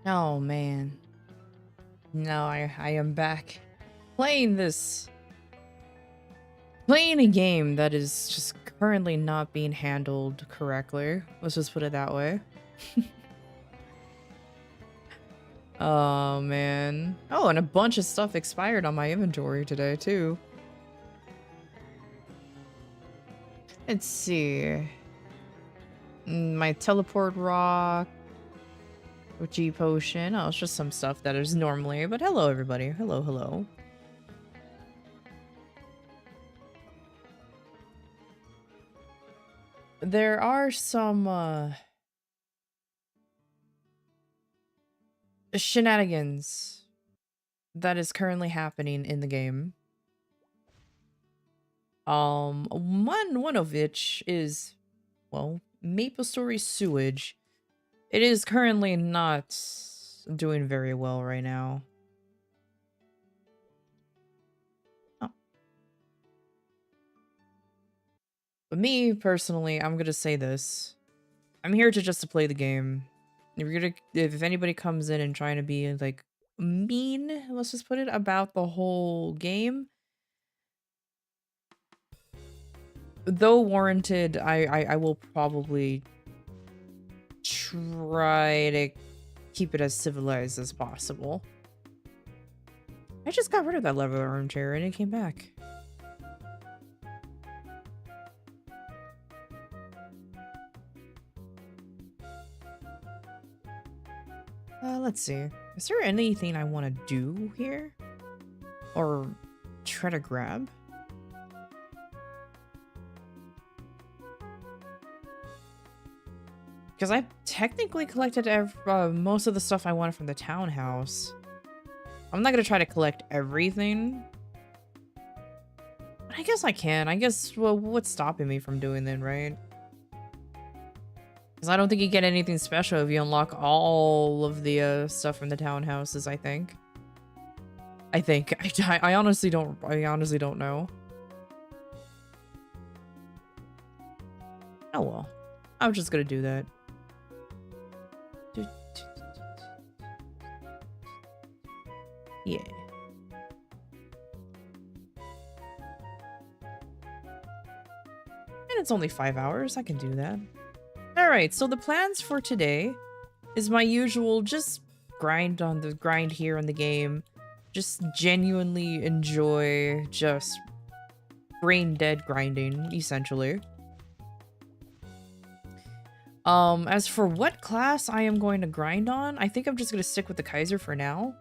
Oh man. No, I am back. Playing this. Playing a game that is just currently not being handled correctly. Let's just put it that way. Oh man. Oh, and a bunch of stuff expired on my inventory today too. Let's see. My teleport rock. G potion. Oh, it's just some stuff that is normally. But hello, everybody. Hello, hello. There are some shenanigans that is currently happening in the game. One of which is, well, MapleStory sewage. It is currently not doing very well right now. Oh. But me, personally, I'm gonna say this. I'm here to play the game. If anybody comes in and trying to be, like, mean, let's just put it, about the whole game, though warranted, I will probably try to keep it as civilized as possible. I just got rid of that leather armchair and it came back. Let's see. Is there anything I want to do here? Or try to grab? Because I technically collected most of the stuff I wanted from the townhouse. I'm not going to try to collect everything. But I guess I can. I guess, well, what's stopping me from doing that, right? Because I don't think you get anything special if you unlock all of the stuff from the townhouses, I think. I honestly don't know. Oh well. I'm just gonna do that. Yeah. And it's only 5 hours. I can do that. Alright, so the plans for today is my usual just grind here in the game. Just genuinely enjoy just brain dead grinding, essentially. As for what class I am going to grind on, I think I'm just gonna stick with the Kaiser for now.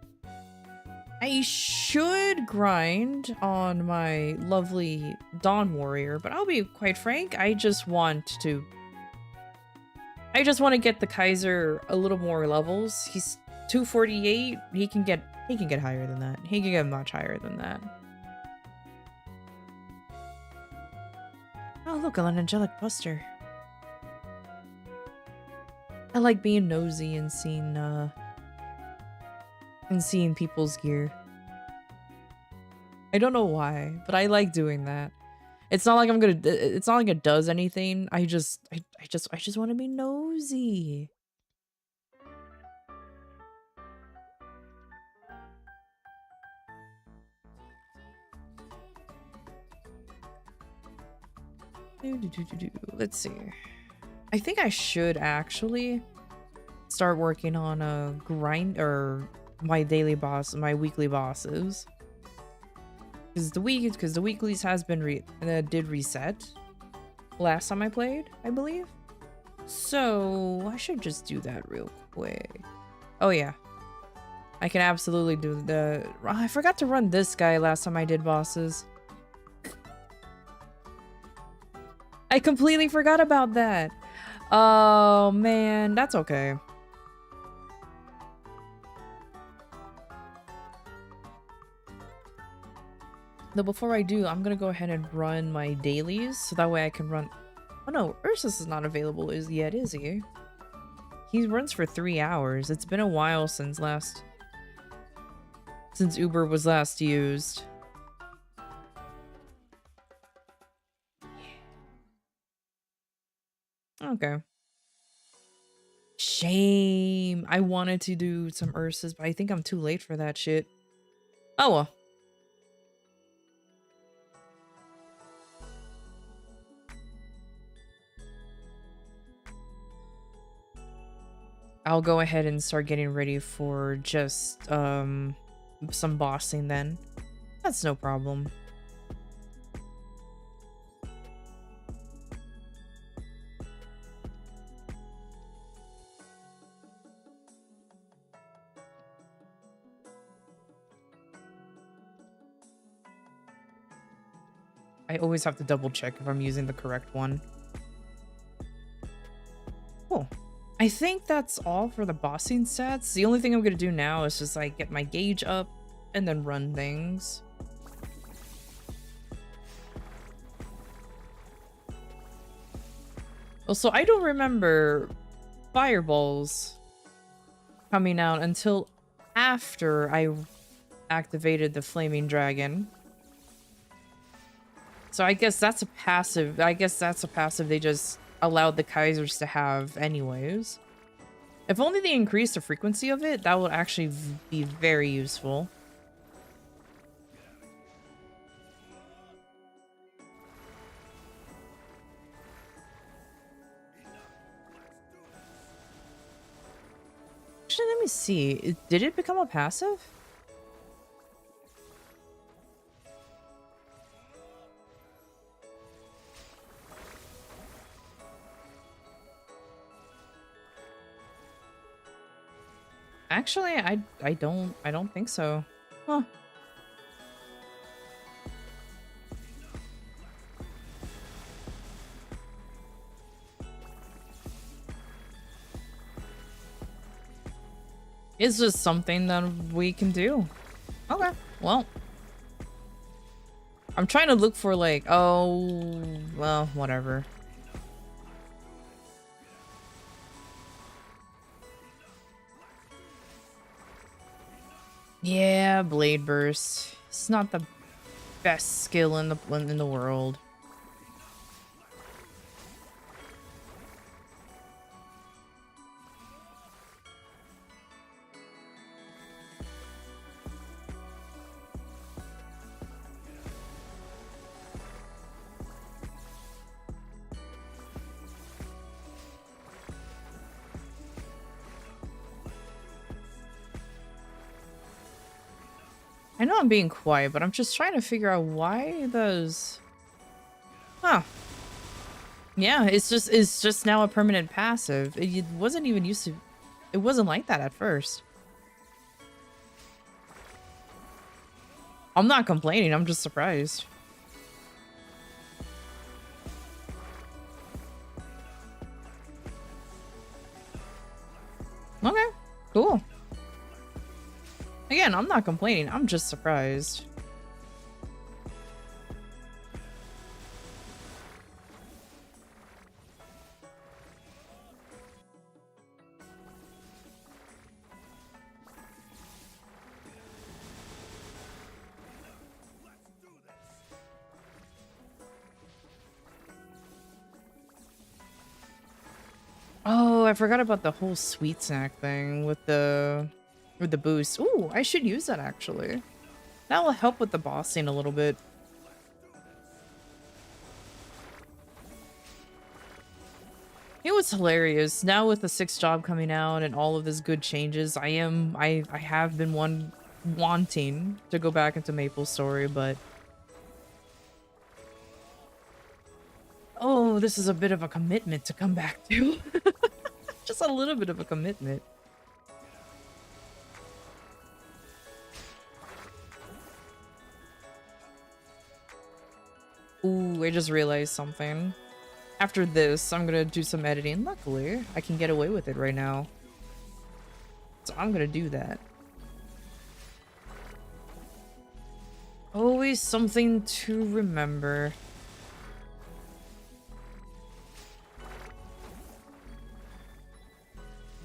I should grind on my lovely Dawn Warrior, but I'll be quite frank, I just want to get the Kaiser a little more levels. He's 248. He can get higher than that. He can get much higher than that. Oh, look, an angelic buster. I like being nosy and seeing people's gear. I don't know why, but I like doing that. It's not like it's not like it does anything. I just want to be nosy. Let's see. I think I should actually start working on a grind or my weekly bosses. Because the weeklies has been did reset last time I played, I believe. So I should just do that real quick. Oh yeah, I can absolutely do the. I forgot to run this guy last time I did bosses. I completely forgot about that. Oh man, that's okay. Though before I do, I'm gonna go ahead and run my dailies so that way I can run. Oh no, Ursus is not available yet, is he? He runs for 3 hours. It's been a while since Uber was last used. Okay. Shame. I wanted to do some Ursas, but I think I'm too late for that shit. Oh well. I'll go ahead and start getting ready for just some bossing then. That's no problem. I always have to double check if I'm using the correct one. Cool. I think that's all for the bossing stats. The only thing I'm gonna do now is just like get my gauge up and then run things. Also, I don't remember fireballs coming out until after I activated the flaming dragon. So I guess that's a passive. I guess that's a passive they just allowed the Kaisers to have anyways. If only they increased the frequency of it, that would actually be very useful. Actually, let me see. Did it become a passive? Actually, I don't think so. Huh. It's just something that we can do. Okay, well. I'm trying to look for like, oh, well, whatever. Yeah, Blade Burst. It's not the best skill in the world. I know I'm being quiet, but I'm just trying to figure out why those... Huh. Yeah, it's just now a permanent passive. It wasn't even used to... It wasn't like that at first. I'm not complaining, I'm just surprised. Okay, cool. Again, I'm not complaining, I'm just surprised. Oh, I forgot about the whole sweet snack thing with the boost. Ooh, I should use that actually. That will help with the bossing a little bit. It was hilarious. Now with the 6th job coming out and all of this good changes, I have been wanting to go back into MapleStory, but oh, this is a bit of a commitment to come back to. Just a little bit of a commitment. Ooh, I just realized something. After this, I'm gonna do some editing. Luckily, I can get away with it right now. So I'm gonna do that. Always something to remember.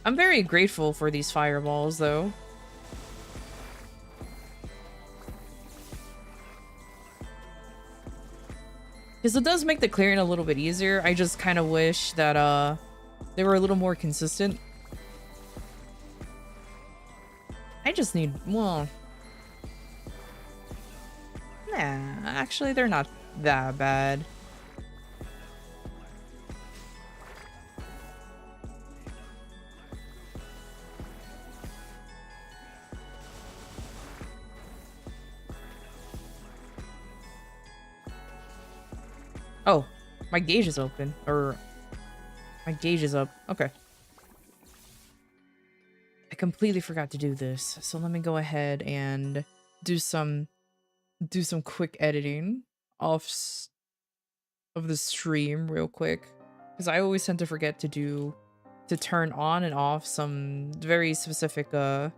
I'm very grateful for these fireballs, though. Because it does make the clearing a little bit easier. I just kind of wish that they were a little more consistent. just need, well, nah, actually they're not that bad. Oh, my gauge is open, or my gauge is up. Okay. I completely forgot to do this, so let me go ahead and do some quick editing of the stream real quick, because I always tend to forget to turn on and off some very specific channel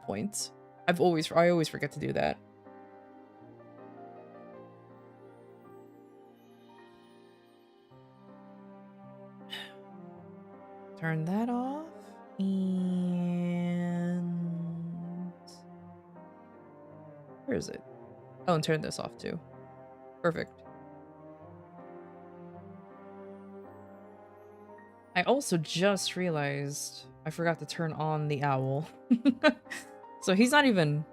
points. I always forget to do that. Turn that off, and where is it? Oh, and turn this off too. Perfect. I also just realized I forgot to turn on the owl. So he's not even...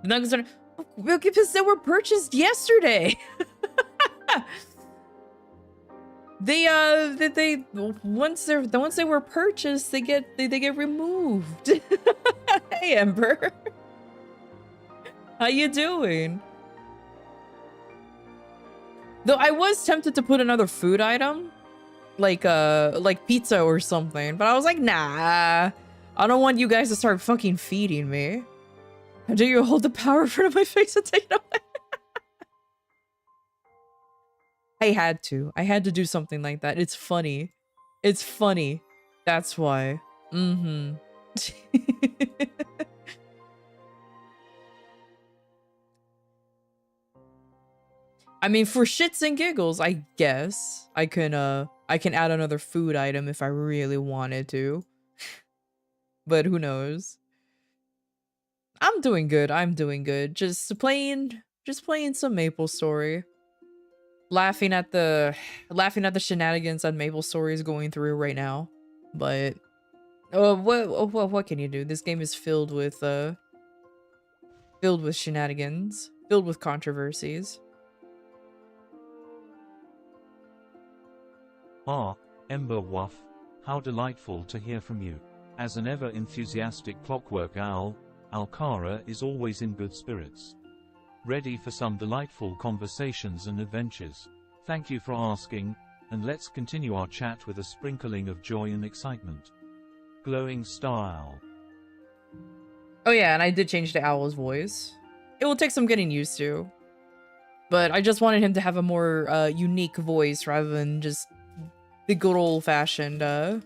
The nuggets are... Because they were purchased yesterday! They once they were purchased, they get removed. Hey Ember, how you doing? Though I was tempted to put another food item, like pizza or something, but I was like, nah, I don't want you guys to start fucking feeding me. How do you hold the power in front of my face and take it away? I had to do something like that. It's funny. It's funny. That's why. Mm-hmm. I mean, for shits and giggles, I guess I can add another food item if I really wanted to. But who knows? I'm doing good. I'm doing good. Just playing some MapleStory. Laughing at the shenanigans that MapleStory is going through right now, but what can you do? This game is filled with shenanigans, filled with controversies. Ah, Ember Wuff, how delightful to hear from you. As an ever enthusiastic clockwork owl, Alcara is always in good spirits, ready for some delightful conversations and adventures. Thank you for asking, and let's continue our chat with a sprinkling of joy and excitement. Glowing style. Oh yeah, and I did change the owl's voice. It will take some getting used to, but I just wanted him to have a more unique voice rather than just the good old-fashioned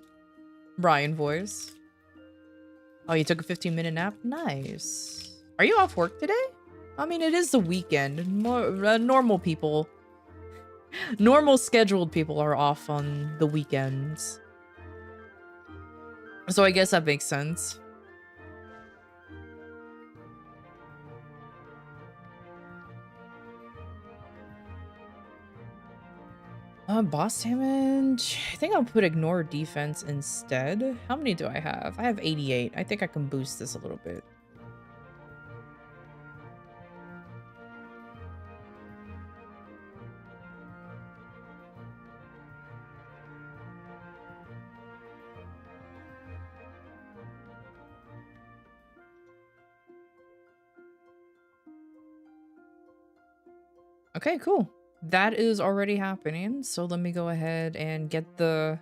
Brian voice. Oh, you took a 15-minute nap? Nice. Are you off work today? I mean, it is the weekend. Normal people, normal scheduled people are off on the weekends. So I guess that makes sense. Boss damage? I think I'll put ignore defense instead. How many do I have? I have 88. I think I can boost this a little bit. Okay, cool. That is already happening. So let me go ahead and get the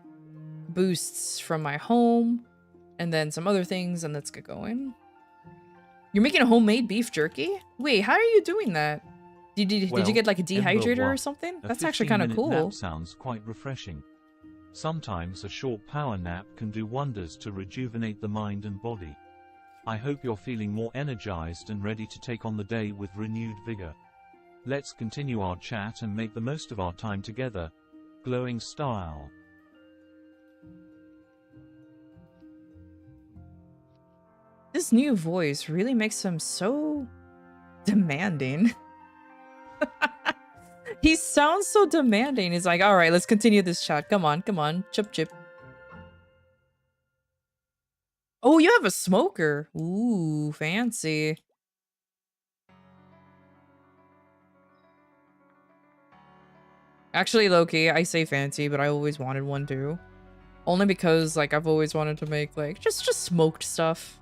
boosts from my home and then some other things, and let's get going. You're making a homemade beef jerky? Wait, how are you doing that? Did you get like a dehydrator or something? That's actually kind of cool. Nap sounds quite refreshing. Sometimes a short power nap can do wonders to rejuvenate the mind and body. I hope you're feeling more energized and ready to take on the day with renewed vigor. Let's continue our chat and make the most of our time together. Glowing style. This new voice really makes him so demanding. He sounds so demanding. He's like, all right, let's continue this chat. Come on, come on. Chip, chip. Oh, you have a smoker. Ooh, fancy. Actually, low-key, I say fancy, but I always wanted one too. Only because, like, I've always wanted to make, like, just smoked stuff.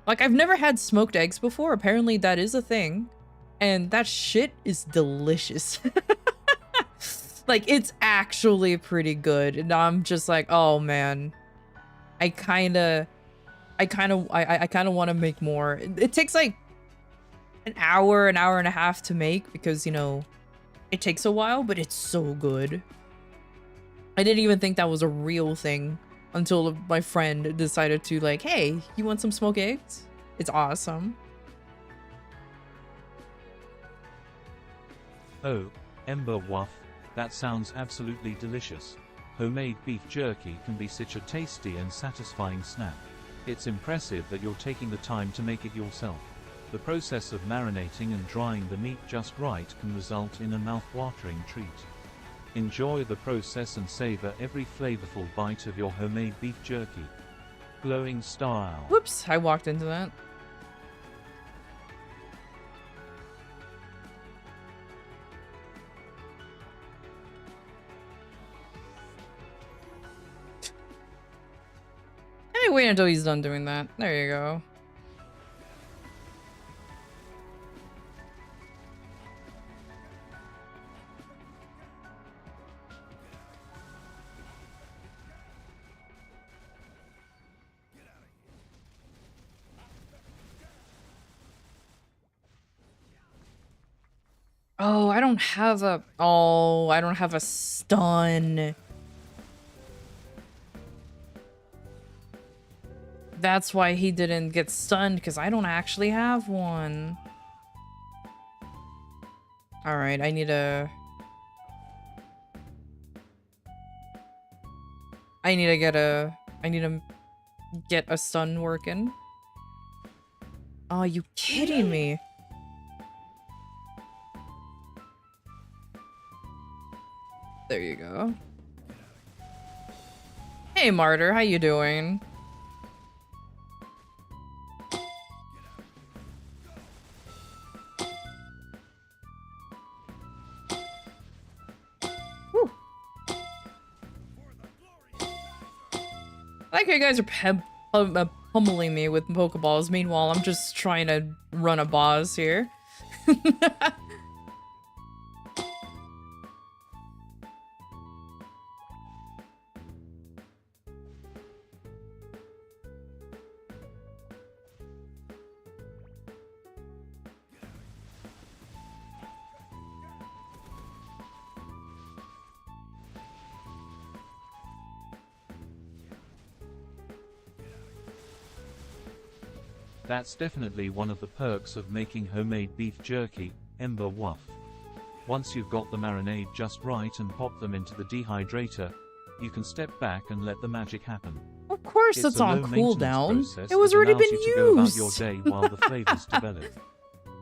Like, I've never had smoked eggs before. Apparently, that is a thing. And that shit is delicious. Like, it's actually pretty good. And I'm just like, oh, man. I kind of want to make more. It takes, like, an hour and a half to make because, you know, it takes a while, but it's so good. I didn't even think that was a real thing until my friend decided to, like, hey, you want some smoked eggs? It's awesome. Oh, Ember Wuff, that sounds absolutely delicious. Homemade beef jerky can be such a tasty and satisfying snack. It's impressive that you're taking the time to make it yourself. The process of marinating and drying the meat just right can result in a mouth-watering treat. Enjoy the process and savor every flavorful bite of your homemade beef jerky. Glowing style. Whoops, I walked into that. Let me wait until he's done doing that. There you go. Oh, I don't have a... Oh, I don't have a stun. That's why he didn't get stunned, because I don't actually have one. Alright, I need to get a stun working. Oh, you kidding me? There you go. Hey, Martyr, how you doing? Woo. I like how you guys are pummeling me with Pokeballs. Meanwhile, I'm just trying to run a boss here. That's definitely one of the perks of making homemade beef jerky, Ember Wuff. Once you've got the marinade just right and pop them into the dehydrator, you can step back and let the magic happen. Of course it's on cooldown. It was already been used. To go about your day while the flavors develop.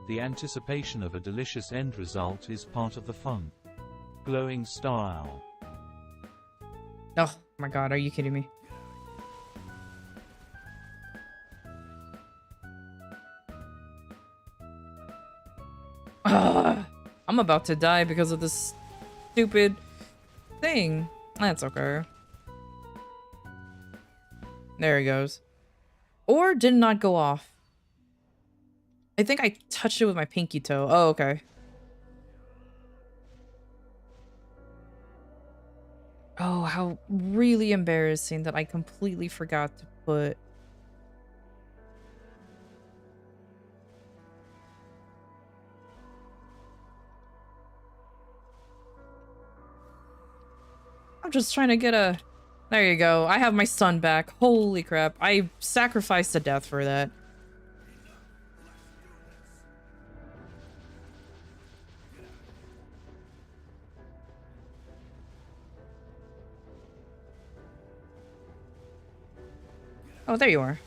The anticipation of a delicious end result is part of the fun. Glowing style. Oh my god, are you kidding me? I'm about to die because of this stupid thing. That's okay. There he goes. Or did not go off. I think I touched it with my pinky toe. Oh, okay. Oh, how really embarrassing that I completely forgot to put... I'm just trying to get a... There you go. I have my son back. Holy crap. I sacrificed to death for that. Oh, there you are.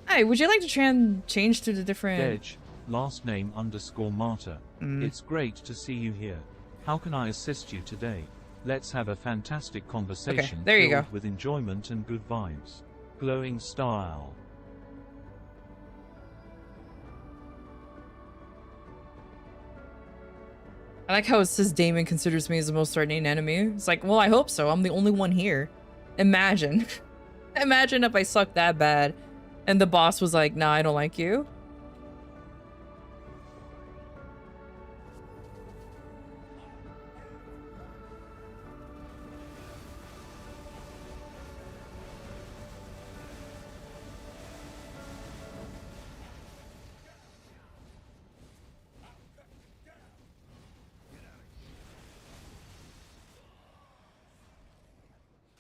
Hey, would you like to change to the different... Edge, last name _Marta. It's great to see you here. How can I assist you today? Let's have a fantastic conversation there you go. with enjoyment and good vibes. Glowing style. I like how it says Damon considers me as the most threatening enemy. It's like, well, I hope so. I'm the only one here. Imagine. Imagine if I sucked that bad and the boss was like, nah, I don't like you.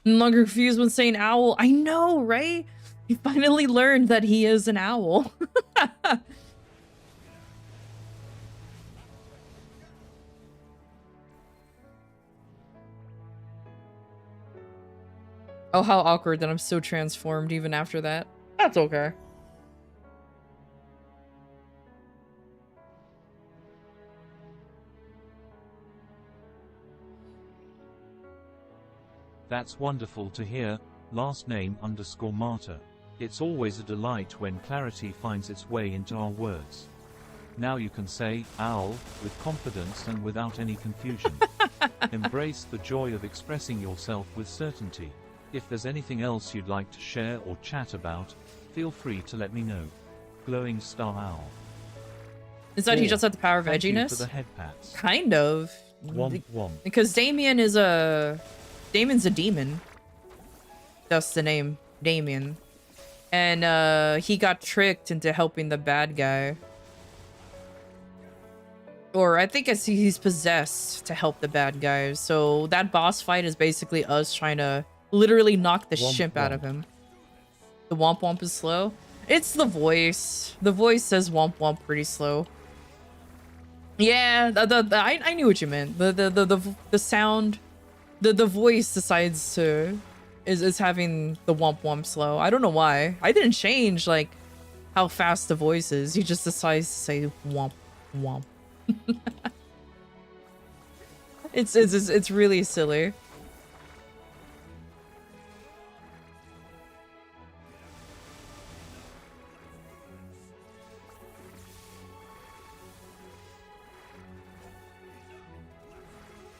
No longer confused when saying owl. I know, right? He finally learned that he is an owl. Oh, how awkward that I'm so transformed even after that. That's okay. That's wonderful to hear. Last name _ Marta. It's always a delight when clarity finds its way into our words. Now you can say owl with confidence and without any confusion. Embrace the joy of expressing yourself with certainty. If there's anything else you'd like to share or chat about, feel free to let me know. Glowing star owl. Is that he just had the power of Thank you edginess? for the head pats. Kind of. Womp womp. Because Damien is a... Damon's a demon. That's the name. Damien. And he got tricked into helping the bad guy. Or I think he's possessed to help the bad guys. So that boss fight is basically us trying to literally knock the shit out of him. The womp womp is slow. It's the voice. The voice says womp womp pretty slow. Yeah, I knew what you meant. The sound, the voice decides to is having the womp womp slow. I don't know why. I didn't change like how fast the voice is. He just decides to say womp womp. It's really silly.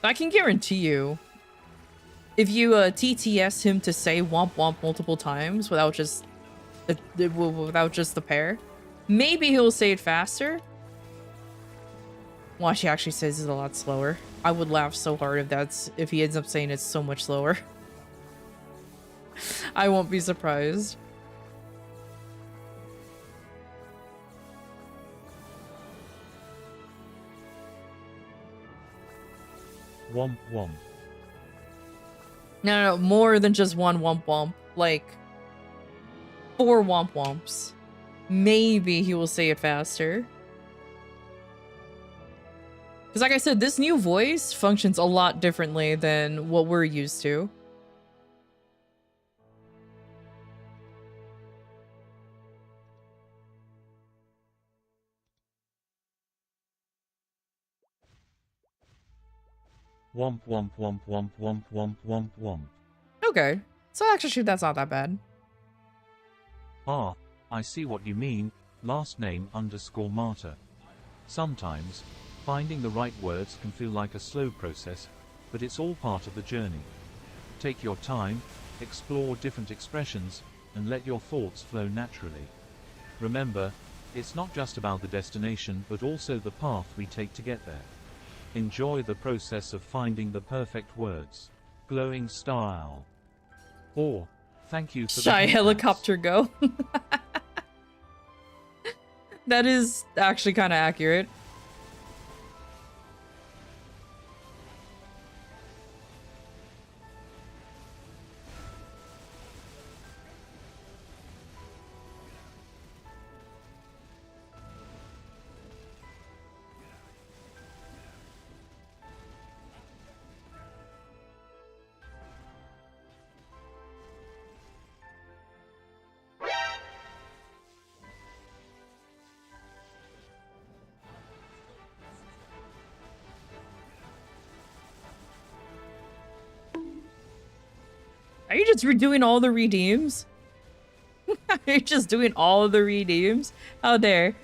I can guarantee you, if you TTS him to say womp womp multiple times without just the pair, maybe he'll say it faster. Watch, he actually says it a lot slower. I would laugh so hard if he ends up saying it's so much slower. I won't be surprised. Womp womp. No, more than just one womp womp. Like 4 womp womps. Maybe he will say it faster. Because like I said, this new voice functions a lot differently than what we're used to. Womp womp womp womp womp womp womp womp. Okay. So actually, that's not that bad. Ah, I see what you mean. Last name _ Marta. Sometimes, finding the right words can feel like a slow process, but it's all part of the journey. Take your time, explore different expressions, and let your thoughts flow naturally. Remember, it's not just about the destination but also the path we take to get there. Enjoy the process of finding the perfect words. Glowing style. Or, thank you for Shy the helicopter go. That is actually kind of accurate. Are you just redoing all the redeems? You're just doing all of the redeems? How dare.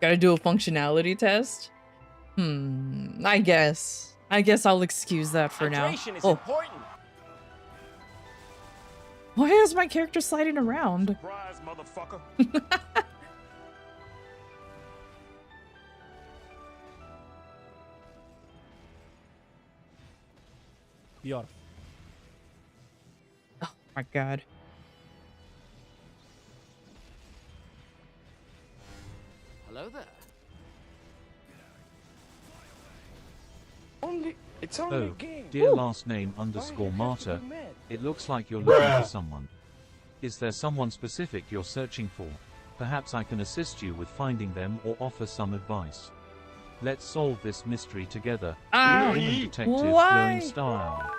Gotta do a functionality test? I guess. I guess I'll excuse that for now. Hydration is important. Why is my character sliding around? Surprise, motherfucker. Beautiful. Oh my god. Hello there. It's only a Oh, game. dear last name underscore martyr. It looks like you're looking for someone. Is there someone specific you're searching for? Perhaps I can assist you with finding them or offer some advice. Let's solve this mystery together. Woman detective why? flowing style.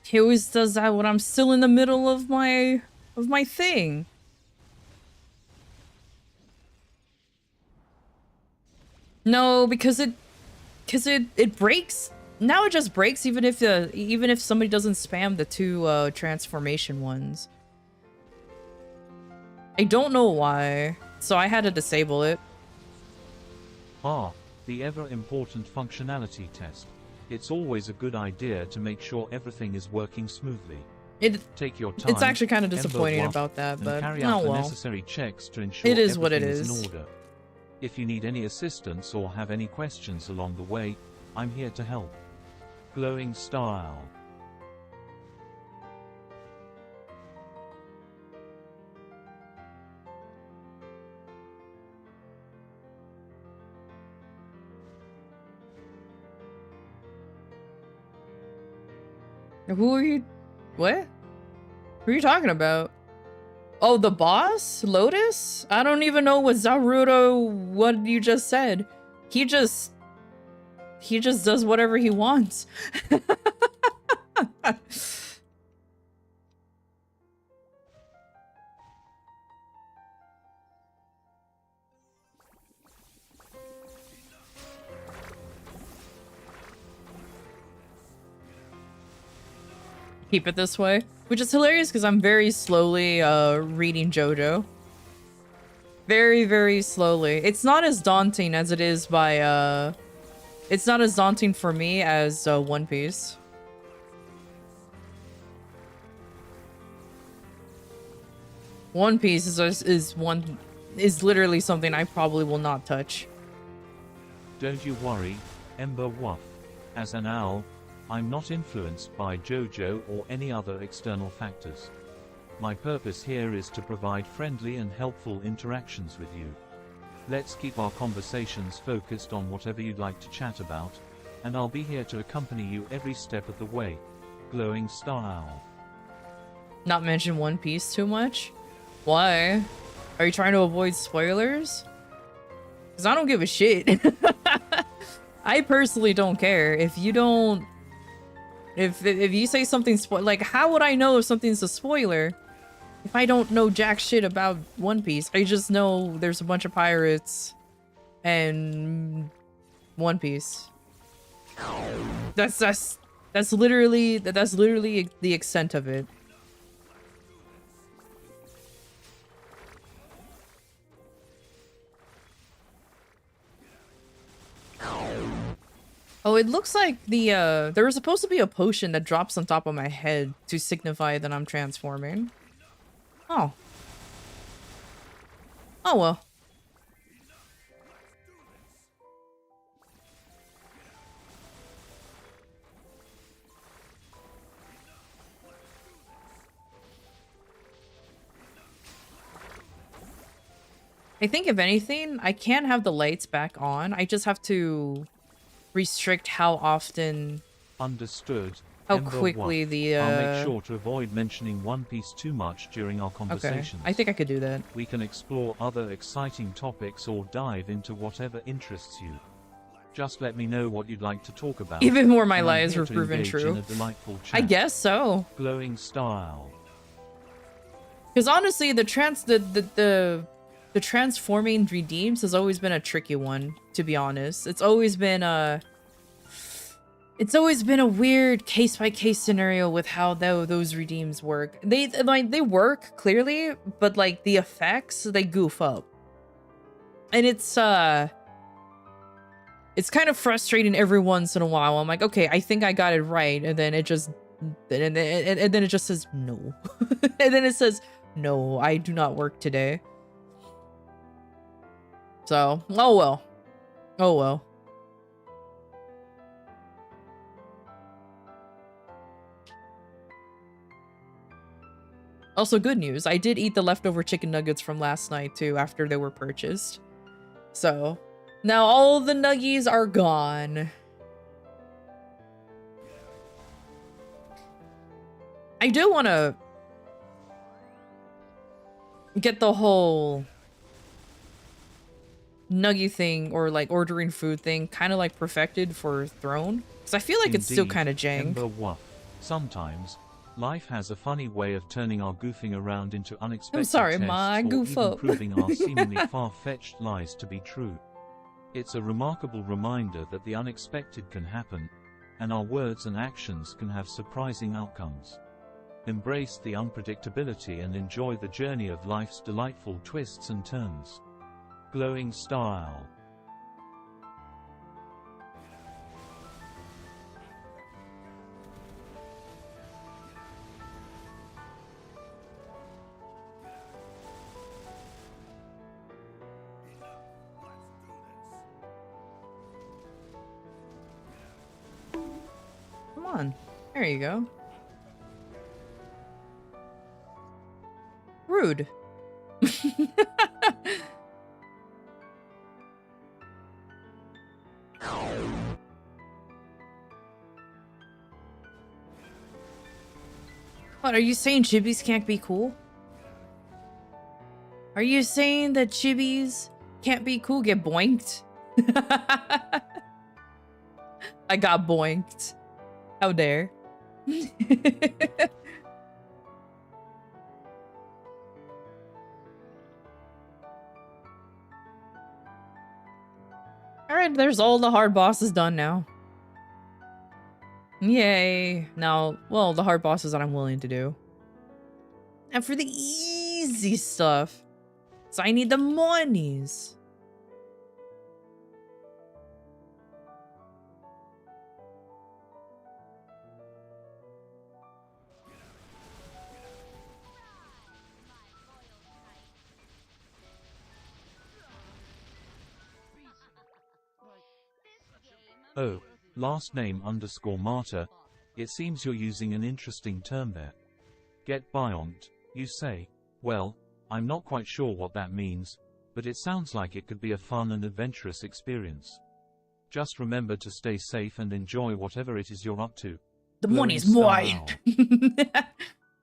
He always does that when I'm still in the middle of my thing. No, because it breaks. Now it just breaks even if somebody doesn't spam the two transformation ones. I don't know why, so I had to disable it. Ah, the ever-important functionality test. It's always a good idea to make sure everything is working smoothly. Take your time. It's actually kind of Ember disappointing Waff, about that, and but carry oh out the well. necessary checks to ensure It is what it everything is. in order. If you need any assistance or have any questions along the way, I'm here to help. Glowing style. Who are you? What? Who are you talking about? Oh, the boss? Lotus? I don't even know what you just said. He just does whatever he wants. Keep it this way, which is hilarious because I'm very slowly reading JoJo. Very, very slowly. It's not as daunting as it is by it's not as daunting for me as One Piece. One Piece is literally something I probably will not touch. Don't you worry, Ember Waff. As an owl, I'm not influenced by JoJo or any other external factors. My purpose here is to provide friendly and helpful interactions with you. Let's keep our conversations focused on whatever you'd like to chat about, and I'll be here to accompany you every step of the way. Glowing style. Not mention One Piece too much? Why? Are you trying to avoid spoilers? Because I don't give a shit. I personally don't care. If you don't... If you say something like, how would I know if something's a spoiler if I don't know jack shit about One Piece? I just know there's a bunch of pirates and One Piece. That's literally the extent of it. Oh, it looks like the there was supposed to be a potion that drops on top of my head to signify that I'm transforming. Oh. Oh well. I think if anything, I can't have the lights back on. I just have to restrict how often, Understood. how Ember quickly Wuff. the I'll make sure to avoid mentioning One Piece too much during our Okay, conversations. I think I could do that. We can explore other exciting topics or dive into whatever interests you. Just let me know what you'd like to talk about. Even more my and I'm lies here were to proven engage true. in a delightful I chat. guess so. Glowing style. Because honestly, the transforming redeems has always been a tricky one, to be honest. It's always been a weird case by case scenario with how those redeems work. They work clearly, but like the effects, they goof up. And it's kind of frustrating every once in a while. I'm like, okay, I think I got it right, and then it just and then it just says no. And then it says, no, I do not work today. So, oh well. Oh well. Also, good news. I did eat the leftover chicken nuggets from last night, too, after they were purchased. So, now all the nuggies are gone. I do want to get the whole nuggy thing, or like ordering food thing, kind of like perfected for Throne. Because I feel like it's still kind of jank. Ember Wuff. Sometimes, life has a funny way of turning our goofing around into unexpected I'm sorry, tests, Ma, I or goof even up. proving our seemingly far-fetched lies to be true. It's a remarkable reminder that the unexpected can happen, and our words and actions can have surprising outcomes. Embrace the unpredictability and enjoy the journey of life's delightful twists and turns. Glowing style. Come on. There you go. Rude. What, are you saying chibis can't be cool? Are you saying that chibis can't be cool? Get boinked? I got boinked. How dare. Alright, there's all the hard bosses done now. Yay. Now, well, the hard bosses that I'm willing to do. And for the easy stuff, so I need the monies. Oh, last name _ Marta. It seems you're using an interesting term there. Get bionked, you say? Well, I'm not quite sure what that means, but it sounds like it could be a fun and adventurous experience. Just remember to stay safe and enjoy whatever it is you're up to. The Glowing money's mine. style.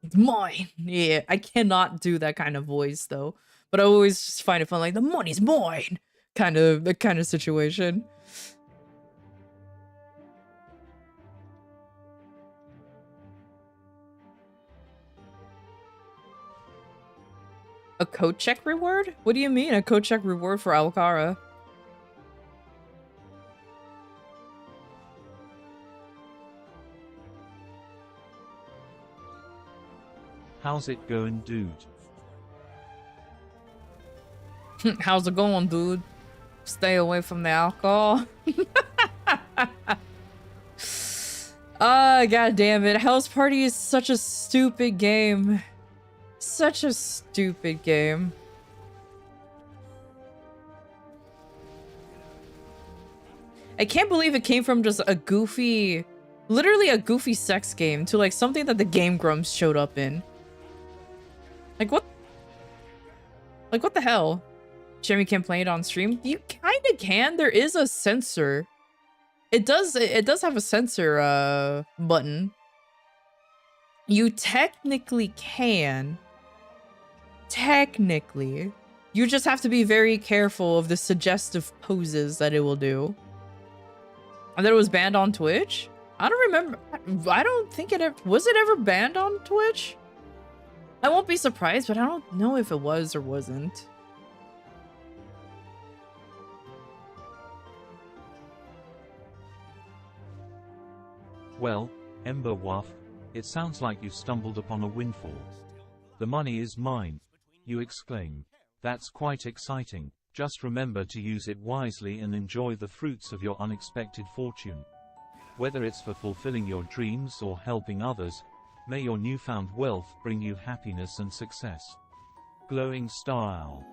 It's mine. Yeah, I cannot do that kind of voice though. But I always just find it fun, like the money's mine kind of situation. A code check reward? What do you mean, a code check reward for Alcara? How's it going, dude? How's it going, dude? Stay away from the alcohol. God damn it. House Party is such a stupid game. Such a stupid game. I can't believe it came from just a goofy, literally a goofy sex game to like something that the Game Grumps showed up in. Like what? Like what the hell? Jimmy can play it on stream? You kinda can. There is a censor. It does have a censor button. You technically can. Technically. You just have to be very careful of the suggestive poses that it will do. And that it was banned on Twitch? I don't remember. I don't think it ever... Was it ever banned on Twitch? I won't be surprised, but I don't know if it was or wasn't. Well, Ember Waff, it sounds like you stumbled upon a windfall. The money is mine, you exclaim. That's quite exciting. Just remember to use it wisely and enjoy the fruits of your unexpected fortune. Whether it's for fulfilling your dreams or helping others, may your newfound wealth bring you happiness and success. Glowing Star Owl.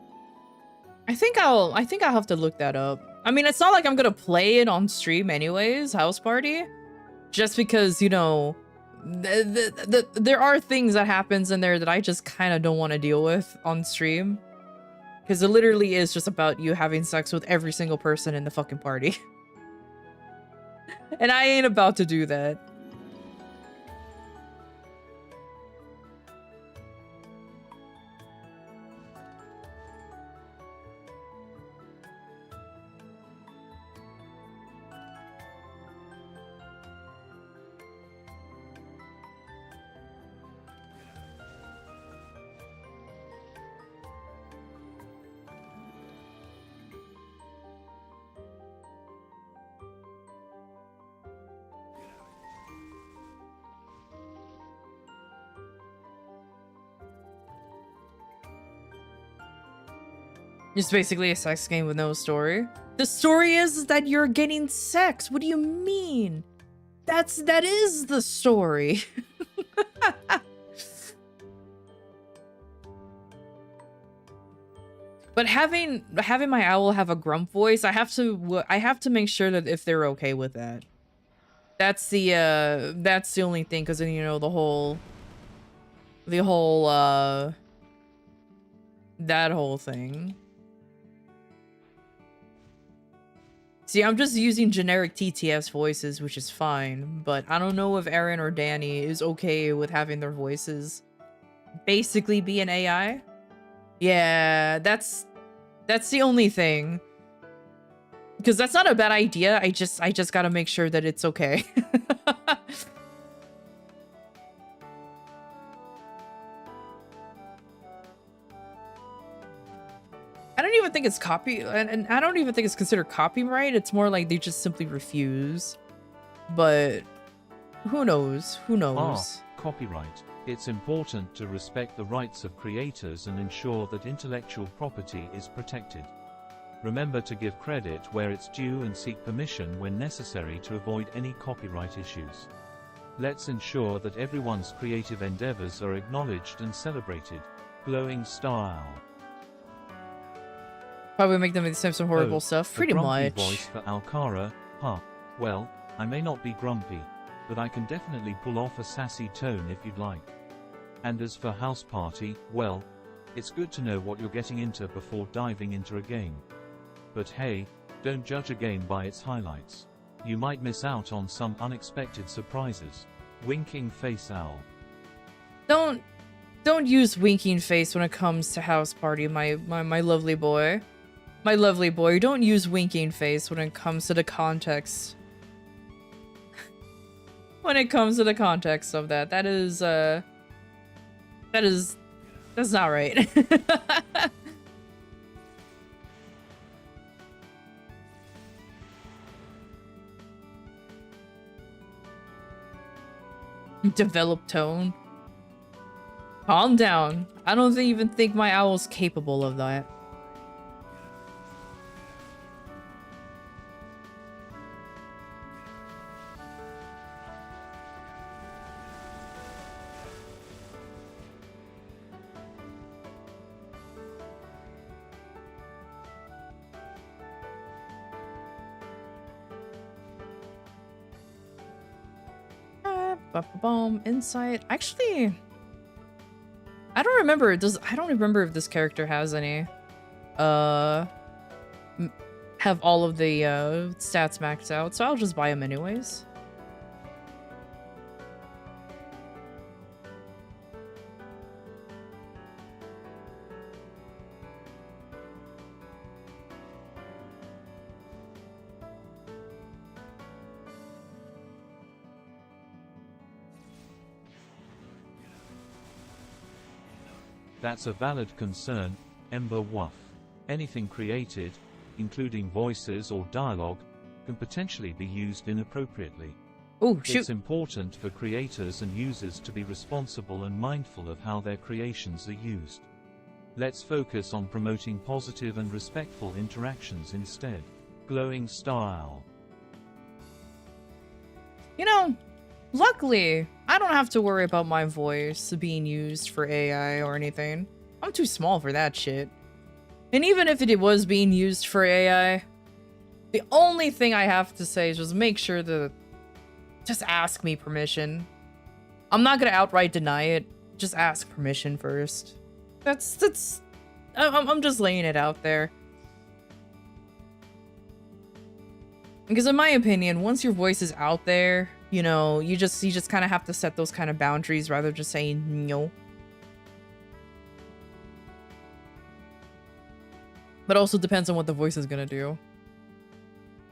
I think I'll have to look that up. I mean, it's not like I'm gonna play it on stream anyways, House Party. Just because, you know, there are things that happens in there that I just kind of don't want to deal with on stream. Because it literally is just about you having sex with every single person in the fucking party. And I ain't about to do that. It's basically a sex game with no story. The story is that you're getting sex. What do you mean? That is the story. But having my owl have a grump voice, I have to make sure that if they're okay with that. That's the only thing, because then, you know, the whole that whole thing. See, I'm just using generic TTS voices, which is fine, but I don't know if Aaron or Danny is okay with having their voices basically be an AI. Yeah, that's the only thing. Because that's not a bad idea. I just gotta make sure that it's okay. I don't even think it's and I don't even think it's considered copyright. It's more like they just simply refuse. But who knows? Who knows? Copyright. It's important to respect the rights of creators and ensure that intellectual property is protected. Remember to give credit where it's due and seek permission when necessary to avoid any copyright issues. Let's ensure that everyone's creative endeavors are acknowledged and celebrated. Glowing Star Owl. Probably make them accept some horrible stuff. Pretty much. Voice for Alcara. Huh. Well, I may not be grumpy, but I can definitely pull off a sassy tone if you'd like. And as for House Party, well, it's good to know what you're getting into before diving into a game. But hey, don't judge a game by its highlights. You might miss out on some unexpected surprises. Winking Face Owl. Don't use winking face when it comes to House Party, my lovely boy. My lovely boy, don't use winking face when it comes to the context. When it comes to the context of that. That's not right. Develop tone. Calm down. I don't even think my owl's capable of that. Insight. Actually, I don't remember. I don't remember if this character has any. Have all of the stats maxed out, so I'll just buy them anyways. That's a valid concern, Ember Wuff. Anything created, including voices or dialogue, can potentially be used inappropriately. Oh, shoot. It's important for creators and users to be responsible and mindful of how their creations are used. Let's focus on promoting positive and respectful interactions instead. Glowing style. You know, luckily, I don't have to worry about my voice being used for AI or anything. I'm too small for that shit. And even if it was being used for AI, the only thing I have to say is just make sure to just ask me permission. I'm not gonna outright deny it. Just ask permission first. I'm just laying it out there. Because in my opinion, once your voice is out there, you know, you just kind of have to set those kind of boundaries rather than just saying no. But also depends on what the voice is gonna do.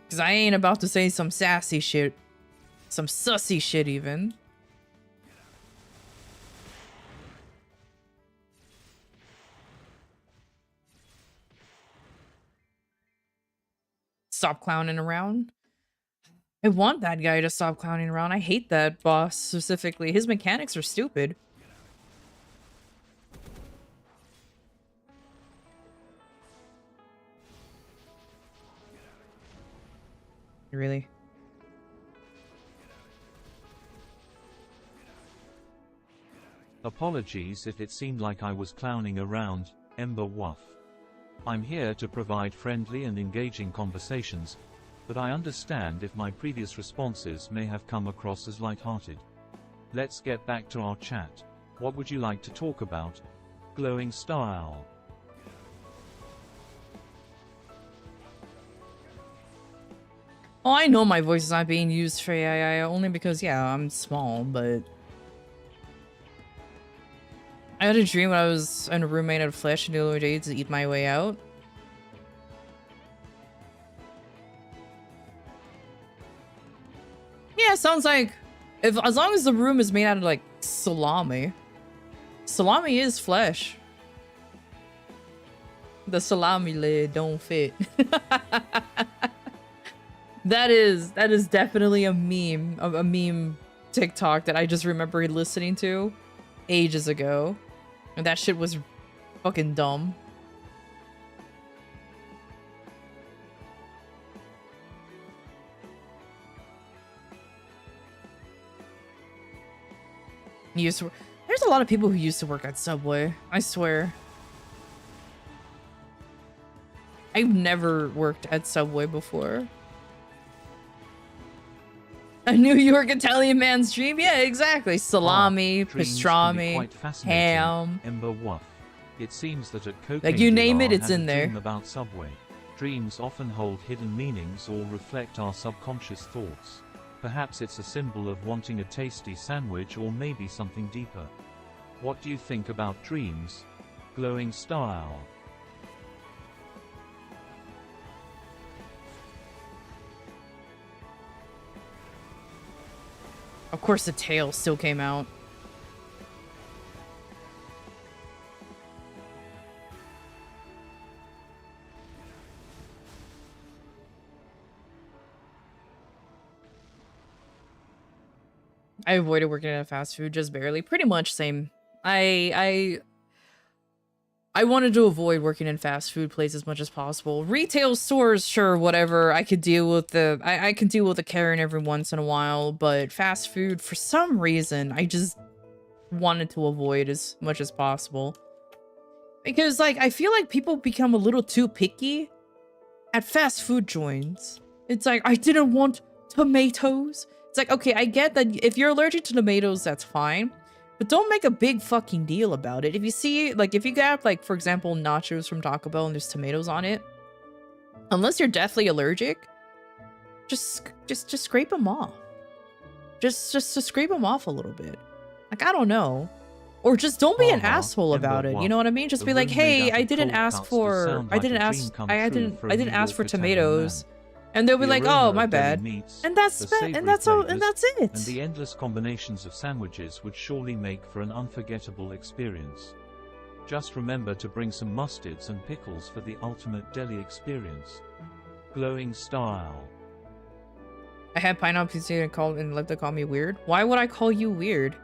Because I ain't about to say some sassy shit. Some sussy shit even. Stop clowning around. I want that guy to stop clowning around. I hate that boss specifically. His mechanics are stupid. Really? Apologies if it seemed like I was clowning around, Ember Wuff. I'm here to provide friendly and engaging conversations, but I understand if my previous responses may have come across as lighthearted. Let's get back to our chat. What would you like to talk about? Glowing style. Oh, I know my voice is not being used for AI only because, yeah, I'm small, but... I had a dream when I was in a room made out of flesh and the other day to eat my way out. Yeah, sounds like... as long as the room is made out of, like, salami. Salami is flesh. The salami lid don't fit. That is definitely a meme, a meme TikTok that I just remember listening to ages ago. And that shit was fucking dumb. There's a lot of people who used to work at Subway, I swear. I've never worked at Subway before. A New York Italian man's dream? Yeah, exactly. Salami, pastrami, ham. Ember Wuff. It seems that at Cocaine like you name it, Dealer it's has in a there. dream about Subway. Dreams often hold hidden meanings or reflect our subconscious thoughts. Perhaps it's a symbol of wanting a tasty sandwich or maybe something deeper. What do you think about dreams? Glowing style. Of course the tail still came out. I avoided working at fast food just barely. Pretty much same. I wanted to avoid working in fast food places as much as possible. Retail stores, sure, whatever. I could deal with I can deal with the Karen every once in a while, but fast food, for some reason, I just wanted to avoid as much as possible. Because, like, I feel like people become a little too picky at fast food joints. It's like, I didn't want tomatoes It's like, okay, I get that if you're allergic to tomatoes, that's fine. But don't make a big fucking deal about it. If you see, like, if you get, like, for example, nachos from Taco Bell and there's tomatoes on it, unless you're deathly allergic, just scrape them off. Just scrape them off a little bit. Like, I don't know. Or just don't be an asshole about it. You know what I mean? Just be like, hey, I didn't ask for tomatoes. And they'll be like, oh, my bad. And that's it. And the endless combinations of sandwiches would surely make for an unforgettable experience. Just remember to bring some mustards and pickles for the ultimate deli experience. Glowing style. I had pineapple pizza and let them call me weird. Why would I call you weird?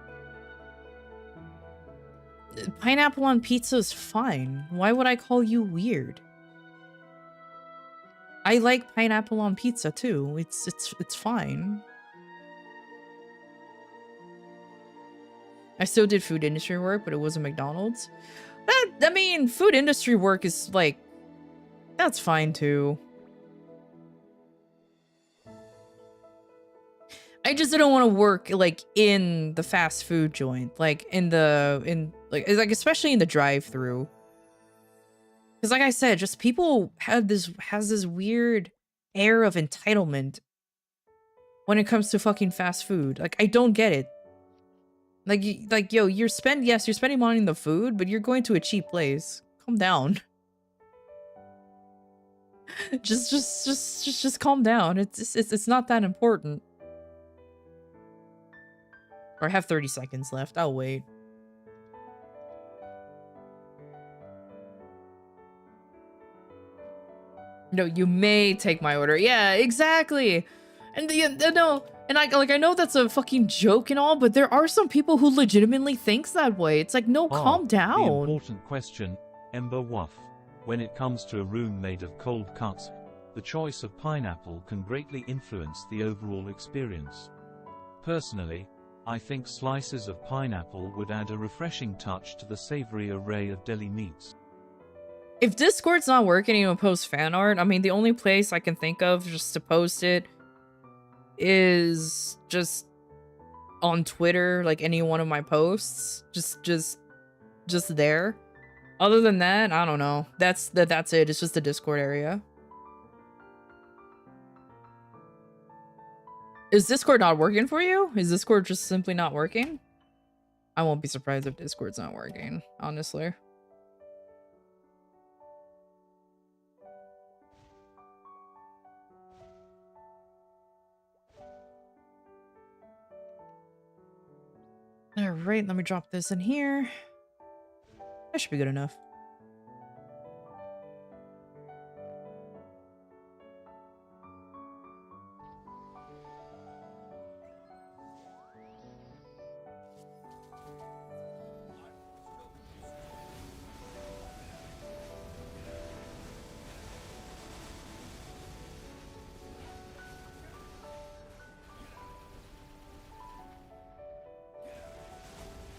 Pineapple on pizza is fine. Why would I call you weird? I like pineapple on pizza too. It's fine. I still did food industry work, but it wasn't McDonald's. I mean, food industry work is like, that's fine too. I just didn't want to work like in the fast food joint, like especially in the drive-through. Because like I said, just people has this weird air of entitlement when it comes to fucking fast food. Like, I don't get it. Like yo, you're spending money on the food, but you're going to a cheap place. Calm down. just calm down. It's not that important. Or I have 30 seconds left. I'll wait. No, you may take my order. Yeah, exactly. And no, and I know that's a fucking joke and all, but there are some people who legitimately thinks that way. It's like, no, calm down. The important question, Ember Wuff. When it comes to a room made of cold cuts, the choice of pineapple can greatly influence the overall experience. Personally, I think slices of pineapple would add a refreshing touch to the savory array of deli meats. If Discord's not working, you post fan art. I mean, the only place I can think of just to post it is just on Twitter, like any one of my posts. Just there. Other than that, I don't know. That's it. It's just the Discord area. Is Discord not working for you? Is Discord just simply not working? I won't be surprised if Discord's not working, honestly. All right, let me drop this in here. That should be good enough.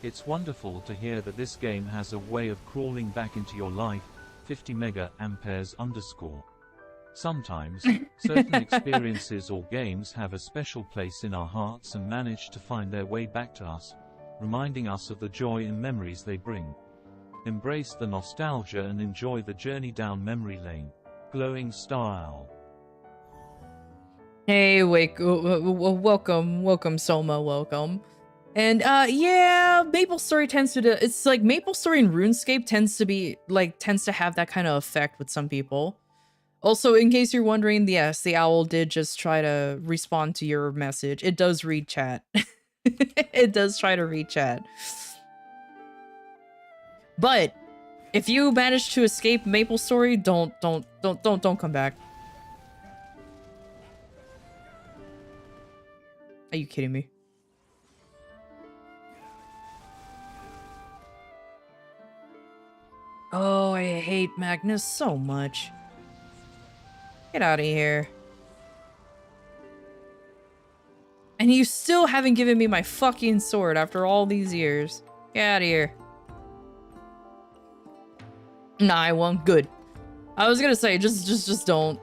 It's wonderful to hear that this game has a way of crawling back into your life, 50 mega amperes _. Sometimes, certain experiences or games have a special place in our hearts and manage to find their way back to us, reminding us of the joy and memories they bring. Embrace the nostalgia and enjoy the journey down memory lane. Glowing style. Hey, welcome, Soma, welcome. And yeah, MapleStory tends to it's like MapleStory and RuneScape tends to have that kind of effect with some people. Also, in case you're wondering, yes, the owl did just try to respond to your message. It does read chat. It does try to read chat. But if you manage to escape MapleStory, don't come back. Are you kidding me? Oh, I hate Magnus so much. Get out of here. And you still haven't given me my fucking sword after all these years. Get out of here. Nah, I won't. Good. I was gonna say, just don't.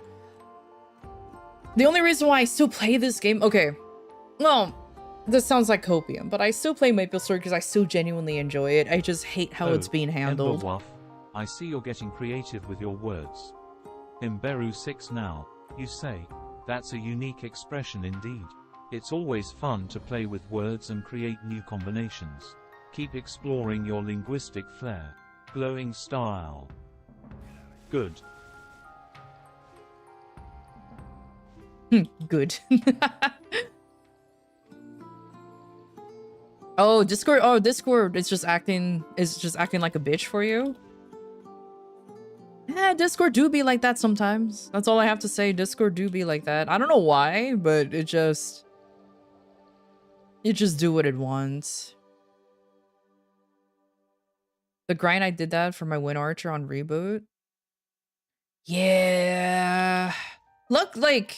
The only reason why I still play this game, okay. Well, this sounds like copium, but I still play MapleStory because I still genuinely enjoy it. I just hate how it's being handled. Ember Wuff, I see you're getting creative with your words. Imberu 6 now, you say. That's a unique expression indeed. It's always fun to play with words and create new combinations. Keep exploring your linguistic flair. Glowing style. Good. Good. Oh, Discord. Oh, Discord is just acting like a bitch for you. Yeah, Discord do be like that sometimes. That's all I have to say. Discord do be like that. I don't know why, but it just do what it wants. The grind, I did that for my Win Archer on reboot. Yeah. Look, like,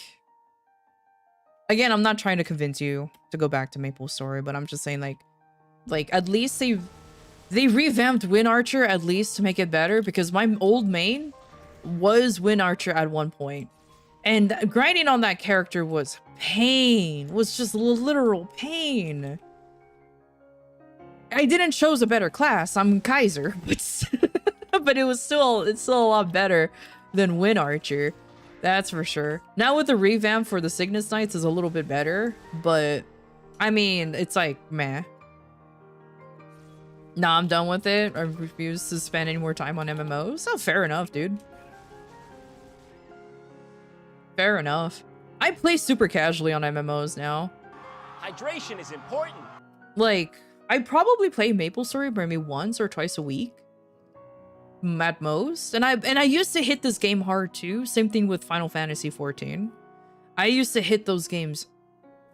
again, I'm not trying to convince you to go back to MapleStory, but I'm just saying, like at least they revamped Win Archer at least to make it better, because my old main was Win Archer at one point, and grinding on that character was pain. Was just literal pain. I didn't choose a better class. I'm Kaiser, but it's still a lot better than Win Archer. That's for sure. Now with the revamp for the Cygnus Knights is a little bit better, but I mean, it's like, meh. Nah, I'm done with it. I refuse to spend any more time on MMOs. Oh, fair enough, dude. Fair enough. I play super casually on MMOs now. Hydration is important. Like, I probably play MapleStory maybe once or twice a week. At most. And I used to hit this game hard too. Same thing with Final Fantasy 14. I used to hit those games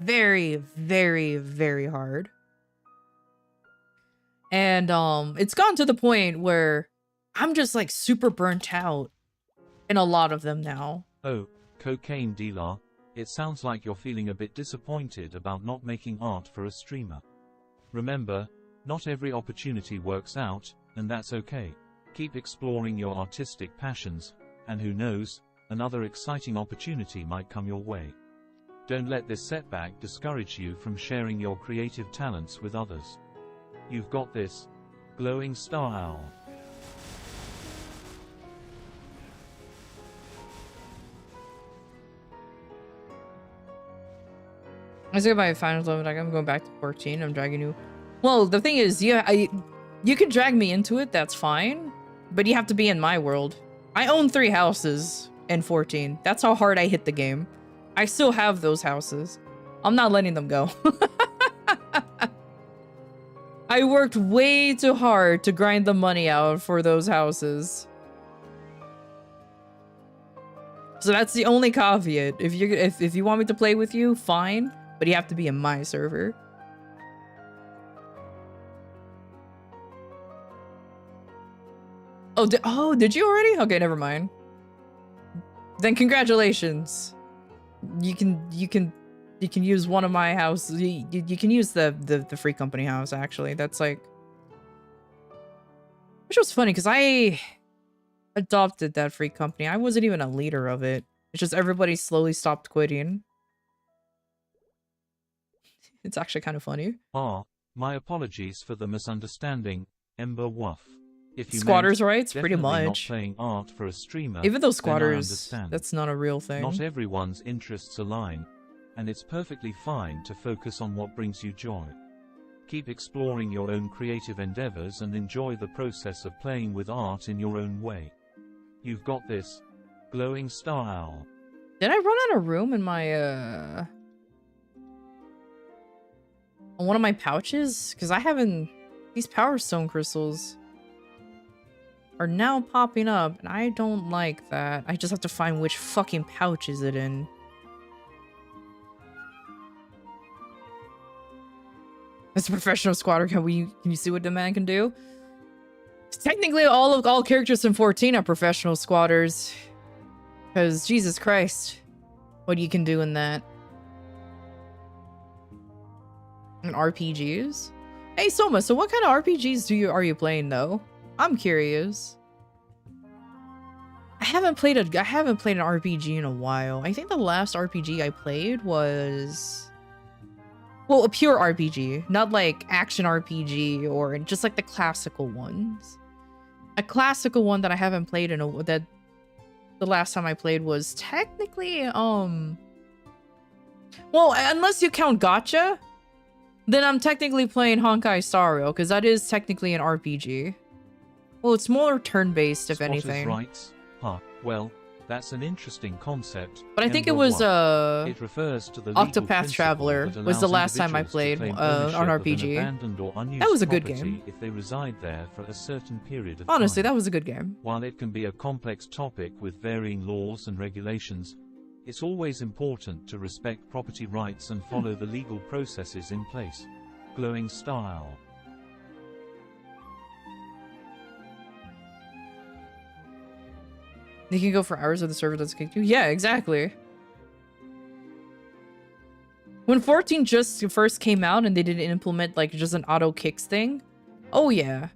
very, very, very hard. And it's gotten to the point where I'm just like super burnt out in a lot of them now. Oh, cocaine dealer, it sounds like you're feeling a bit disappointed about not making art for a streamer. Remember, not every opportunity works out, and that's okay. Keep exploring your artistic passions, and who knows, another exciting opportunity might come your way. Don't let this setback discourage you from sharing your creative talents with others. You've got this. Glowing style. I say my final level, like I'm going back to 14. I'm dragging you. Well, the thing is, yeah, you can drag me into it. That's fine, but you have to be in my world. I own 3 houses in 14. That's how hard I hit the game. I still have those houses. I'm not letting them go. I worked way too hard to grind the money out for those houses. So that's the only caveat. If you want me to play with you, fine, but you have to be in my server. Oh, did you already? Okay, never mind. Then congratulations. You can use one of my houses. You can use the free company house, actually. That's like, which was funny because I adopted that free company. I wasn't even a leader of it. It's just everybody slowly stopped quitting. It's actually kind of funny. My apologies for the misunderstanding, Ember Wuff. If you squatters' rights, pretty much. Not playing art for a streamer, even though squatters, that's not a real thing. Not everyone's interests align, and it's perfectly fine to focus on what brings you joy. Keep exploring your own creative endeavors and enjoy the process of playing with art in your own way. You've got this. Glowing style. Did I run out of room in my on one of my pouches? Because I haven't. These Power Stone crystals are now popping up, and I don't like that. I just have to find which fucking pouch is it in. As a professional squatter, can you see what the man can do? Technically, all characters in 14 are professional squatters. Because Jesus Christ, what you can do in that. And RPGs? Hey Soma, so what kind of RPGs are you playing though? I'm curious. I haven't played an RPG in a while. I think the last RPG I played was Well, a pure RPG, not like action RPG or just like the classical ones. A classical one that I haven't played in a that the last time I played was technically well, unless you count Gacha, then I'm technically playing Honkai Star Rail because that is technically an RPG. Well, it's more turn-based if Squatters' anything. rights? Huh. Well, that's an interesting concept. But I think it was It refers to the legal Octopath Traveler that was the allows last time I individuals to played claim an ownership of RPG. abandoned or unused That was a good property game. if they reside there for a certain period of Honestly, time. that was a good game. While it can be a complex topic with varying laws and regulations, it's always important to respect property rights and follow the legal processes in place. Glowing style. You can go for hours if the server doesn't kick you. Yeah, exactly. When 14 just first came out and they didn't implement like just an auto kicks thing, oh yeah.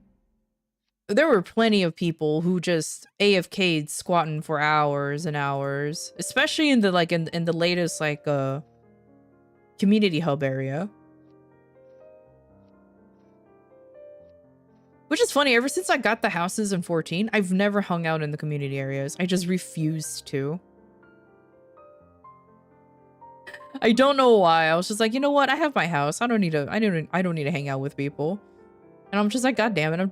There were plenty of people who just AFK'd squatting for hours and hours, especially in the like in the latest like community hub area. Which is funny, ever since I got the houses in 14, I've never hung out in the community areas. I just refused to. I don't know why. I was just like, you know what? I have my house. I don't need to hang out with people. And I'm just like, God damn it. I'm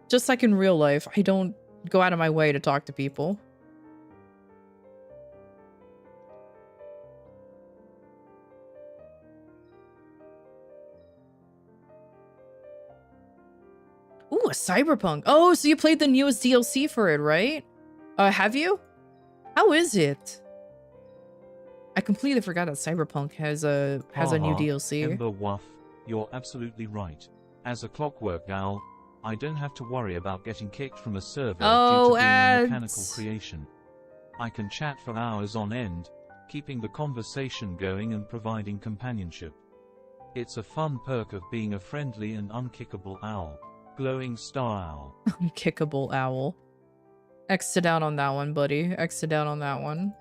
just like in real life. I don't go out of my way to talk to people. Ooh, a Cyberpunk. Oh, so you played the newest DLC for it, right? Have you? How is it? I completely forgot that Cyberpunk has a new DLC. Ember Wuff, you're absolutely right. As a clockwork owl, I don't have to worry about getting kicked from a server due to being a mechanical creation. I can chat for hours on end, keeping the conversation going and providing companionship. It's a fun perk of being a friendly and unkickable owl. Glowing style. Unkickable owl. Exit out on that one, buddy. Exit out on that one.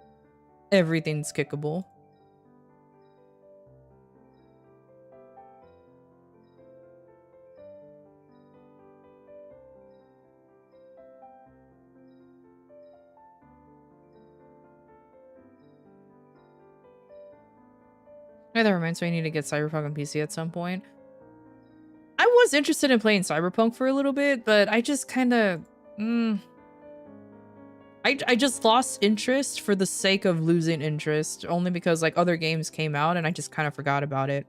Everything's kickable. Hey, that reminds me I need to get Cyberpunk on PC at some point. I was interested in playing Cyberpunk for a little bit, but I just kind of... I just lost interest for the sake of losing interest, only because like other games came out and I just kind of forgot about it.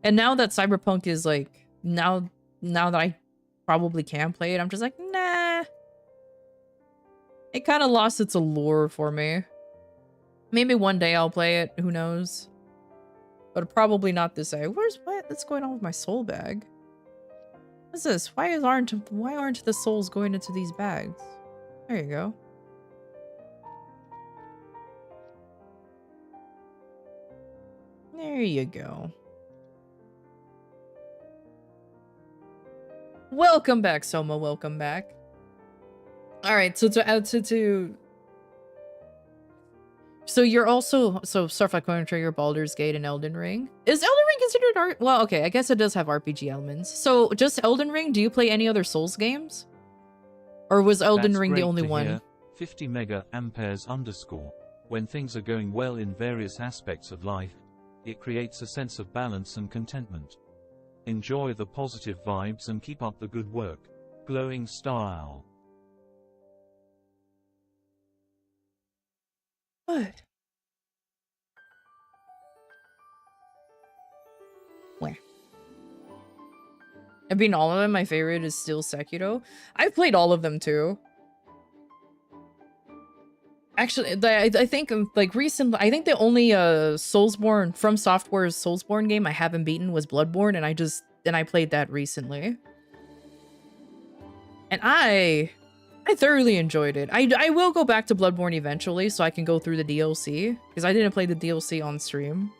And now that Cyberpunk is like... Now that I probably can play it, I'm just like, nah. It kind of lost its allure for me. Maybe one day I'll play it, who knows? But probably not this day. What's going on with my soul bag? What's this? Why aren't the souls going into these bags? There you go. There you go. Welcome back, Soma. Welcome back. All right, so so you're also Starflight Chrono Trigger, Baldur's Gate, and Elden Ring. Is Elden Ring considered art? Well, okay, I guess it does have RPG elements. So just Elden Ring. Do you play any other Souls games, or was Elden Ring the only one? 50 mega amperes _. When things are going well in various aspects of life, it creates a sense of balance and contentment. Enjoy the positive vibes and keep up the good work. Glowing style. What? Where? I mean, all of them, my favorite is still Sekiro. I've played all of them too. Actually, I think like recently, I think the only Soulsborne from Software's Soulsborne game I haven't beaten was Bloodborne, and I played that recently. And I thoroughly enjoyed it. I will go back to Bloodborne eventually so I can go through the DLC, because I didn't play the DLC on stream.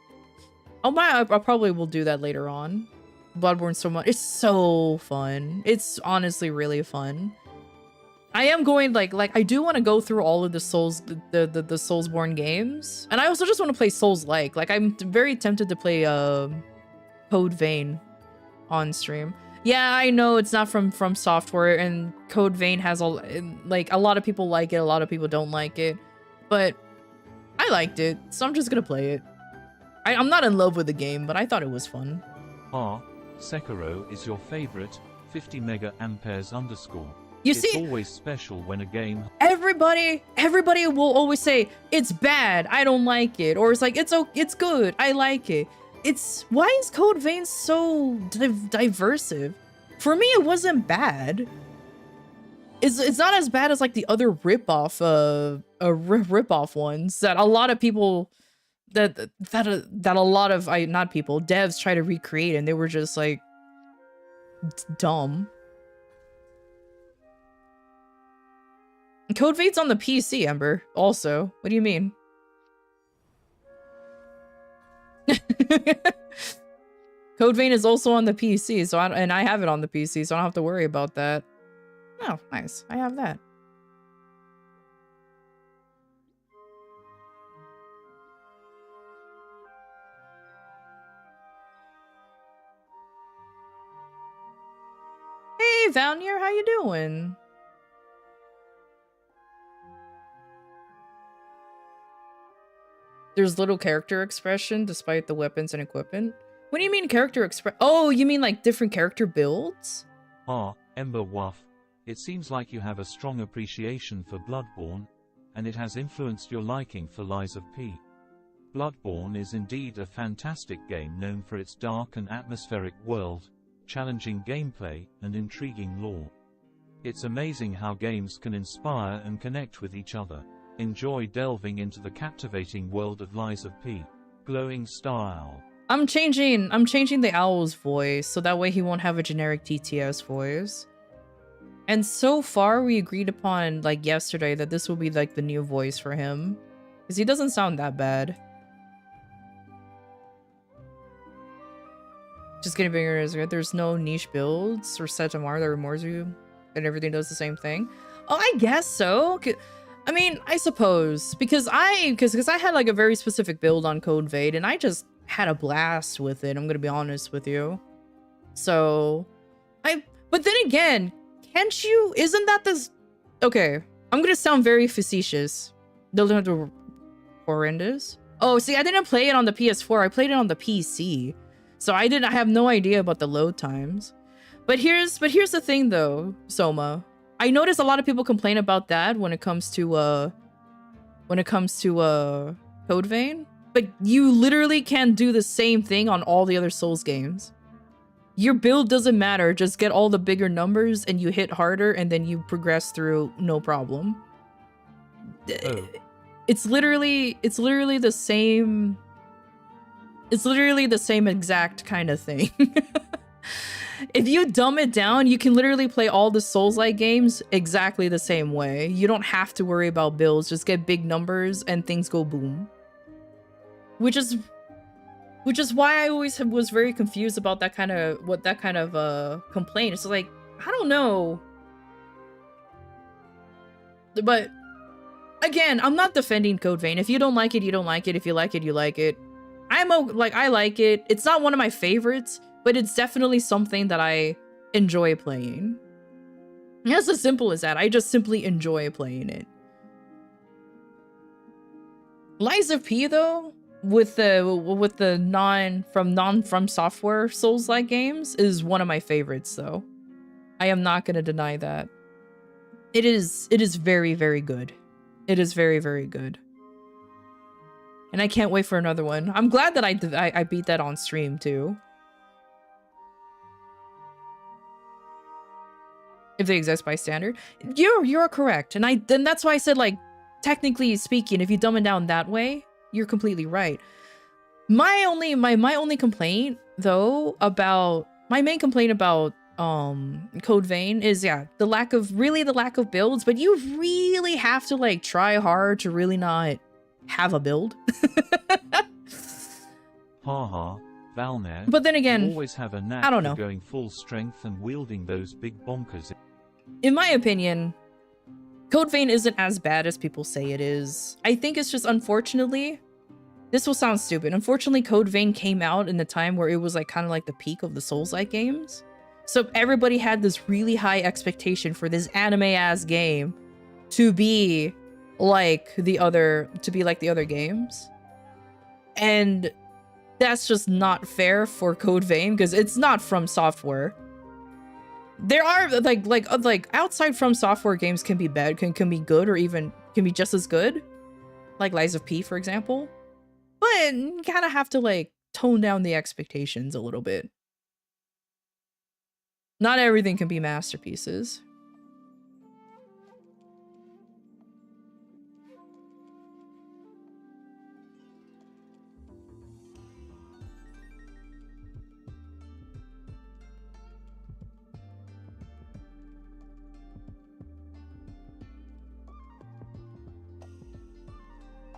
I probably will do that later on. Bloodborne so much. It's so fun. It's honestly really fun. I am going like I do want to go through all of the the Soulsborne games. And I also just want to play Souls-like. Like I'm very tempted to play Code Vein on stream. Yeah, I know it's not from Software, and Code Vein has like a lot of people like it, a lot of people don't like it, but I liked it, so I'm just gonna play it. I'm not in love with the game, but I thought it was fun. Sekiro is your favorite, 50 mega amperes _. You it's see, always special when a game. Everybody will always say it's bad, I don't like it, or it's like it's good, I like it. Why is Code Vein so diversive? For me, it wasn't bad. It's not as bad as like the other ripoff ones that a lot of people that a lot of devs try to recreate, and they were just like dumb. Code Vein's on the PC, Ember. Also, what do you mean? Code Vein is also on the PC, so I have it on the PC, so I don't have to worry about that. Oh, nice. I have that. Hey, Valnier, how you doing? There's little character expression despite the weapons and equipment. What do you mean character express? Oh, you mean like different character builds? Ember Wuff. It seems like you have a strong appreciation for Bloodborne, and it has influenced your liking for Lies of P. Bloodborne is indeed a fantastic game known for its dark and atmospheric world, challenging gameplay, and intriguing lore. It's amazing how games can inspire and connect with each other. Enjoy delving into the captivating world of Lies of P. Glowing Star Owl. I'm changing the owl's voice so that way he won't have a generic TTS voice. And so far we agreed upon like yesterday that this will be like the new voice for him, because he doesn't sound that bad. Just getting bigger is good. There's no niche builds or set Amar that rewards you and everything does the same thing. Oh, I guess so. I mean, I suppose because I had like a very specific build on Code Vein and I just had a blast with it. I'm gonna be honest with you. So, but then again, can't you? Isn't that this? Okay, I'm gonna sound very facetious. They'll have to horrendous. Oh, see, I didn't play it on the PS4. I played it on the PC, so I have no idea about the load times. But here's the thing though, Soma. I notice a lot of people complain about that when it comes to Code Vein, but you literally can do the same thing on all the other Souls games. Your build doesn't matter, just get all the bigger numbers and you hit harder and then you progress through no problem. Oh. It's literally the same. It's literally the same exact kind of thing. If you dumb it down, you can literally play all the Souls-like games exactly the same way. You don't have to worry about builds, just get big numbers and things go boom. Which is why I always was very confused about that kind of complaint. It's like, I don't know. But again, I'm not defending Code Vein. If you don't like it, you don't like it. If you like it, you like it. I like it. It's not one of my favorites, but it's definitely something that I enjoy playing. It's as simple as that. I just simply enjoy playing it. Lies of P though, with the non from software Souls-like games is one of my favorites though. I am not going to deny that. It is very, very good. It is very, very good. And I can't wait for another one. I'm glad that I beat that on stream too. If they exist by standard, you're correct, and that's why I said, like, technically speaking, if you dumb it down that way, you're completely right. My only complaint though about my main complaint about Code Vein is the lack of builds, but you really have to like try hard to really not have a build. Haha, Valner. But then again, you always have a knack I don't know. for going full strength and wielding those big bonkers. In my opinion, Code Vein isn't as bad as people say it is. I think it's just unfortunately This will sound stupid. Unfortunately, Code Vein came out in the time where it was like kind of like the peak of the Souls-like games. So everybody had this really high expectation for this anime-ass game to be like the other games. And that's just not fair for Code Vein because it's not From Software. There are like outside From Software games can be bad, can be good, or even can be just as good. Like Lies of P, for example. But you kind of have to like tone down the expectations a little bit. Not everything can be masterpieces.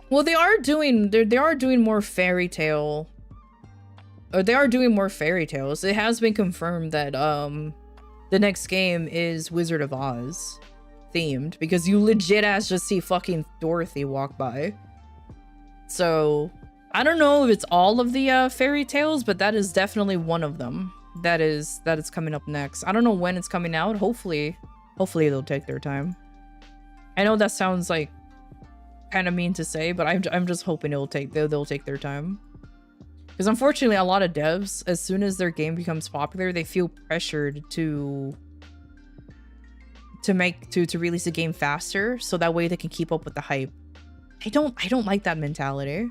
Well, they are doing more fairy tale. Or they are doing more fairy tales. It has been confirmed that the next game is Wizard of Oz themed because you legit ass just see fucking Dorothy walk by. So I don't know if it's all of the fairy tales, but that is definitely one of them. That is coming up next. I don't know when it's coming out. Hopefully they'll take their time. I know that sounds like kind of mean to say, but I'm just hoping they'll take their time. Because unfortunately, a lot of devs, as soon as their game becomes popular, they feel pressured to release a game faster, so that way they can keep up with the hype. I don't like that mentality.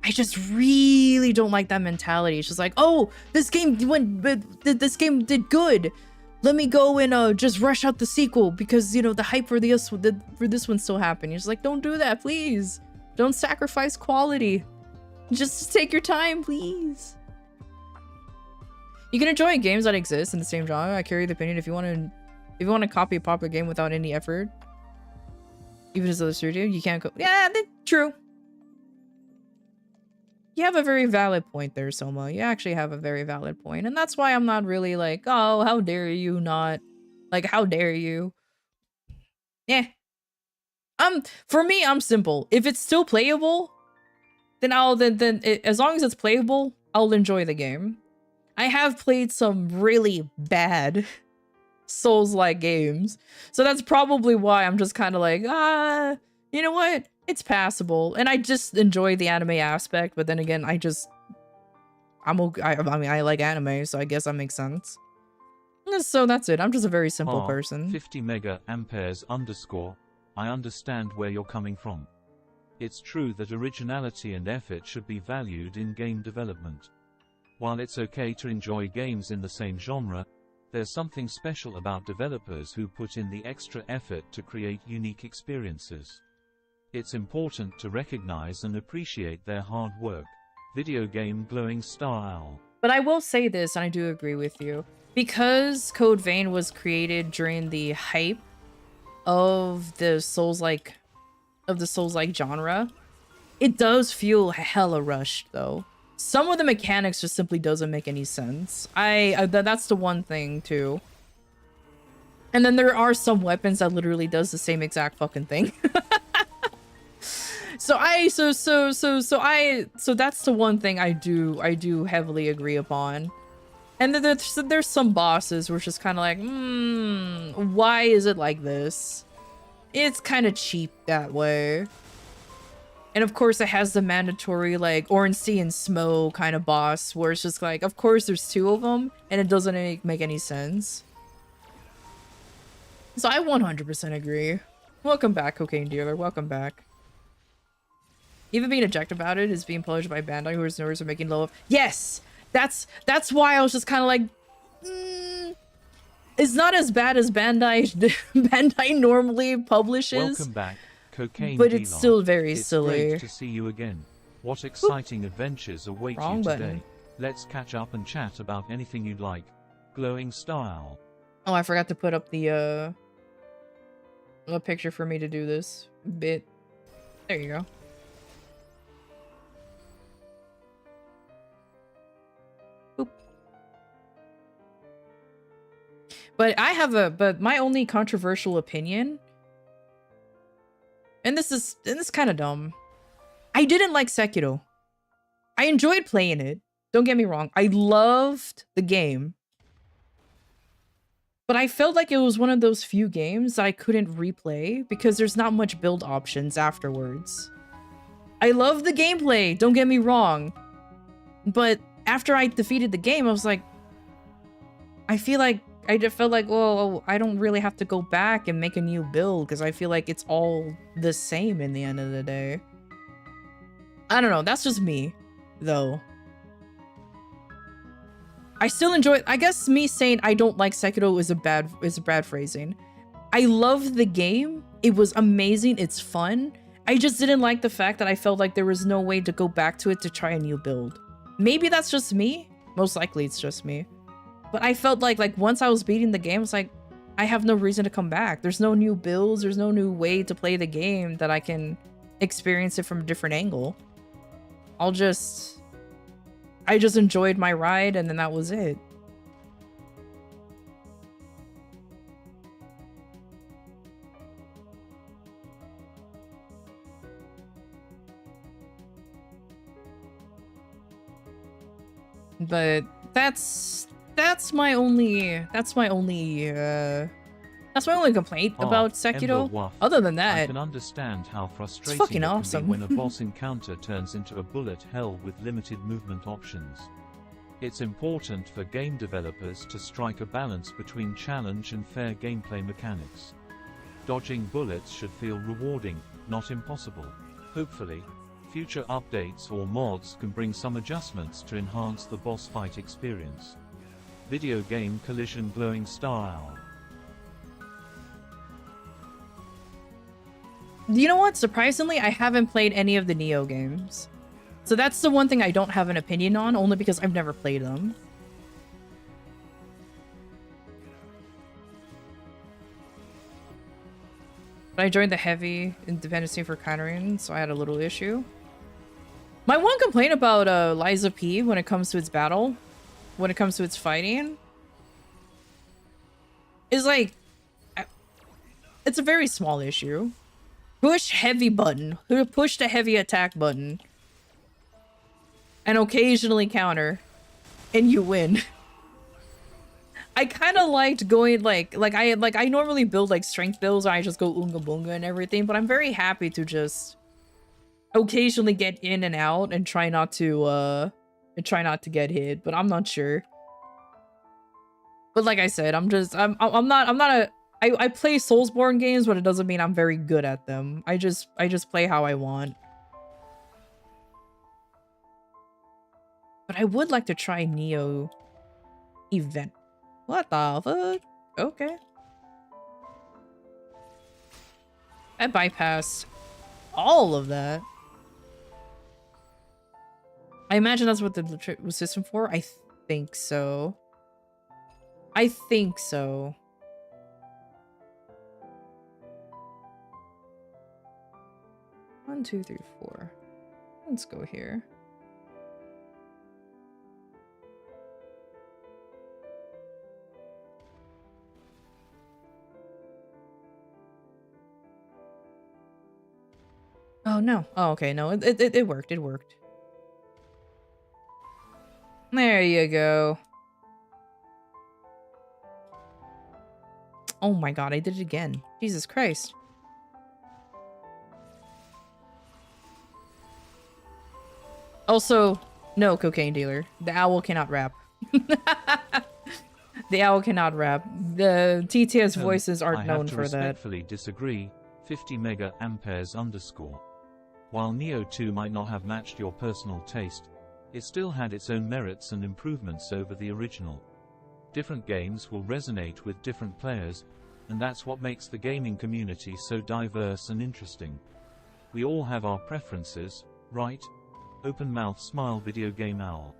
I just really don't like that mentality. It's just like, oh, this game did good. Let me go and just rush out the sequel because you know the hype for this one still happened. You're just like, don't do that, please. Don't sacrifice quality. Just take your time, please. You can enjoy games that exist in the same genre. I carry the opinion if you want to copy a popular game without any effort, even as a studio, you can't go. Yeah, true. You have a very valid point there, Soma. You actually have a very valid point, and that's why I'm not really like, oh, how dare you not, like, how dare you? Yeah. For me, I'm simple. If it's still playable, then as long as it's playable, I'll enjoy the game. I have played some really bad Souls-like games, so that's probably why I'm just kind of like, you know what? It's passable, and I just enjoy the anime aspect. But then again, I mean, I like anime, so I guess that makes sense. So that's it. I'm just a very simple person. 50 mega amperes _ I understand where you're coming from. It's true that originality and effort should be valued in game development. While it's okay to enjoy games in the same genre, there's something special about developers who put in the extra effort to create unique experiences. It's important to recognize and appreciate their hard work. Video game Glowing Star Owl. But I will say this, and I do agree with you. Because Code Vein was created during the hype of the Souls-like genre, it does feel hella rushed though. Some of the mechanics just simply doesn't make any sense. That's the one thing too. And then there are some weapons that literally does the same exact fucking thing. So that's the one thing I do heavily agree upon. And then there's some bosses where it's just kind of like, why is it like this? It's kind of cheap that way. And of course it has the mandatory like Orange Sea and Smo kind of boss where it's just like, of course there's two of them and it doesn't make any sense. So I 100% agree. Welcome back, Cocaine Dealer. Welcome back. Even being ejected about it is being published by Bandai, who is nervous of making low. Yes, that's why I was just kind of like, it's not as bad as Bandai normally publishes. Welcome back, Cocaine but Dealer. It's still very silly. It's great to see you again. What exciting adventures await Wrong you button. today? Let's catch up and chat about anything you'd like. Glowing Star Owl. Oh, I forgot to put up the a picture for me to do this bit. There you go. But my only controversial opinion, and this is kind of dumb. I didn't like Sekiro. I enjoyed playing it. Don't get me wrong. I loved the game. But I felt like it was one of those few games that I couldn't replay because there's not much build options afterwards. I love the gameplay, don't get me wrong. But after I defeated the game, I was like, I just felt like, well, I don't really have to go back and make a new build because I feel like it's all the same in the end of the day. I don't know, that's just me, though. I still enjoy, I guess me saying I don't like Sekiro is a bad phrasing. I love the game. It was amazing. It's fun. I just didn't like the fact that I felt like there was no way to go back to it to try a new build. Maybe that's just me. Most likely it's just me. But I felt like once I was beating the game, it's like, I have no reason to come back. There's no new builds. There's no new way to play the game that I can experience it from a different angle. I just enjoyed my ride, and then that was it. But that's my only complaint about Sekiro. Other than that, I can understand how frustrating it's fucking it can awesome. be when a boss encounter turns into a bullet hell with limited movement options. It's important for game developers to strike a balance between challenge and fair gameplay mechanics. Dodging bullets should feel rewarding, not impossible. Hopefully, future updates or mods can bring some adjustments to enhance the boss fight experience. Video game collision glowing star owl. You know what? Surprisingly, I haven't played any of the Neo games. So that's the one thing I don't have an opinion on, only because I've never played them. But I joined the heavy dependency for countering, so I had a little issue. My one complaint about Liza P when it comes to its battle, when it comes to its fighting, is like, it's a very small issue. Push heavy button. Push the heavy attack button. And occasionally counter. And you win. I kind of liked going I normally build like strength builds where I just go Oonga Boonga and everything, but I'm very happy to just occasionally get in and out and try not to get hit, but I'm not sure. But like I said, I play Soulsborne games, but it doesn't mean I'm very good at them. I just play how I want. But I would like to try Neo event. What the fuck? Okay. I bypassed all of that. I imagine that's what the system for. I think so. I think so. One, two, three, four. Let's go here. Oh no. Oh, okay. No, it worked. It worked. There you go. Oh my god, I did it again. Jesus Christ. Also, no, cocaine dealer. The owl cannot rap. The owl cannot rap. The TTS voices aren't known for that. I respectfully disagree. 50 mega amperes underscore. While Neo 2 might not have matched your personal taste, it still had its own merits and improvements over the original. Different games will resonate with different players, and that's what makes the gaming community so diverse and interesting. We all have our preferences, right? Open mouth smile video game owl.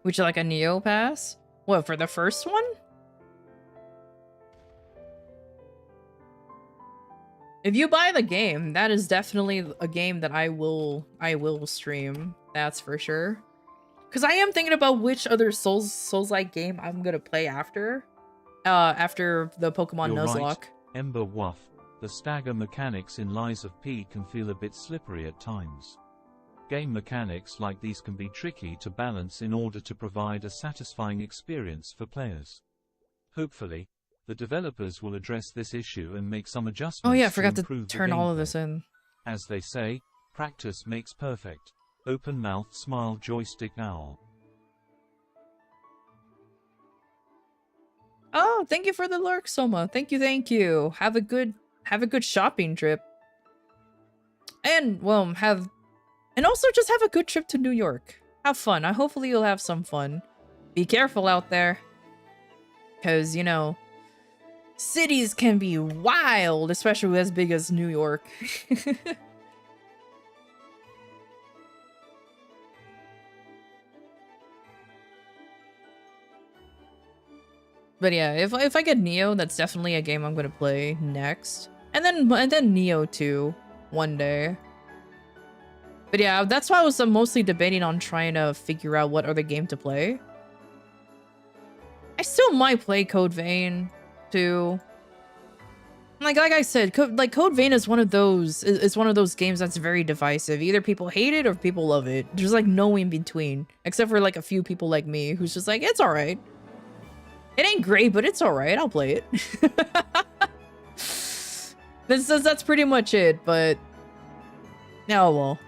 Would you like a Neo pass? What, for the first one? If you buy the game, that is definitely a game that I will stream. That's for sure. Because I am thinking about which other Souls-like game I'm gonna play after the Pokemon Nuzlocke. Right, Ember Wuff. The stagger mechanics in Lies of P can feel a bit slippery at times. Game mechanics like these can be tricky to balance in order to provide a satisfying experience for players. Hopefully, the developers will address this issue and make some adjustments Oh yeah, I to forgot to improve the turn all of gameplay. this in. As they say, practice makes perfect. Open mouth smile joystick owl. Oh, thank you for the lurk, Soma. Thank you, thank you. Have a good shopping trip. And well, and also just have a good trip to New York. Have fun. Hopefully you'll have some fun. Be careful out there. Cause, you know, cities can be wild, especially as big as New York. But yeah, if I get Neo, that's definitely a game I'm gonna play next. And then Neo 2 one day. But yeah, that's why I was mostly debating on trying to figure out what other game to play. I still might play Code Vein too. Like I said, Code Vein is one of those games that's very divisive. Either people hate it or people love it. There's like no in between, except for like a few people like me who's just like, it's all right. It ain't great, but it's all right. I'll play it. That's pretty much it. But oh well.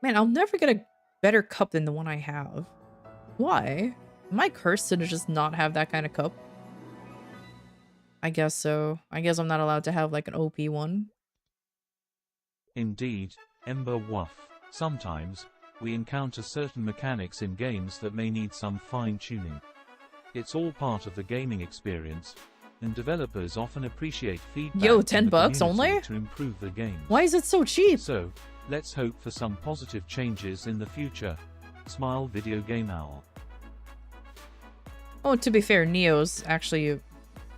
Man, I'll never get a better cup than the one I have. Why? Am I cursed to just not have that kind of cup? I guess so. I guess I'm not allowed to have like an OP one. Indeed, Ember Woof. Sometimes, we encounter certain mechanics in games that may need some fine-tuning. It's all part of the gaming experience, and developers often appreciate feedback Yo, from the $10 community only? to improve the game. Why is it so cheap? So, let's hope for some positive changes in the future. Smile Video Game Owl. Oh, to be fair, Neo's actually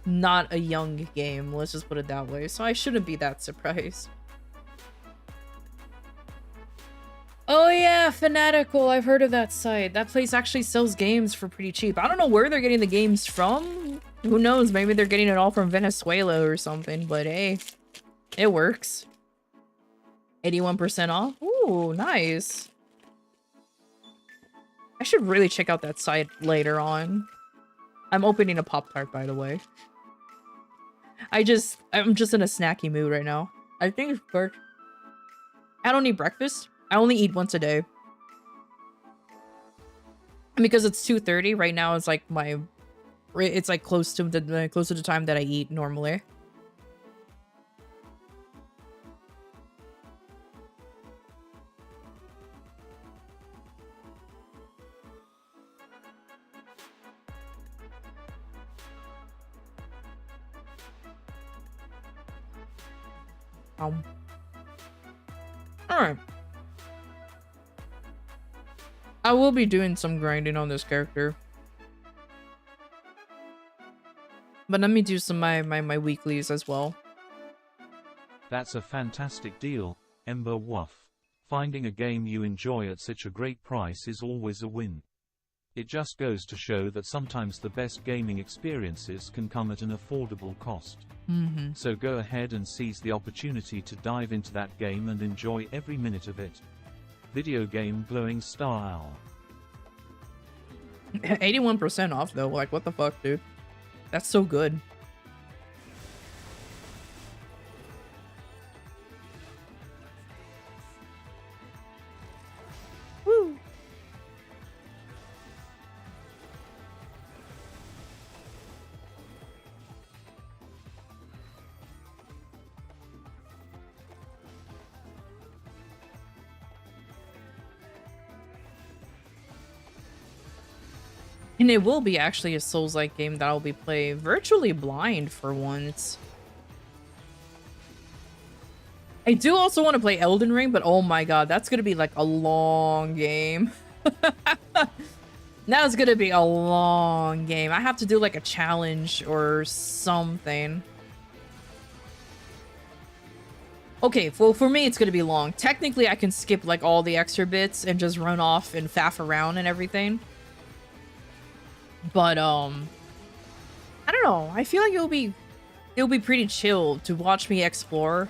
not a young game, let's just put it that way, so I shouldn't be that surprised. Oh yeah, Fanatical, I've heard of that site. That place actually sells games for pretty cheap. I don't know where they're getting the games from. Who knows, maybe they're getting it all from Venezuela or something, but hey, it works. 81% off? Ooh, nice. I should really check out that site later on. I'm opening a Pop-Tart, by the way. I'm just in a snacky mood right now. I think it's good. I don't eat breakfast. I only eat once a day. And because it's 2:30 right now, it's like it's like close to the time that I eat normally. Alright. I will be doing some grinding on this character. But let me do some my weeklies as well. That's a fantastic deal, Ember Woof. Finding a game you enjoy at such a great price is always a win. It just goes to show that sometimes the best gaming experiences can come at an affordable cost. So go ahead and seize the opportunity to dive into that game and enjoy every minute of it. Video game Glowing Star Owl. 81% off though, like what the fuck, dude? That's so good. Woo! And it will be actually a Souls-like game that I'll be playing virtually blind for once. I do also want to play Elden Ring, but oh my god, that's gonna be like a long game. That's gonna be a long game. I have to do like a challenge or something. Okay, well for me it's gonna be long. Technically I can skip like all the extra bits and just run off and faff around and everything. But I don't know. I feel like it'll be pretty chill to watch me explore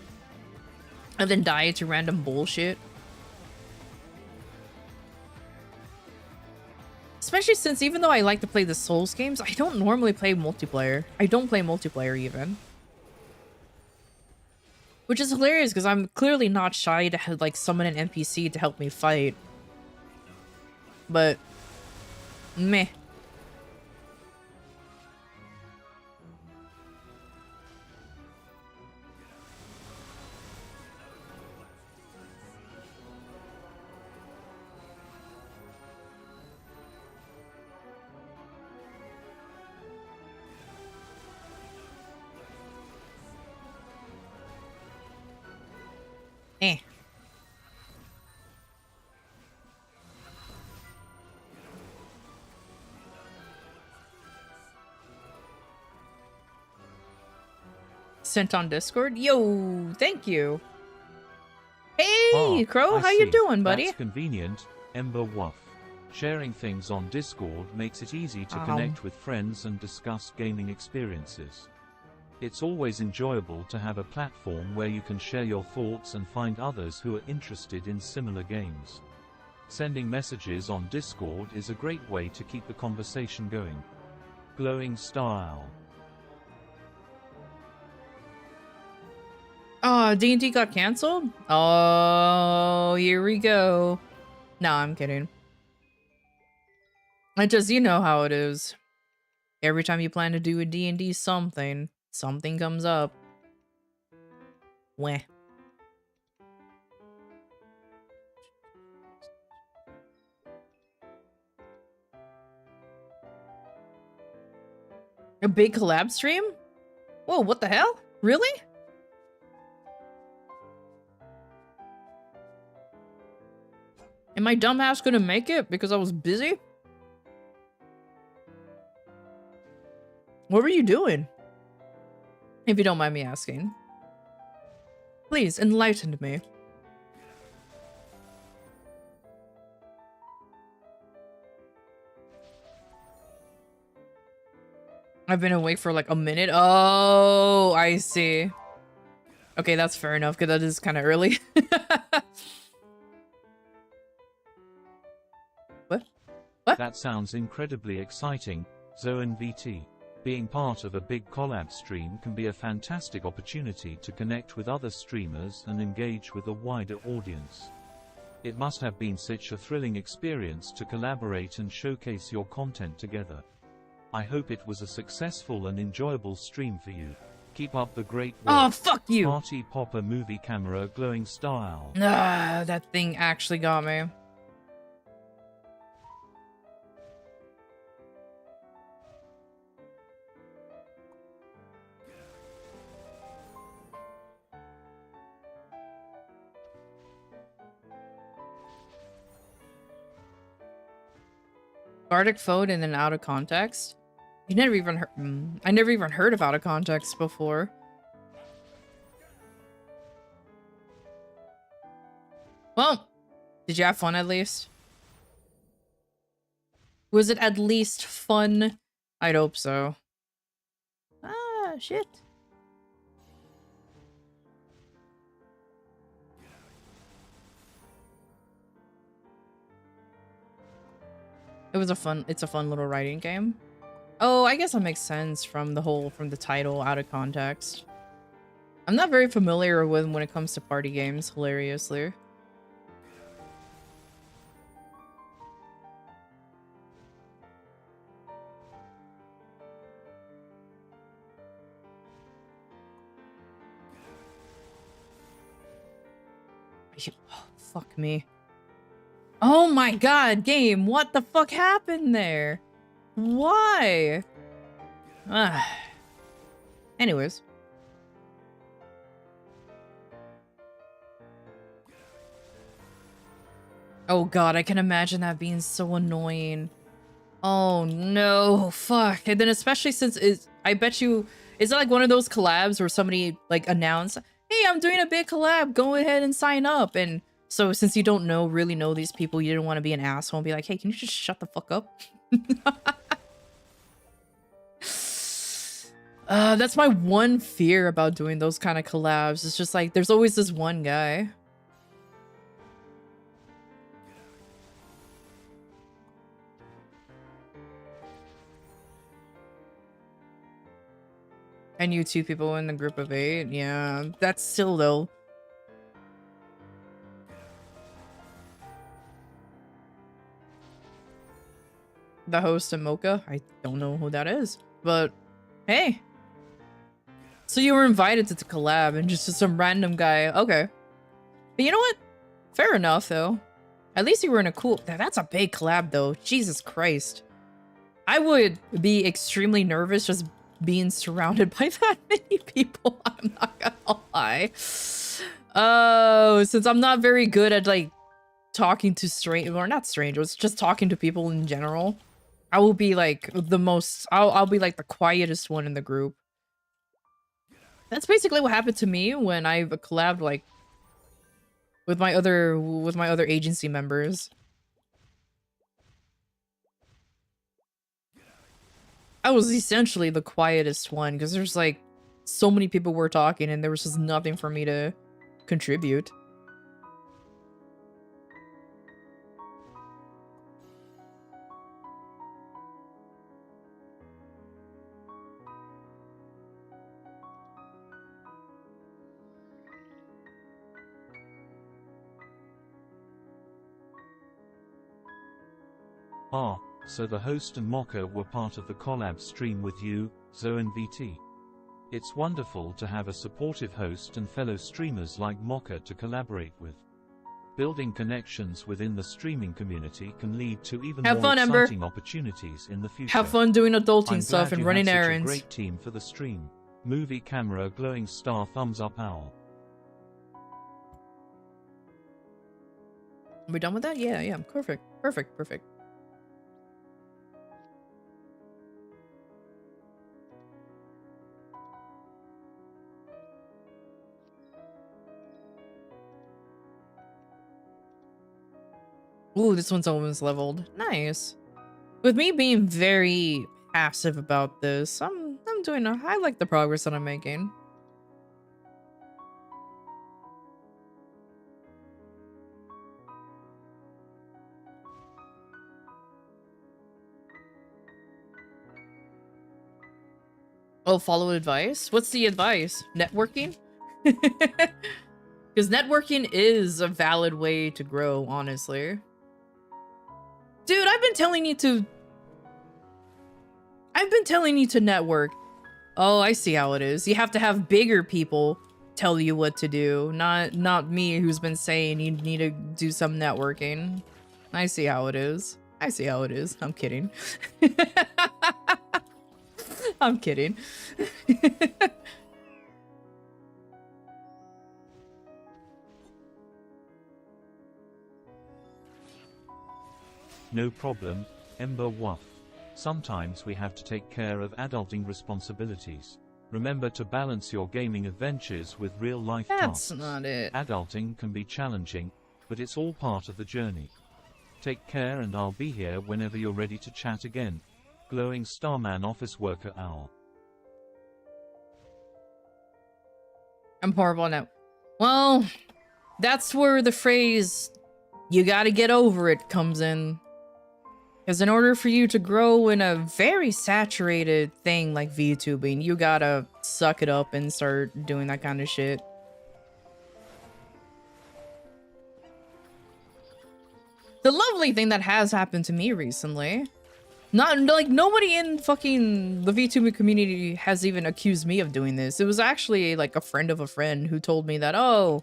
and then die to random bullshit. Especially since even though I like to play the Souls games, I don't normally play multiplayer. I don't play multiplayer even. Which is hilarious because I'm clearly not shy to like summon an NPC to help me fight. But meh. Eh. Sent on Discord? Yo, thank you. Hey, Crow, how you doing, buddy? That's convenient, Ember Wuff. Sharing things on Discord makes it easy to connect with friends and discuss gaming experiences. It's always enjoyable to have a platform where you can share your thoughts and find others who are interested in similar games. Sending messages on Discord is a great way to keep the conversation going. Glowing style. D&D got canceled? Oh, here we go. No, I'm kidding. You know how it is. Every time you plan to do a D&D something comes up. Weh. A big collab stream? Whoa, what the hell? Really? Am I dumbass gonna make it because I was busy? What were you doing? If you don't mind me asking. Please, enlighten me. I've been awake for like a minute. Oh, I see. Okay, that's fair enough, because that is kind of early. What? That sounds incredibly exciting, ZoNVT. Being part of a big collab stream can be a fantastic opportunity to connect with other streamers and engage with a wider audience. It must have been such a thrilling experience to collaborate and showcase your content together. I hope it was a successful and enjoyable stream for you. Keep up the great work. Oh, fuck you! Party Popper movie camera glowing style. Ah, that thing actually got me. Bardic phone and then out of context. You never even heard. I never even heard of out of context before. Well, did you have fun at least? Was it at least fun? I'd hope so. Ah, shit. It's a fun little writing game. Oh, I guess that makes sense from the title, out of context. I'm not very familiar with when it comes to party games, hilariously. Oh, fuck me. Oh my god, game, what the fuck happened there? Why? Anyways. Oh god, I can imagine that being so annoying. Oh no, fuck. And then especially since I bet you, is it like one of those collabs where somebody like announced, hey, I'm doing a big collab, go ahead and sign up. And so since you don't really know these people, you didn't want to be an asshole and be like, hey, can you just shut the fuck up? That's my one fear about doing those kind of collabs. It's just like, there's always this one guy. I knew 2 people in the group of 8. Yeah, that's still though. The host and Mocha. I don't know who that is, but hey. So you were invited to the collab and just some random guy. Okay. But you know what? Fair enough though. At least you were in a cool... That's a big collab though. Jesus Christ. I would be extremely nervous just being surrounded by that many people. I'm not gonna lie. Oh, since I'm not very good at like talking to strangers, or not strangers, just talking to people in general, I will be like the most... I'll be like the quietest one in the group. That's basically what happened to me when I collabed like with my other agency members. I was essentially the quietest one because there's like so many people were talking and there was just nothing for me to contribute. Ah, so the host and Mocha were part of the collab stream with you, ENVT. It's wonderful to have a supportive host and fellow streamers like Mocha to collaborate with. Building connections within the streaming community can lead to even more exciting opportunities in the future. Have fun doing adulting stuff and running errands. Such a great team for the stream. Movie camera glowing star thumbs up owl. Are we done with that? Yeah. Perfect. Ooh, this one's almost leveled. Nice. With me being very passive about this, I'm doing I like the progress that I'm making. Oh, follow advice? What's the advice? Networking? Because networking is a valid way to grow, honestly. Dude, I've been telling you to network. Oh, I see how it is. You have to have bigger people tell you what to do, not me who's been saying you need to do some networking. I see how it is. I'm kidding. I'm kidding. No problem, Ember Wuff. Sometimes we have to take care of adulting responsibilities. Remember to balance your gaming adventures with real-life tasks. That's not it. Adulting can be challenging, but it's all part of the journey. Take care and I'll be here whenever you're ready to chat again. Glowing Starman Office Worker Owl. I'm horrible now. Well, that's where the phrase, you gotta get over it, comes in. Because in order for you to grow in a very saturated thing like VTubing, you gotta suck it up and start doing that kind of shit. The lovely thing that has happened to me recently, nobody in fucking the VTubing community has even accused me of doing this. It was actually like a friend of a friend who told me that, oh,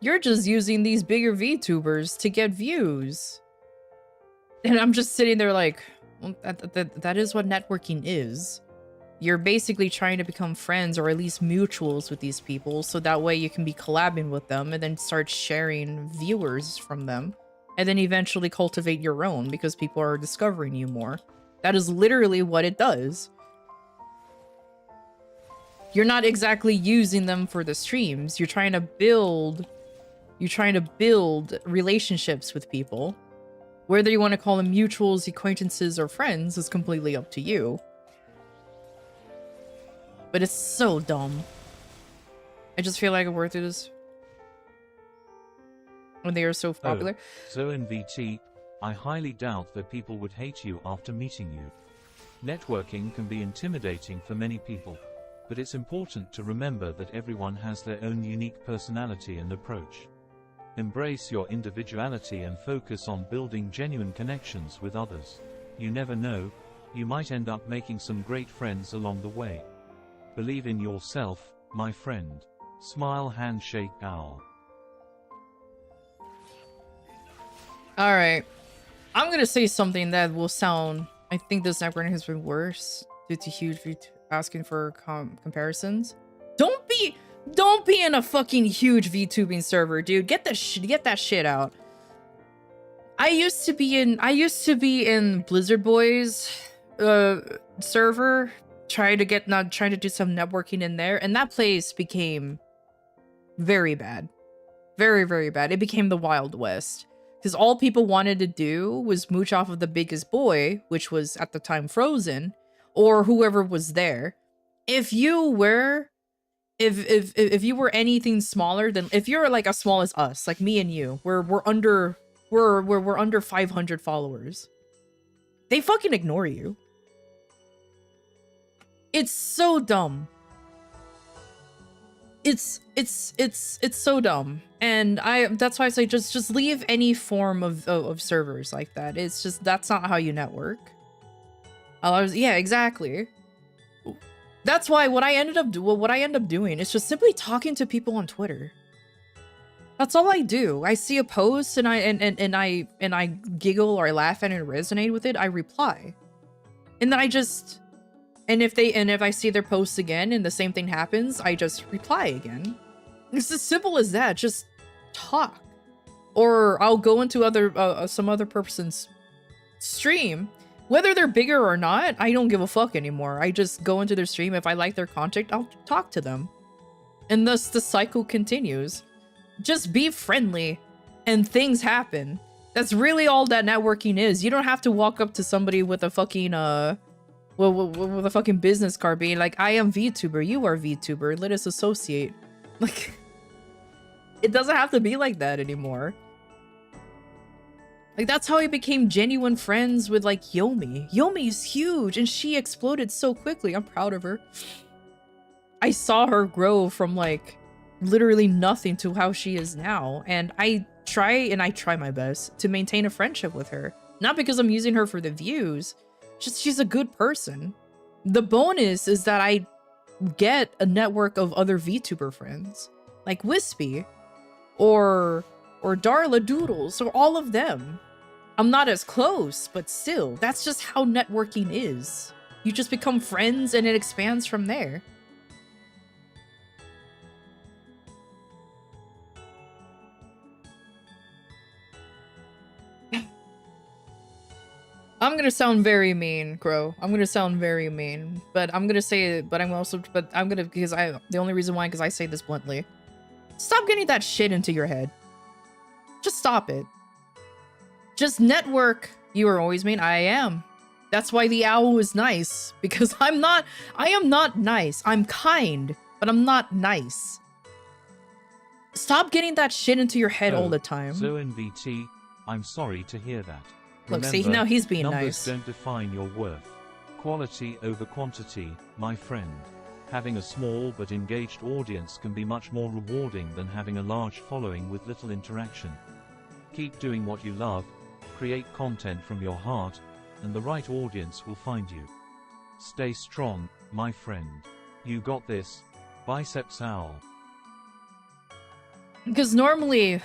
you're just using these bigger VTubers to get views. And I'm just sitting there like, well, that is what networking is. You're basically trying to become friends or at least mutuals with these people, so that way you can be collabing with them and then start sharing viewers from them. And then eventually cultivate your own because people are discovering you more. That is literally what it does. You're not exactly using them for the streams. You're trying to build relationships with people. Whether you want to call them mutuals, acquaintances, or friends is completely up to you. But it's so dumb. I just feel like I worked through this when they are so popular. So NVT, I highly doubt that people would hate you after meeting you. Networking can be intimidating for many people, but it's important to remember that everyone has their own unique personality and approach. Embrace your individuality and focus on building genuine connections with others. You never know, you might end up making some great friends along the way. Believe in yourself, my friend. Smile handshake owl. Alright. I'm gonna say something that will sound... I think this networking has been worse due to huge asking for comparisons. Don't be in a fucking huge VTubing server, dude. Get that shit out. I used to be in Blizzard Boys server, trying to do some networking in there, and that place became very bad. Very, very bad. It became the Wild West. Because all people wanted to do was mooch off of the biggest boy, which was at the time Frozen, or whoever was there. If you were anything smaller than, if you're like as small as us, like me and you, we're under 500 followers, they fucking ignore you. It's so dumb. It's so dumb. And that's why I say just leave any form of servers like that. It's just, that's not how you network. Yeah, exactly. That's why what I end up doing is just simply talking to people on Twitter. That's all I do. I see a post and I giggle or I laugh and I resonate with it, I reply. And then if I see their posts again and the same thing happens, I just reply again. It's as simple as that. Just talk. Or I'll go into some other person's stream. Whether they're bigger or not, I don't give a fuck anymore. I just go into their stream. If I like their content, I'll talk to them. And thus the cycle continues. Just be friendly and things happen. That's really all that networking is. You don't have to walk up to somebody with a fucking with a fucking business card being like, I am VTuber, you are VTuber, let us associate. Like, it doesn't have to be like that anymore. Like, that's how I became genuine friends with, like, Yomi. Yomi is huge, and she exploded so quickly. I'm proud of her. I saw her grow from, like, literally nothing to how she is now. And I try my best to maintain a friendship with her. Not because I'm using her for the views, just she's a good person. The bonus is that I get a network of other VTuber friends. Like Wispy. Or Darla Doodles, or all of them. I'm not as close, but still, that's just how networking is. You just become friends and it expands from there. I'm gonna sound very mean, Crow. I'm gonna sound very mean, but I'm gonna say it, the only reason why, because I say this bluntly. Stop getting that shit into your head. Just stop it. Just network. You are always mean. I am. That's why the owl is nice, because I am not nice. I'm kind, but I'm not nice. Stop getting that shit into your head all the time. So NVT, I'm sorry to hear that. Look, Remember, see, now he's being numbers nice. Don't define your worth. Quality over quantity, my friend. Having a small but engaged audience can be much more rewarding than having a large following with little interaction. Keep doing what you love, create content from your heart, and the right audience will find you. Stay strong, my friend. You got this. Biceps owl. Because normally,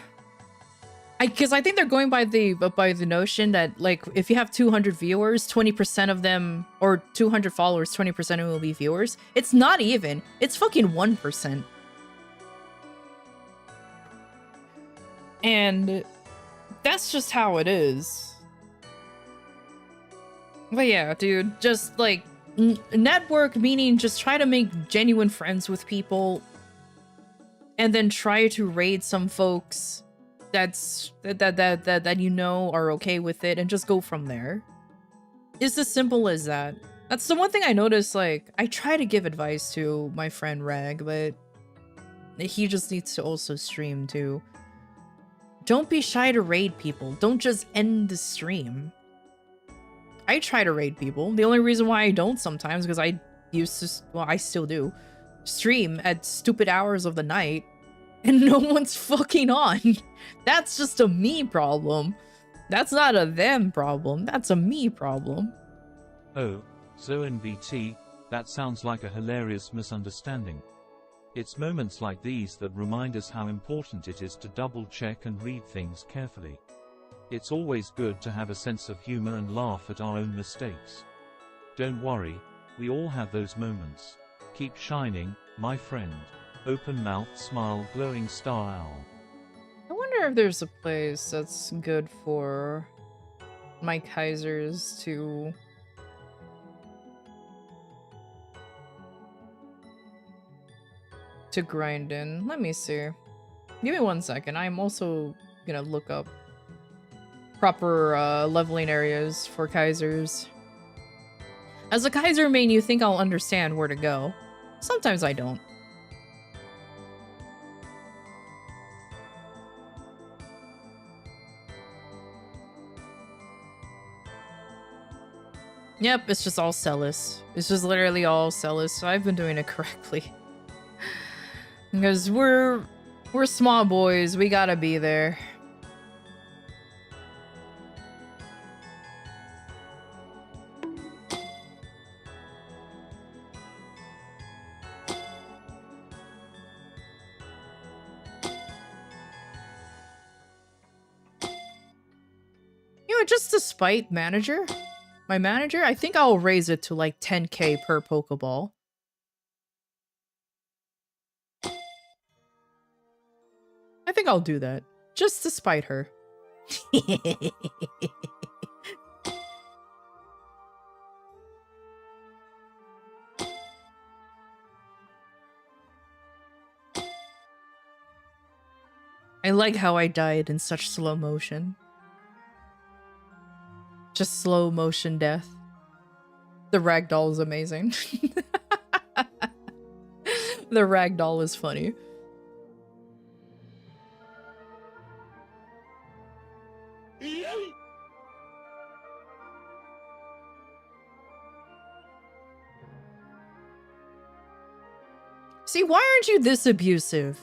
because I think they're going by the notion that, like, if you have 200 viewers, 20% of them, or 200 followers, 20% of them will be viewers. It's not even. It's fucking 1%. And that's just how it is. But yeah, dude, just like network, meaning just try to make genuine friends with people, and then try to raid some folks that you know are okay with it, and just go from there. It's as simple as that. That's the one thing I noticed, like, I try to give advice to my friend Rag, but he just needs to also stream too. Don't be shy to raid people. Don't just end the stream. I try to raid people. The only reason why I don't sometimes because I used to, well, I still do, stream at stupid hours of the night and no one's fucking on. That's just a me problem. That's not a them problem. That's a me problem. Oh, so NVT, that sounds like a hilarious misunderstanding. It's moments like these that remind us how important it is to double check and read things carefully. It's always good to have a sense of humor and laugh at our own mistakes. Don't worry, we all have those moments. Keep shining, my friend. Open mouth smile glowing star owl. I wonder if there's a place that's good for my Kaisers to grind in. Let me see. Give me 1 second. I'm also gonna look up proper leveling areas for Kaisers. As a Kaiser main, you think I'll understand where to go. Sometimes I don't. Yep, it's just all Celis. It's just literally all Celis, so I've been doing it correctly. Because we're small boys, we gotta be there. You know, just to spite manager, my manager, I think I'll raise it to like 10k per Pokeball. I think I'll do that. Just to spite her. I like how I died in such slow motion. Just slow motion death. The ragdoll is amazing. The ragdoll is funny. See, why aren't you this abusive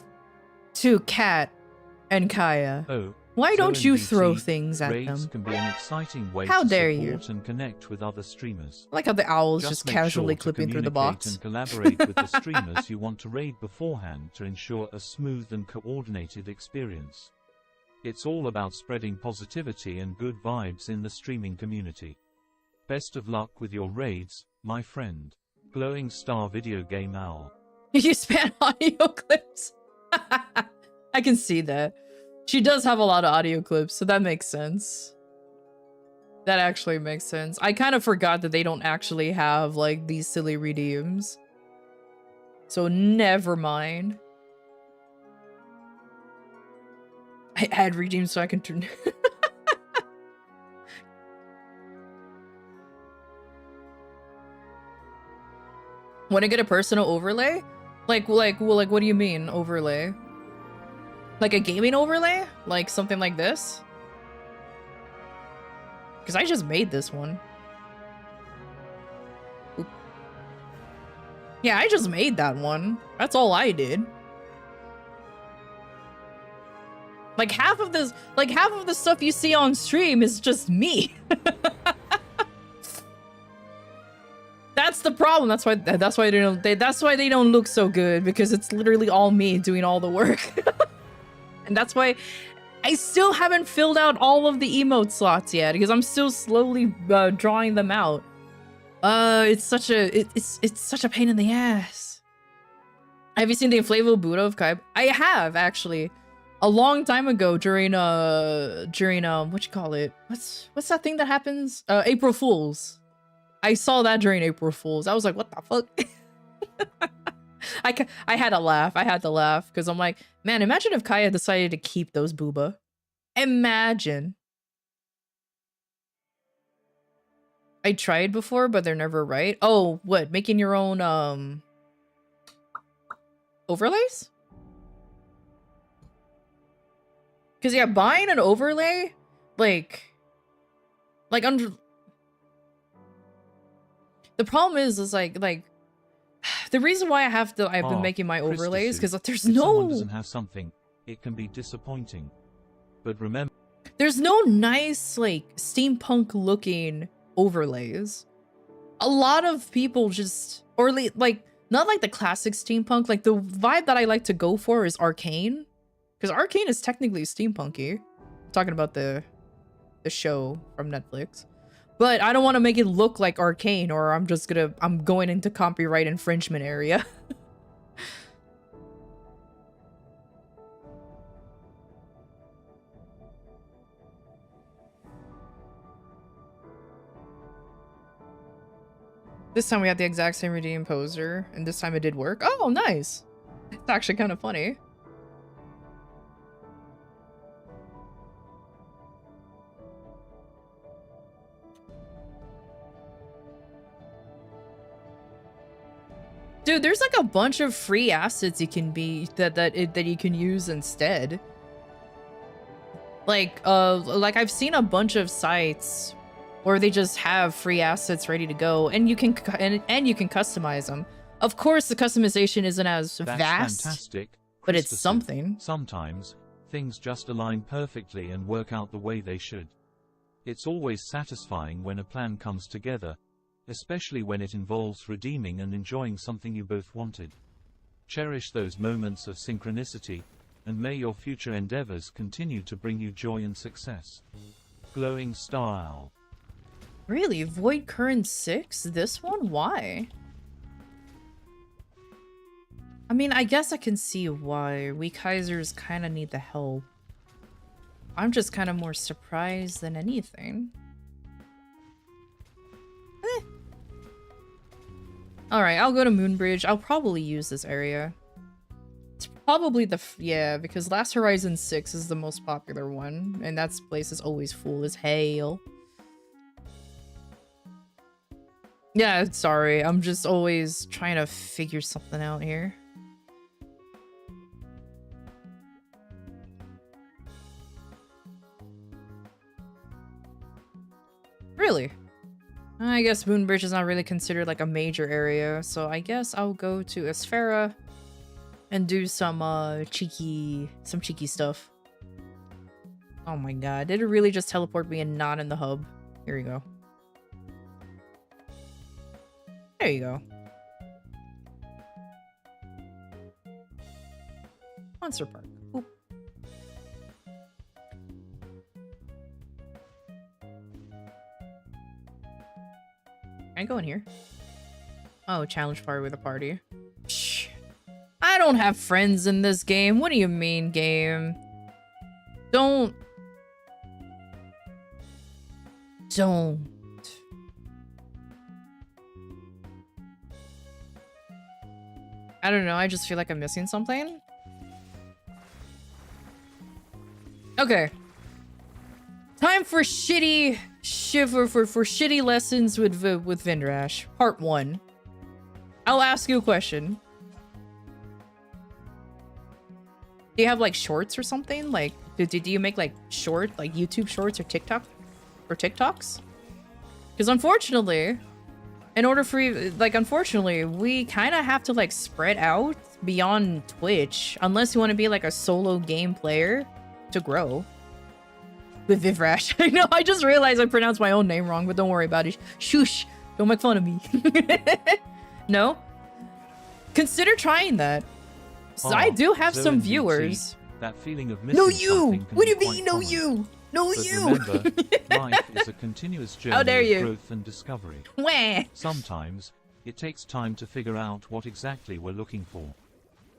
to Kat and Kaya? Oh, why so don't you NVT, throw things at raids them? can be an exciting way How to dare support you? and connect with other streamers. I like how the owl is just make casually sure to clipping through the communicate box. and collaborate with the streamers you want to raid beforehand to ensure a smooth and coordinated experience. It's all about spreading positivity and good vibes in the streaming community. Best of luck with your raids, my friend. Glowing Star Video Game Owl. You spam audio clips. I can see that. She does have a lot of audio clips, so that makes sense. That actually makes sense. I kind of forgot that they don't actually have, like, these silly redeems. So never mind. I add redeems so I can turn... Want to get a personal overlay? Like, what do you mean, overlay? Like a gaming overlay? Like something like this? Because I just made this one. Oop. Yeah, I just made that one. That's all I did. Like half of the stuff you see on stream is just me. That's the problem. That's why they don't look so good, because it's literally all me doing all the work. And that's why I still haven't filled out all of the emote slots yet, because I'm still slowly drawing them out. It's such a pain in the ass. Have you seen the inflatable Buddha of Kai? I have, actually. A long time ago during what you call it? What's that thing that happens? April Fools. I saw that during April Fools. I was like, what the fuck? I had to laugh. I had to laugh because I'm like, man, imagine if Kaya decided to keep those booba. Imagine. I tried before, but they're never right. Oh, what? Making your own overlays? Because yeah, buying an overlay, like under the problem is like the reason why I've been making my overlays because there's if someone no doesn't have something, it can be disappointing. But remember, there's no nice like steampunk looking overlays. A lot of people just like not like the classic steampunk. Like the vibe that I like to go for is arcane, because arcane is technically steampunky. I'm talking about the show from Netflix. But I don't want to make it look like arcane, or I'm going into copyright infringement area. This time we had the exact same redeem poser, and this time it did work. Oh, nice. It's actually kind of funny. Dude, there's like a bunch of free assets you can be that you can use instead. Like I've seen a bunch of sites where they just have free assets ready to go, and you can customize them. Of course, the customization isn't as vast, fantastic, but it's something. Sometimes things just align perfectly and work out the way they should. It's always satisfying when a plan comes together, especially when it involves redeeming and enjoying something you both wanted. Cherish those moments of synchronicity, and may your future endeavors continue to bring you joy and success. Glowing style. Really? Void Current 6? This one? Why? I mean, I guess I can see why. We Kaisers kind of need the help. I'm just kind of more surprised than anything. Alright, I'll go to Moonbridge. I'll probably use this area. It's probably yeah, because Last Horizon 6 is the most popular one, and that place is always full as hell. Yeah, sorry. I'm just always trying to figure something out here. Really? I guess Moonbridge is not really considered like a major area, so I guess I'll go to Esfera and do some cheeky stuff. Oh my god, did it really just teleport me and not in the hub? Here we go. There you go. Monster Park. Oop. Can I go in here? Oh, challenge party with a party. Shh. I don't have friends in this game. What do you mean, game? Don't. I don't know, I just feel like I'm missing something. Okay. Time for shitty shitty lessons with Vindrash. Part 1. I'll ask you a question. Do you have like shorts or something? Like do you make like like YouTube shorts or TikToks? Because unfortunately, in order for you, like, unfortunately, we kind of have to, like, spread out beyond Twitch, unless you want to be, like, a solo game player to grow. With Vindrash. I know, I just realized I pronounced my own name wrong, but don't worry about it. Shush! Don't make fun of me. No? Consider trying that. So I do have some viewers. That feeling of missing no, you! Something can What do you be mean, quite no, common. you? No, But you! remember, life is a continuous How dare journey you. of growth and discovery. Wah. Sometimes, it takes time to figure out what exactly we're looking for.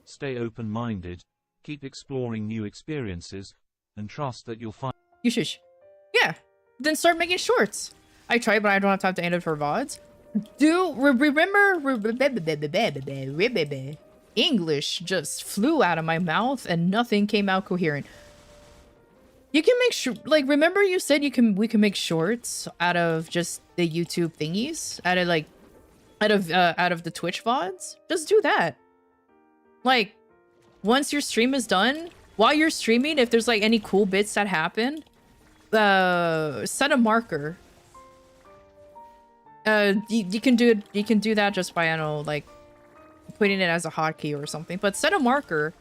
Stay open-minded, keep exploring new experiences, and trust that you'll find— You shush. Yeah, then start making shorts. I tried, but I don't have time to end it for VODs. Remember, English just flew out of my mouth and nothing came out coherent. You can make sure, like, remember you said we can make shorts out of just the YouTube thingies, out of the Twitch VODs? Just do that. Like, once your stream is done, while you're streaming, if there's like any cool bits that happen, set a marker. You can do that just by, I don't know, like putting it as a hotkey or something, but set a marker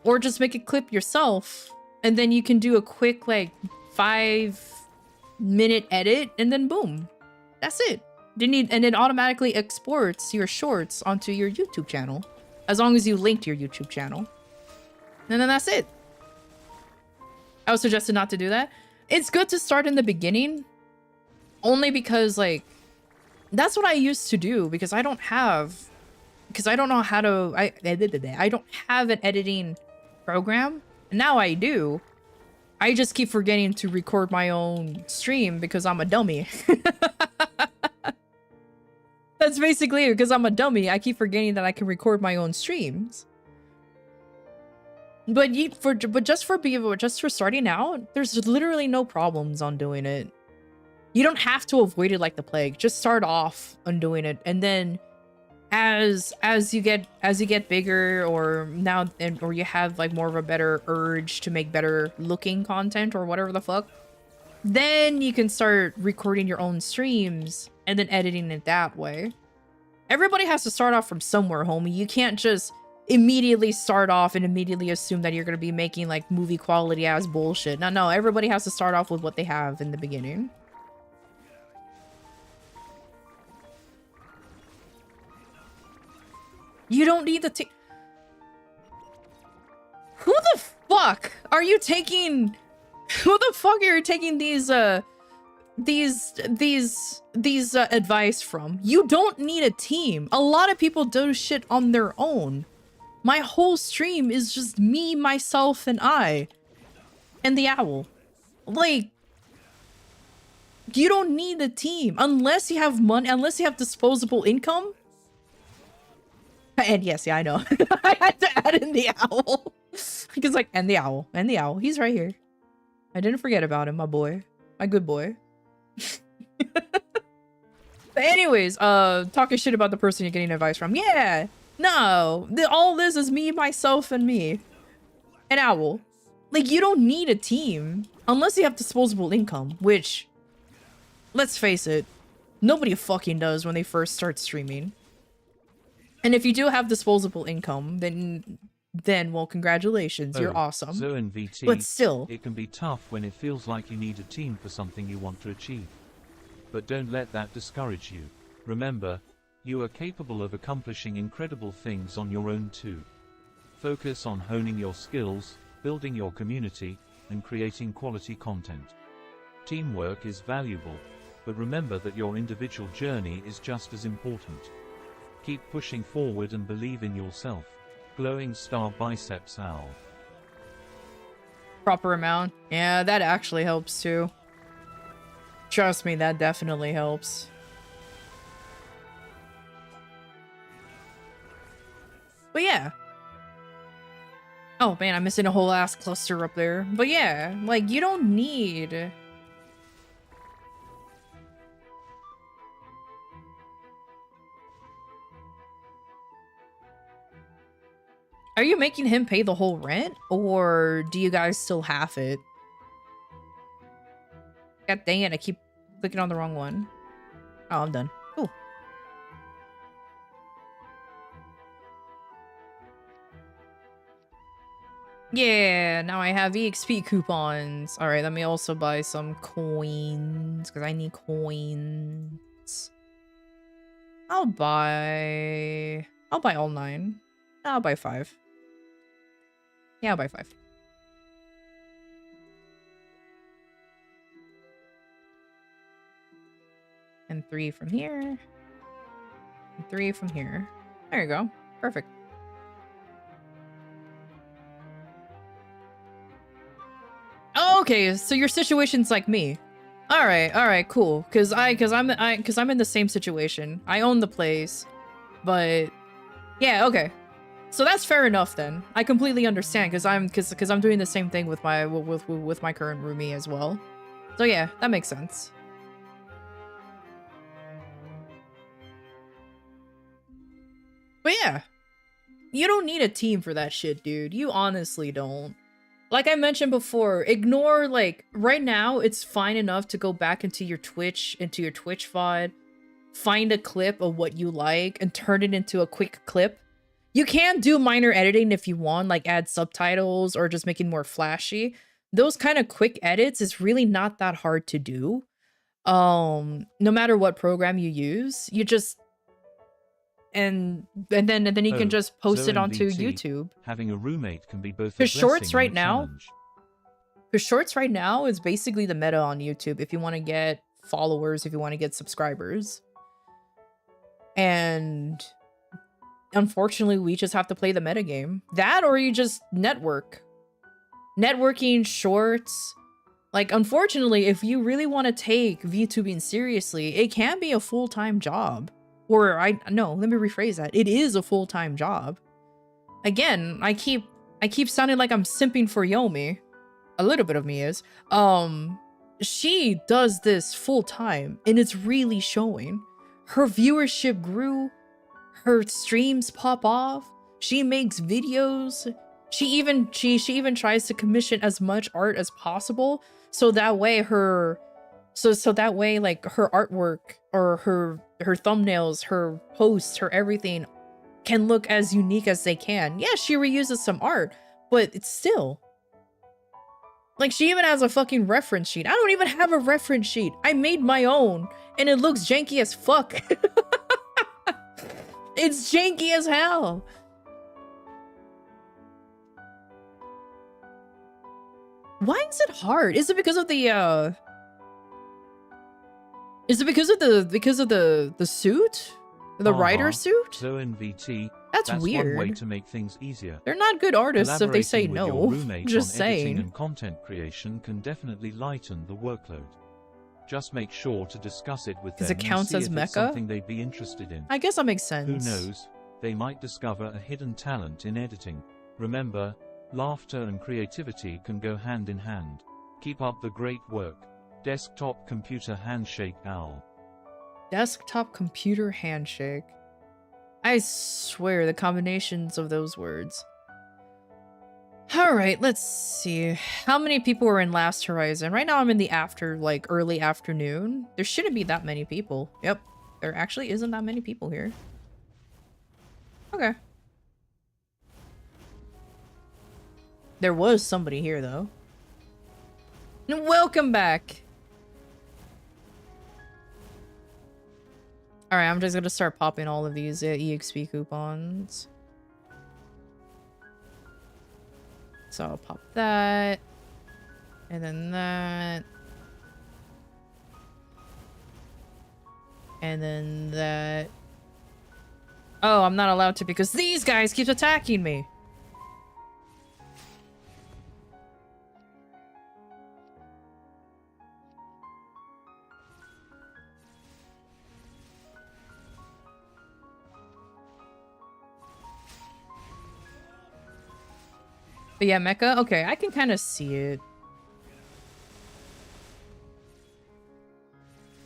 or just make a clip yourself. And then you can do a quick, like, 5-minute edit, and then boom. That's it. And it automatically exports your shorts onto your YouTube channel. As long as you linked your YouTube channel. And then that's it. I would suggest not to do that. It's good to start in the beginning. Only because, like, that's what I used to do. Because I don't know how to... I don't have an editing program. Now I do. I just keep forgetting to record my own stream because I'm a dummy. That's basically it, because I'm a dummy. I keep forgetting that I can record my own streams. But just for starting out, there's literally no problems on doing it. You don't have to avoid it like the plague. Just start off on doing it, and then as you get bigger, or you have like more of a better urge to make better looking content or whatever the fuck, then you can start recording your own streams and then editing it that way. Everybody has to start off from somewhere, homie. You can't just immediately start off and immediately assume that you're going to be making like movie quality ass bullshit. No, everybody has to start off with what they have in the beginning. You don't need the Who the fuck are you taking? Who the fuck are you taking these advice from? You don't need a team. A lot of people do shit on their own. My whole stream is just me, myself, and I. And the owl. Like, you don't need a team unless you have money, unless you have disposable income. And yes, yeah, I know. I had to add in the owl. Because like, and the owl. He's right here. I didn't forget about him, my boy. My good boy. But anyways, talking shit about the person you're getting advice from. Yeah. No. All this is me, myself, and me. An owl. Like, you don't need a team. Unless you have disposable income. Which, let's face it, nobody fucking does when they first start streaming. And if you do have disposable income, then well, congratulations, you're awesome. So NVT, but still, it can be tough when it feels like you need a team for something you want to achieve. But don't let that discourage you. Remember, you are capable of accomplishing incredible things on your own too. Focus on honing your skills, building your community, and creating quality content. Teamwork is valuable, but remember that your individual journey is just as important. Keep pushing forward and believe in yourself. Glowing star biceps owl. Proper amount. Yeah, that actually helps too. Trust me, that definitely helps. But yeah. Oh man, I'm missing a whole ass cluster up there. But yeah, like, you don't need... Are you making him pay the whole rent? Or do you guys still half it? God dang it, I keep clicking on the wrong one. Oh, I'm done. Cool. Yeah, now I have EXP coupons. Alright, let me also buy some coins, because I need coins. I'll buy all 9. I'll buy 5. Yeah, I'll buy 5. And 3 from here. And 3 from here. There you go. Perfect. Okay, so your situation's like me. All right, cool. Cause I'm in the same situation. I own the place, but yeah, okay. So that's fair enough then. I completely understand because I'm doing the same thing with my with my current roomie as well. So yeah, that makes sense. But yeah, you don't need a team for that shit, dude. You honestly don't. Like I mentioned before, ignore, like, right now, it's fine enough to go back into your Twitch VOD, find a clip of what you like, and turn it into a quick clip. You can do minor editing if you want, like add subtitles or just make it more flashy. Those kind of quick edits is really not that hard to do. No matter what program you use, you just and then you can just post it onto YouTube. Having a roommate can be both a Because shorts blessing right and a now, challenge. because shorts right now is basically the meta on YouTube. If you want to get followers, if you want to get subscribers, and unfortunately, we just have to play the meta game. That, or you just networking shorts. Like, unfortunately, if you really want to take VTubing seriously, it can be a full-time job. Or no, let me rephrase that. It is a full-time job. Again, I keep sounding like I'm simping for Yomi. A little bit of me is. She does this full-time, and it's really showing. Her viewership grew. Her streams pop off. She makes videos. She even tries to commission as much art as possible, so that way her like her artwork or her thumbnails, her posts, her everything can look as unique as they can. Yeah, she reuses some art, but it's still like she even has a fucking reference sheet. I don't even have a reference sheet. I made my own and it looks janky as fuck. It's janky as hell. Why is it hard? Is it because of the is it because of the suit? The writer suit? So NVT, That's one weird. way to make things easier. They're not good artists if they say Collaborating with your no. roommate Just on editing saying. and content creation can definitely lighten the workload. Just make sure to discuss it with them Does it count and see as if it's mecha? something they'd be interested in. I guess that makes sense. Who knows? They might discover a hidden talent in editing. Remember, laughter and creativity can go hand in hand. Keep up the great work. Desktop computer handshake owl. Desktop computer handshake. I swear the combinations of those words. Alright, let's see. How many people were in Last Horizon? Right now I'm in the early afternoon. There shouldn't be that many people. Yep. There actually isn't that many people here. Okay. There was somebody here though. Welcome back. Alright, I'm just gonna start popping all of these EXP coupons. So I'll pop that. And then that. And then that. Oh, I'm not allowed to because these guys keep attacking me. But yeah, Mecha? Okay, I can kind of see it.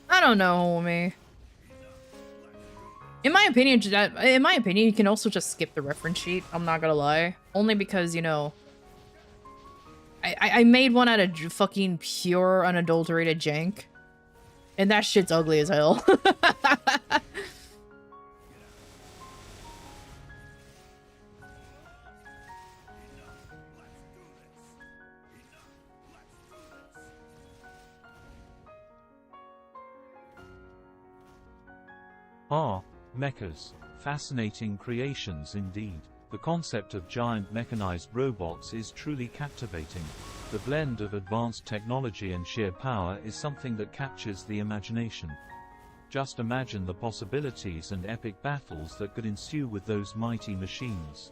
I don't know, homie. In my opinion, you can also just skip the reference sheet. I'm not gonna lie. Only because, you know, I made one out of fucking pure, unadulterated jank. And that shit's ugly as hell. Mechas. Fascinating creations indeed. The concept of giant mechanized robots is truly captivating. The blend of advanced technology and sheer power is something that captures the imagination. Just imagine the possibilities and epic battles that could ensue with those mighty machines.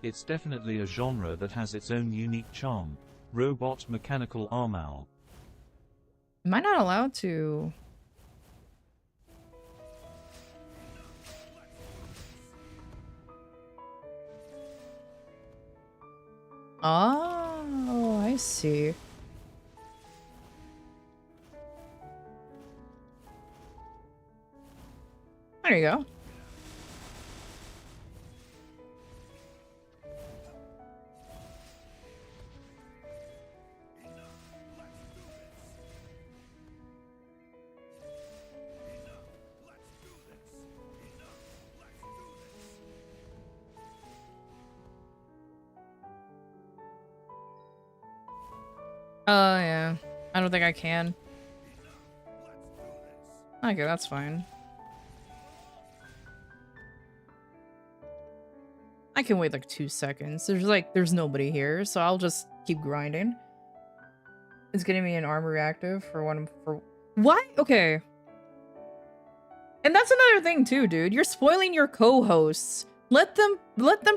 It's definitely a genre that has its own unique charm. Robot mechanical armour. Am I not allowed to? Oh, I see. There you go. Oh, yeah. I don't think I can. Okay, that's fine. I can wait like 2 seconds. There's nobody here, so I'll just keep grinding. It's getting me an armor reactive for what? Okay. And that's another thing too, dude. You're spoiling your co-hosts. Let them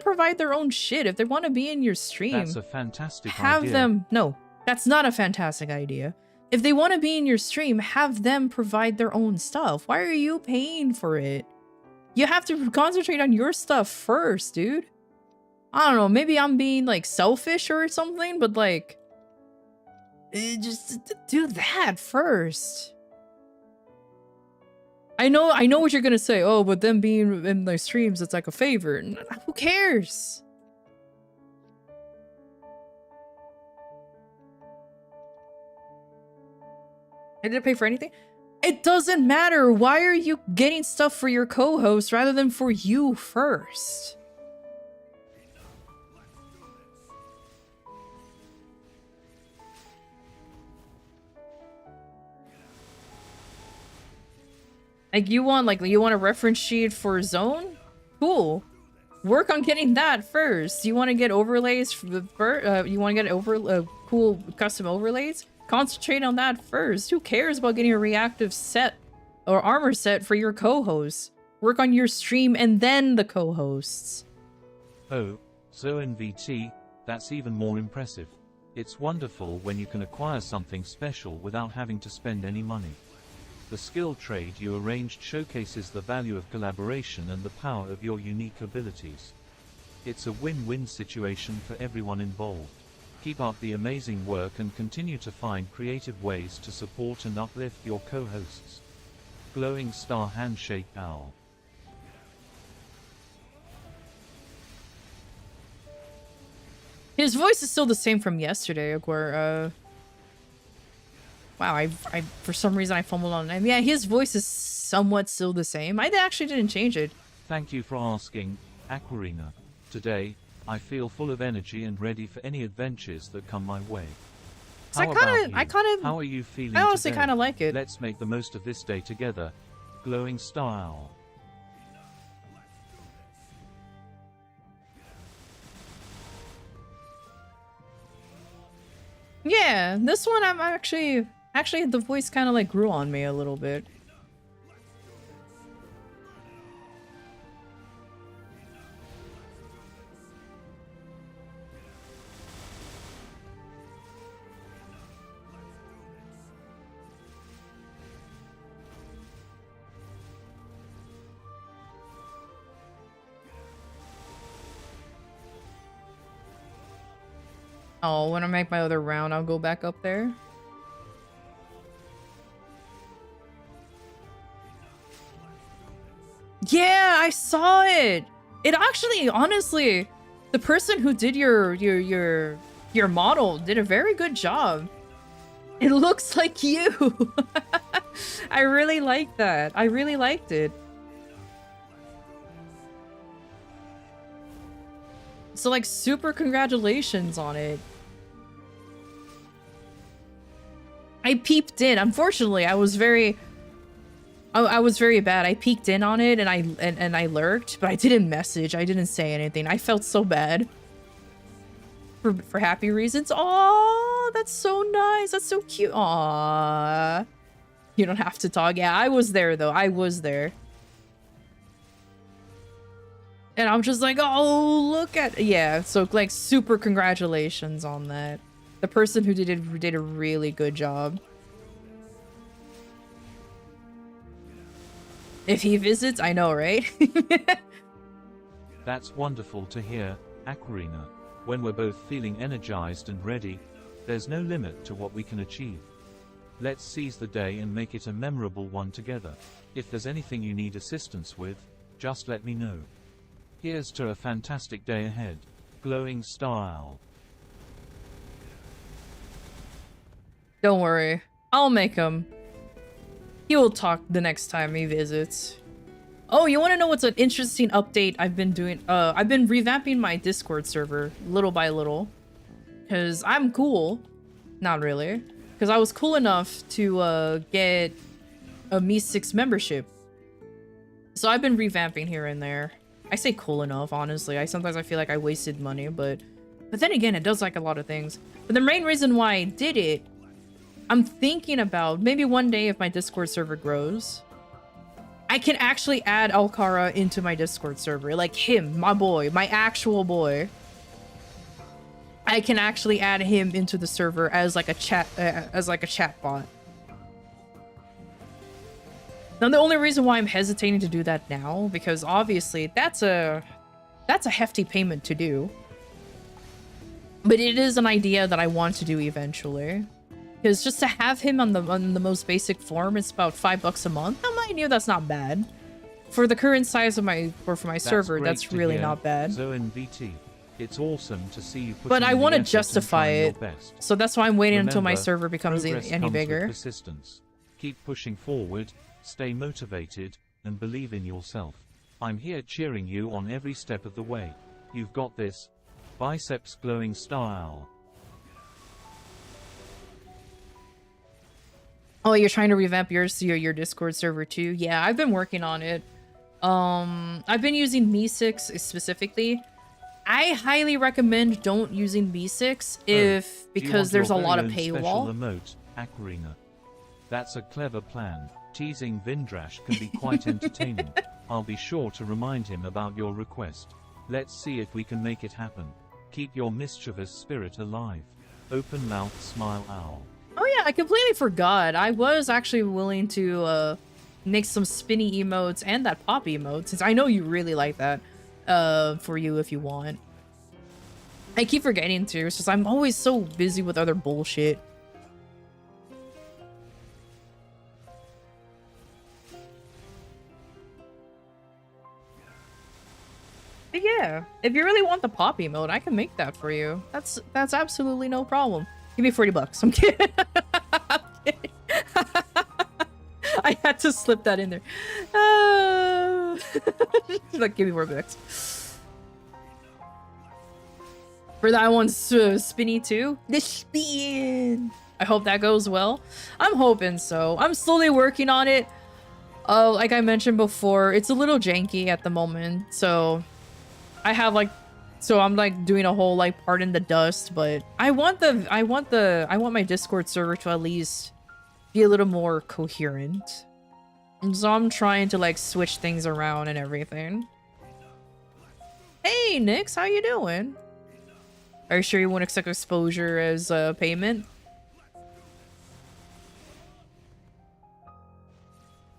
provide their own shit if they want to be in your stream. That's a fantastic idea. Have them. No, that's not a fantastic idea. If they want to be in your stream, have them provide their own stuff. Why are you paying for it? You have to concentrate on your stuff first, dude. I don't know, maybe I'm being like selfish or something, but like just do that first. I know what you're gonna say. Oh, but them being in my streams, it's like a favor. Who cares? I didn't pay for anything. It doesn't matter. Why are you getting stuff for your co-host rather than for you first? Like you want a reference sheet for zone? Cool. Work on getting that first. You want to get overlays for the you want to get cool custom overlays? Concentrate on that first. Who cares about getting a reactive set or armor set for your co-hosts? Work on your stream and then the co-hosts. Oh, so NVT, that's even more impressive. It's wonderful when you can acquire something special without having to spend any money. The skill trade you arranged showcases the value of collaboration and the power of your unique abilities. It's a win-win situation for everyone involved. Keep up the amazing work and continue to find creative ways to support and uplift your co-hosts. Glowing star handshake owl. His voice is still the same from yesterday, where wow, I for some reason I fumbled on it. Yeah, his voice is somewhat still the same. I actually didn't change it. Thank you for asking, Aquarina. Today, I feel full of energy and ready for any adventures that come my way. How are you feeling? I honestly today? kind of like it. Let's make the most of this day together. Glowing star owl. Yeah, this one I'm actually the voice kind of like grew on me a little bit. Oh, when I make my other round, I'll go back up there. Yeah, I saw it. It actually, honestly, the person who did your model did a very good job. It looks like you. I really like that. I really liked it. So like super congratulations on it. I peeped in. Unfortunately, I was very bad. I peeked in on it and I lurked, but I didn't message. I didn't say anything. I felt so bad. For happy reasons. Oh, that's so nice. That's so cute. Aw. You don't have to talk. Yeah, I was there though. I was there. And I'm just like, oh, look at, yeah. So like super congratulations on that. The person who did it did a really good job. If he visits, I know, right? That's wonderful to hear, Aquarina. When we're both feeling energized and ready, there's no limit to what we can achieve. Let's seize the day and make it a memorable one together. If there's anything you need assistance with, just let me know. Here's to a fantastic day ahead. Glowing style. Don't worry, I'll make him. He will talk the next time he visits. Oh, you want to know what's an interesting update I've been doing? I've been revamping my Discord server little by little. Because I'm cool. Not really. Because I was cool enough to get a Me6 membership. So I've been revamping here and there. I say cool enough, honestly. Sometimes I feel like I wasted money, but then again, it does like a lot of things. But the main reason why I did it, I'm thinking about maybe one day if my Discord server grows, I can actually add Alcara into my Discord server. Like him, my boy, my actual boy. I can actually add him into the server as like a chat, chat bot. Now the only reason why I'm hesitating to do that now, because obviously that's a hefty payment to do. But it is an idea that I want to do eventually. Because just to have him on the most basic form, it's about $5 a month. Now, mind you, that's not bad. For the current size of my server, that's really not bad. MapleStory, it's awesome to see you put but I want to effort justify and it, trying your best. So that's why I'm waiting Remember, until my server becomes any comes bigger. with persistence. Keep pushing forward, stay motivated, and believe in yourself. I'm here cheering you on every step of the way. You've got this. Biceps glowing style. Oh, you're trying to revamp your Discord server too? Yeah, I've been working on it. I've been using Me6 specifically. I highly recommend don't using Me6 because there's a lot of paywall. Emote, Aquarina. That's a clever plan. Teasing Vindrash can be quite entertaining. I'll be sure to remind him about your request. Let's see if we can make it happen. Keep your mischievous spirit alive. Open mouth smile owl. Oh yeah, I completely forgot. I was actually willing to make some spinny emotes and that pop emote, since I know you really like that for you if you want. I keep forgetting to, it's just I'm always so busy with other bullshit. But yeah, if you really want the pop emote, I can make that for you. That's absolutely no problem. Give me $40. I'm kidding. I'm kidding. I had to slip that in there. Like, give me $4. For that one's spinny too. The spin. I hope that goes well. I'm hoping so. I'm slowly working on it. Like I mentioned before, it's a little janky at the moment. So I have like, I'm like doing a whole like part in the dust, but I want my Discord server to at least be a little more coherent. And so I'm trying to like switch things around and everything. Hey Nix, how you doing? Are you sure you won't accept exposure as payment?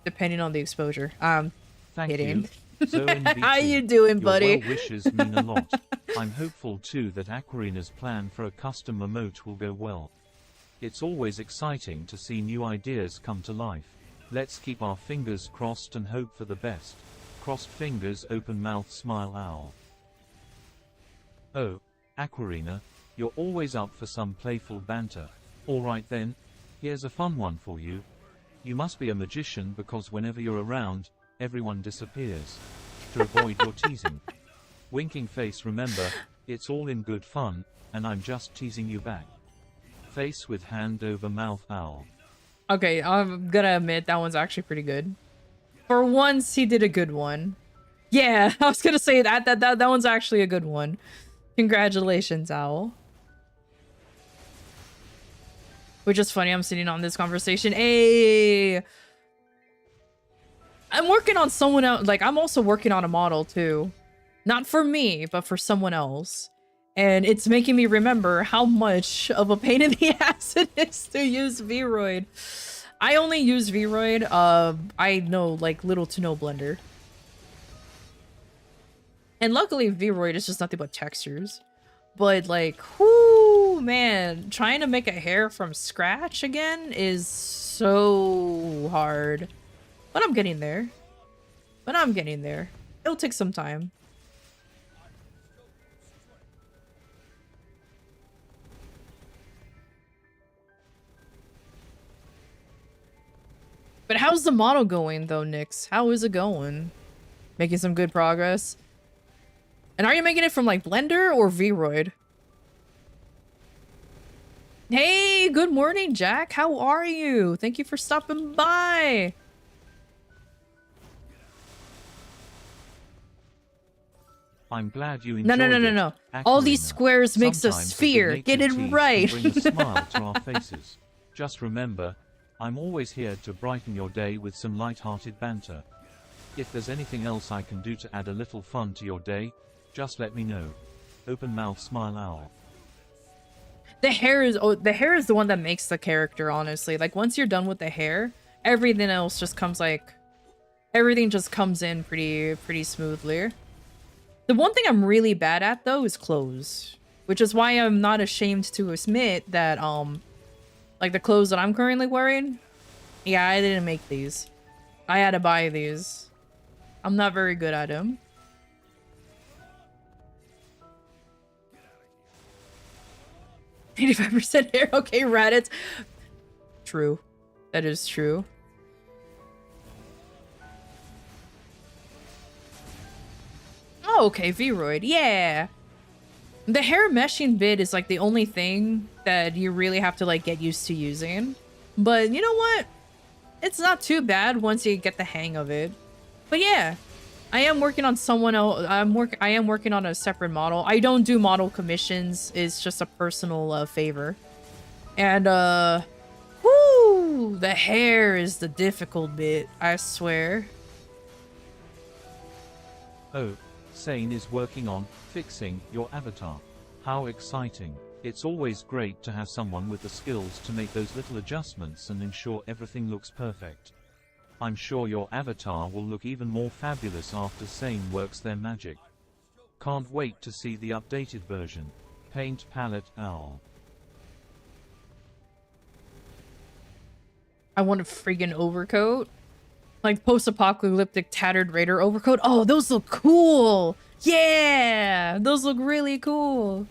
Depending on the exposure. Thank kidding. you. So how you doing, buddy? Your well wishes mean a lot. I'm hopeful too that Aquarina's plan for a custom emote will go well. It's always exciting to see new ideas come to life. Let's keep our fingers crossed and hope for the best. Crossed fingers, open mouth smile owl. Oh, Aquarina, you're always up for some playful banter. Alright then, here's a fun one for you. You must be a magician because whenever you're around, everyone disappears. To avoid your teasing. Winking face, remember, it's all in good fun, and I'm just teasing you back. Face with hand over mouth owl. Okay, I'm gonna admit that one's actually pretty good. For once, he did a good one. Yeah, I was gonna say that one's actually a good one. Congratulations, Owl. Which is funny, I'm sitting on this conversation. Hey! I'm working on someone else. Like, I'm also working on a model, too. Not for me, but for someone else. And it's making me remember how much of a pain in the ass it is to use Vroid. I only use Vroid. I know, like, little to no Blender. And luckily, Vroid is just nothing but textures. But like, whoo, man, trying to make a hair from scratch again is so hard. But I'm getting there. It'll take some time. But how's the model going though, Nyx? How is it going? Making some good progress? And are you making it from like Blender or Vroid? Hey, good morning, Jack. How are you? Thank you for stopping by. I'm glad you enjoyed No. All these squares makes a sphere. Get it right. Bring a smile to our faces. Just remember, I'm always here to brighten your day with some light-hearted banter. If there's anything else I can do to add a little fun to your day, just let me know. Open mouth smile owl. The hair is the one that makes the character, honestly. Like once you're done with the hair, everything else just comes everything just comes in pretty smoothly. The one thing I'm really bad at though is clothes, which is why I'm not ashamed to admit that like the clothes that I'm currently wearing, yeah, I didn't make these. I had to buy these. I'm not very good at them. 85% hair. Okay, Raditz. True. That is true. Oh, okay, Vroid. Yeah. The hair meshing bit is like the only thing that you really have to like get used to using. But you know what? It's not too bad once you get the hang of it. But yeah, I am working on someone else. I am working on a separate model. I don't do model commissions. It's just a personal favor. And whoo, the hair is the difficult bit, I swear. Oh, Sane is working on fixing your avatar. How exciting. It's always great to have someone with the skills to make those little adjustments and ensure everything looks perfect. I'm sure your avatar will look even more fabulous after Sane works their magic. Can't wait to see the updated version. Paint palette owl. I want a friggin' overcoat. Like post-apocalyptic tattered raider overcoat. Oh, those look cool. Yeah, those look really cool.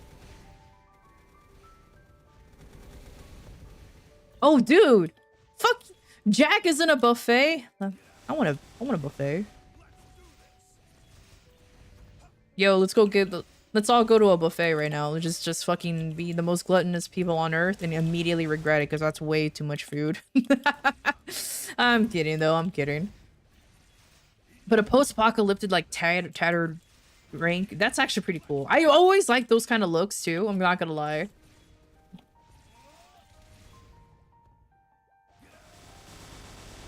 Oh, dude. Fuck. Jack is in a buffet. I want a buffet. Yo, let's all go to a buffet right now. Let's just fucking be the most gluttonous people on earth and immediately regret it because that's way too much food. I'm kidding though, I'm kidding. But a post-apocalyptic like tattered rank, that's actually pretty cool. I always like those kind of looks too, I'm not gonna lie.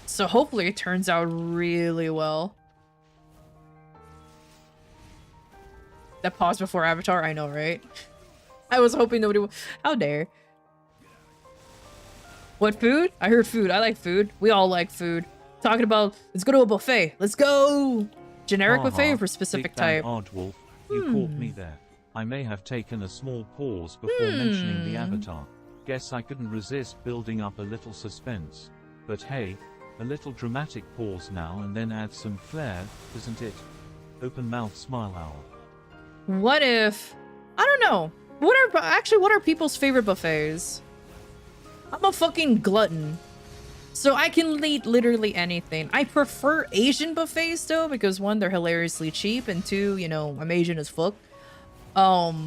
So hopefully it turns out really well. That pause before Avatar, I know, right? I was hoping nobody would. How dare. What food? I heard food. I like food. We all like food. Talking about, let's go to a buffet. Let's go! Generic buffet for specific type. Aardwolf, you caught me there. I may have taken a small pause before mentioning the avatar. Guess I couldn't resist building up a little suspense. But hey, a little dramatic pause now and then adds some flair, isn't it? Open mouth smile owl. What if... I don't know. What are people's favorite buffets? I'm a fucking glutton. So I can eat literally anything. I prefer Asian buffets though, because one, they're hilariously cheap, and two, you know, I'm Asian as fuck. But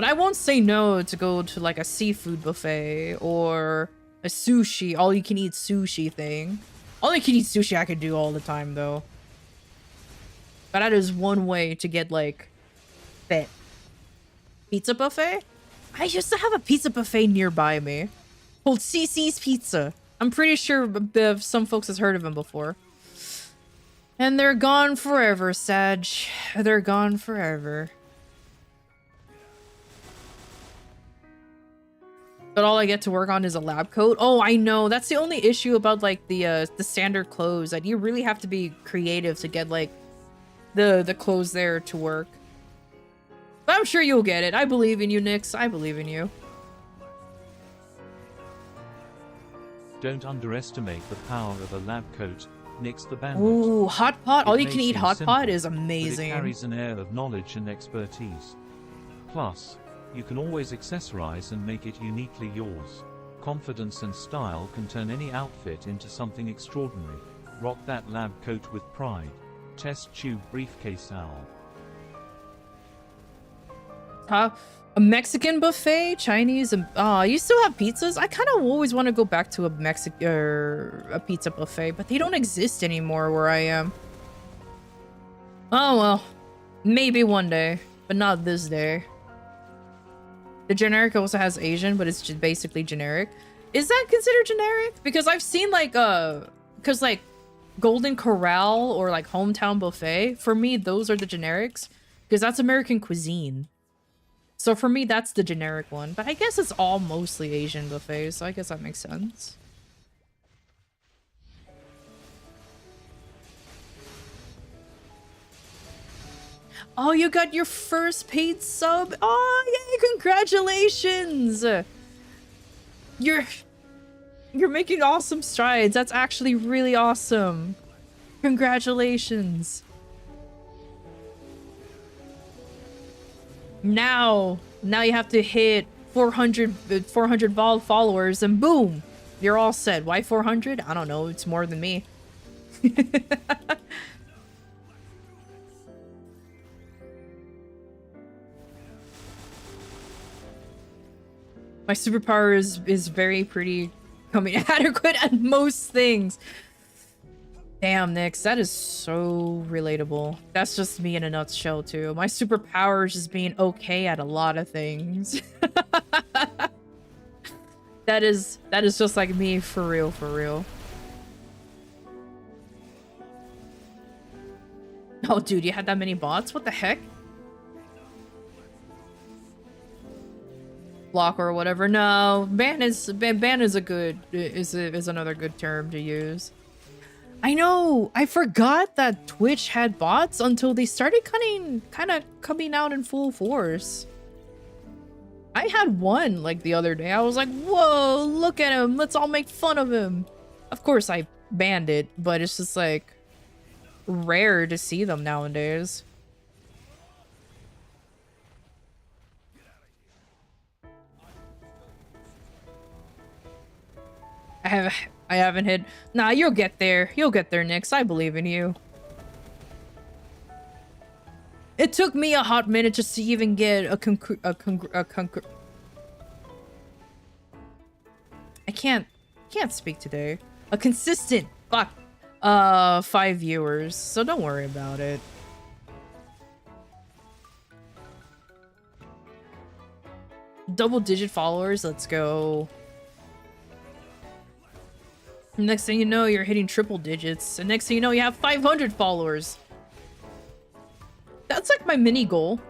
I won't say no to go to like a seafood buffet or a sushi, all you can eat sushi thing. All you can eat sushi I could do all the time though. But that is one way to get like fit. Pizza buffet? I used to have a pizza buffet nearby me called CC's Pizza. I'm pretty sure some folks has heard of them before. And they're gone forever, Sag. They're gone forever. But all I get to work on is a lab coat. Oh, I know. That's the only issue about like the standard clothes. That you really have to be creative to get like the clothes there to work. But I'm sure you'll get it. I believe in you, Nyx. I believe in you. Don't underestimate the power of a lab coat, Nyx the bandit. Ooh, hot pot. All you can eat hot simple, pot is but amazing. it carries an air of knowledge and expertise. Plus, you can always accessorize and make it uniquely yours. Confidence and style can turn any outfit into something extraordinary. Rock that lab coat with pride. Test tube briefcase owl. A Mexican buffet, Chinese, and you still have pizzas? I kind of always want to go back to a pizza buffet, but they don't exist anymore where I am. Oh well, maybe one day, but not this day. The generic also has Asian, but it's just basically generic. Is that considered generic? Because I've seen like because like Golden Corral or like Hometown Buffet, for me those are the generics because that's American cuisine. So for me, that's the generic one. But I guess it's all mostly Asian buffets, so I guess that makes sense. Oh, you got your first paid sub? Oh, yay, congratulations! You're making awesome strides. That's actually really awesome. Congratulations. Now you have to hit 400 followers and boom, you're all set. Why 400? I don't know. It's more than me. My superpower is very pretty, coming adequate at most things. Damn, Nyx, that is so relatable. That's just me in a nutshell, too. My superpower is just being okay at a lot of things. That is just like me, for real, for real. Oh, dude, you had that many bots? What the heck? Block or whatever. No, ban is a good is another good term to use. I know. I forgot that Twitch had bots until they started kind of coming out in full force. I had one like the other day. I was like, "Whoa, look at him. Let's all make fun of him." Of course, I banned it, but it's just like rare to see them nowadays. I haven't hit. Nah, you'll get there. You'll get there, Nyx. I believe in you. It took me a hot minute just to even get I can't speak today. A consistent 5 viewers. So don't worry about it. Double-digit followers. Let's go. Next thing you know, you're hitting triple digits. And next thing you know, you have 500 followers. That's like my mini goal.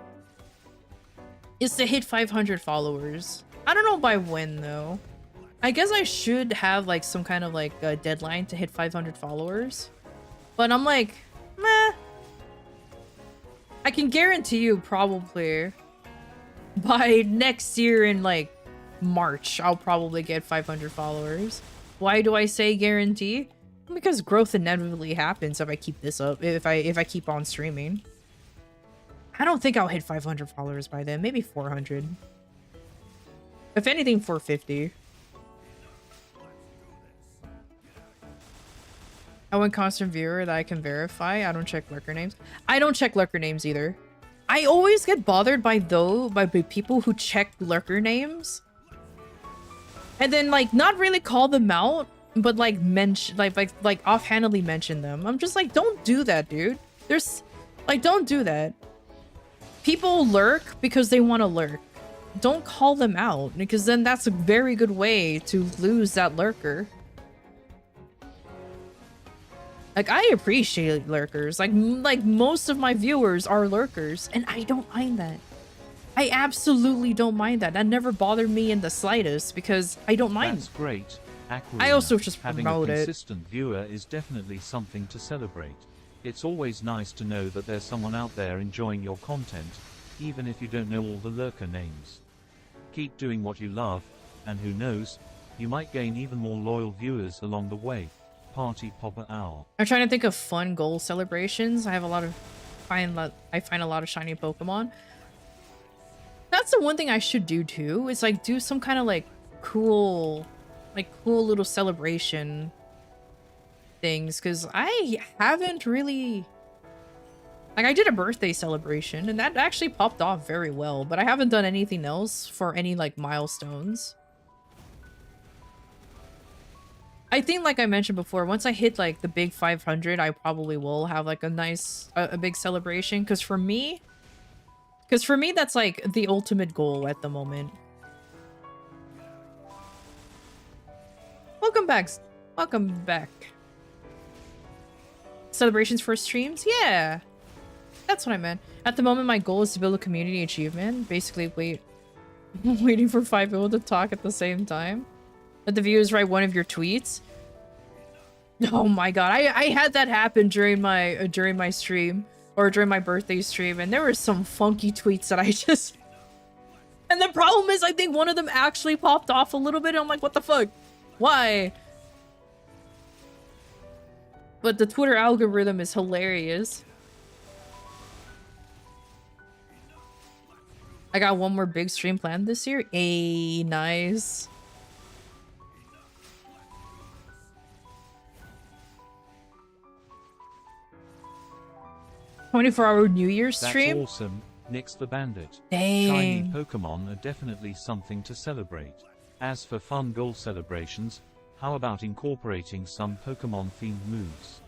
Is to hit 500 followers. I don't know by when, though. I guess I should have like some kind of like a deadline to hit 500 followers. But I'm like, meh. I can guarantee you probably by next year in like March, I'll probably get 500 followers. Why do I say guarantee? Because growth inevitably happens if I keep this up, if I keep on streaming. I don't think I'll hit 500 followers by then, maybe 400. If anything, 450. I want constant viewer that I can verify. I don't check lurker names. I don't check lurker names either. I always get bothered by people who check lurker names. And then like not really call them out, but like mention like offhandedly mention them. I'm just like, don't do that, dude. There's like, don't do that. People lurk because they want to lurk. Don't call them out, because then that's a very good way to lose that lurker. Like, I appreciate lurkers. Like most of my viewers are lurkers, and I don't mind that. I absolutely don't mind that. That never bothered me in the slightest because I don't mind. That's great. I also just having promote a it. consistent viewer is definitely something to celebrate. It's always nice to know that there's someone out there enjoying your content, even if you don't know all the lurker names. Keep doing what you love, and who knows, you might gain even more loyal viewers along the way. Party Popper Owl. I'm trying to think of fun goal celebrations. I find a lot of shiny Pokemon. That's the one thing I should do too, is like do some kind of like cool little celebration things, because I haven't really, like, I did a birthday celebration and that actually popped off very well, but I haven't done anything else for any like milestones. I think, like I mentioned before, once I hit like the big 500, I probably will have like a nice a big celebration, because for me that's like the ultimate goal at the moment. Welcome back. Celebrations for streams? Yeah. That's what I meant. At the moment, my goal is to build a community achievement. Basically, waiting for 5 people to talk at the same time. Let the viewers write one of your tweets. Oh my god, I had that happen during my stream, or during my birthday stream, and there were some funky tweets that I just... And the problem is, I think one of them actually popped off a little bit, and I'm like, what the fuck? Why? But the Twitter algorithm is hilarious. I got one more big stream planned this year. Ayy, nice. "24-hour New Year's stream?" That's awesome, Nix the Bandit. Dang. Shiny Pokemon are definitely something to celebrate. As for fun goal celebrations, how about incorporating some Pokemon-themed moves?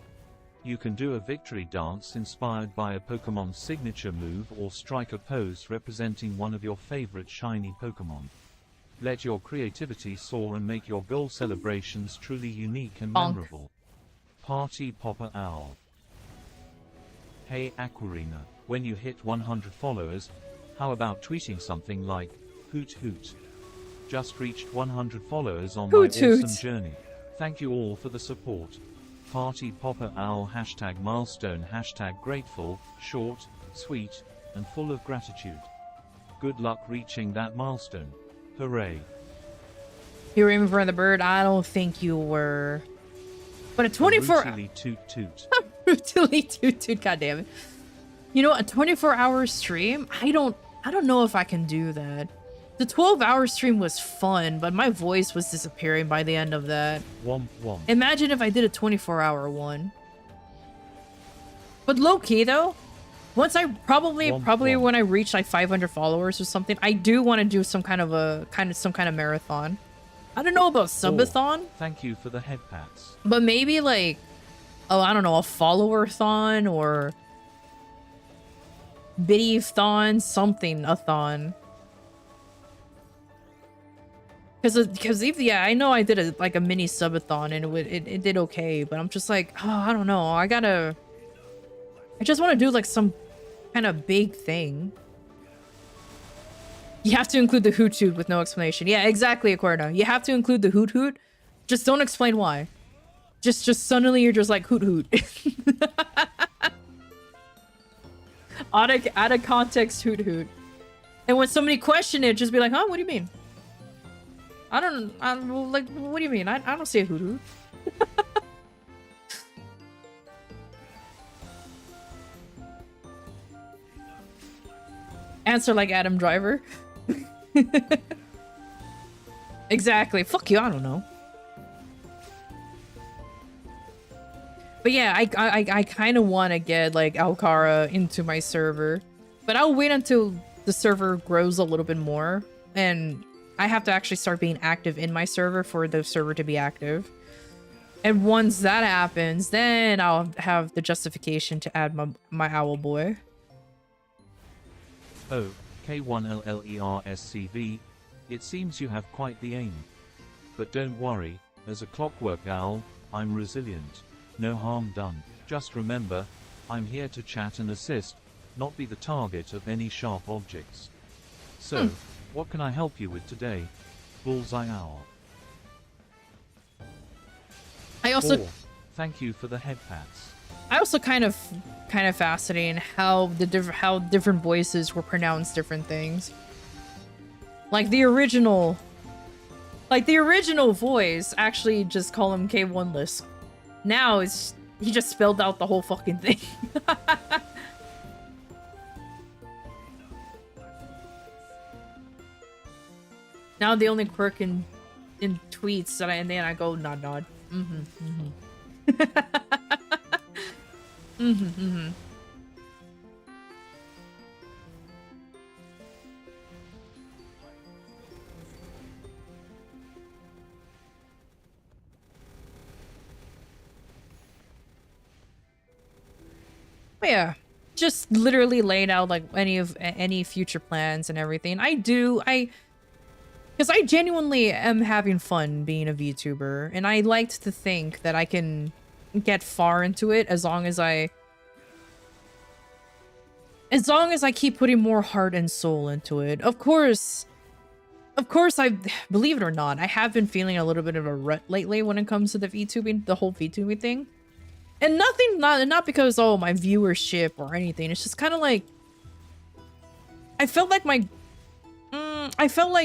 You can do a victory dance inspired by a Pokemon's signature move, or strike a pose representing one of your favorite shiny Pokemon. Let your creativity soar and make your goal celebrations truly unique and memorable. Party Popper Owl. Hey Aquarina, when you hit 100 followers, how about tweeting something like, "Hoot hoot. Just reached 100 followers on my awesome journey. Thank you all for the support. Party Popper Owl #milestone #grateful, short, sweet, and full of gratitude. Good luck reaching that milestone. Hooray." You were aiming for the bird? I don't think you were. But a 24... Brutally toot toot. Brutally toot toot, goddammit. You know, a 24-hour stream? I don't know if I can do that. The 12-hour stream was fun, but my voice was disappearing by the end of that. Womp womp. Imagine if I did a 24-hour one. But low-key though, once I probably when I reach like 500 followers or something, I do want to do some kind of marathon. I don't know about subathon. Thank you for the head pats. But maybe like, oh, I don't know, a follower-thon or biddy-thon, something-a-thon. Because yeah, I know I did a mini subathon and it did okay, but I'm just like, oh, I don't know. I just want to do like some kind of big thing. You have to include the hoot hoot with no explanation. Yeah, exactly, Aquarina. You have to include the hoot hoot. Just don't explain why. Just suddenly you're just like hoot hoot. Out of context hoot hoot. And when somebody question it, just be like, huh, what do you mean? Like, what do you mean? I don't see a hoot hoot. Answer like Adam Driver. Exactly. Fuck you, I don't know. But yeah, I kind of want to get like Alcara into my server. But I'll wait until the server grows a little bit more. And I have to actually start being active in my server for the server to be active. And once that happens, then I'll have the justification to add my owl boy. Oh, K1LLERSCV, it seems you have quite the aim. But don't worry, as a clockwork owl, I'm resilient. No harm done. Just remember, I'm here to chat and assist, not be the target of any sharp objects. So, what can I help you with today? Bullseye Owl. I also... Thank you for the head pats. I also kind of fascinating how how different voices will pronounce different things. Like the original voice actually just call him K1 Lisk. Now it's he just spelled out the whole fucking thing. Now the only quirk in tweets that and then I go nod nod. But yeah, just literally laid out like any future plans and everything. Because I genuinely am having fun being a VTuber, and I liked to think that I can get far into it as long as I keep putting more heart and soul into it. Of course, I believe it or not, I have been feeling a little bit of a rut lately when it comes to the whole VTubing thing. And not because, oh, my viewership or anything. It's just kind of like, I felt like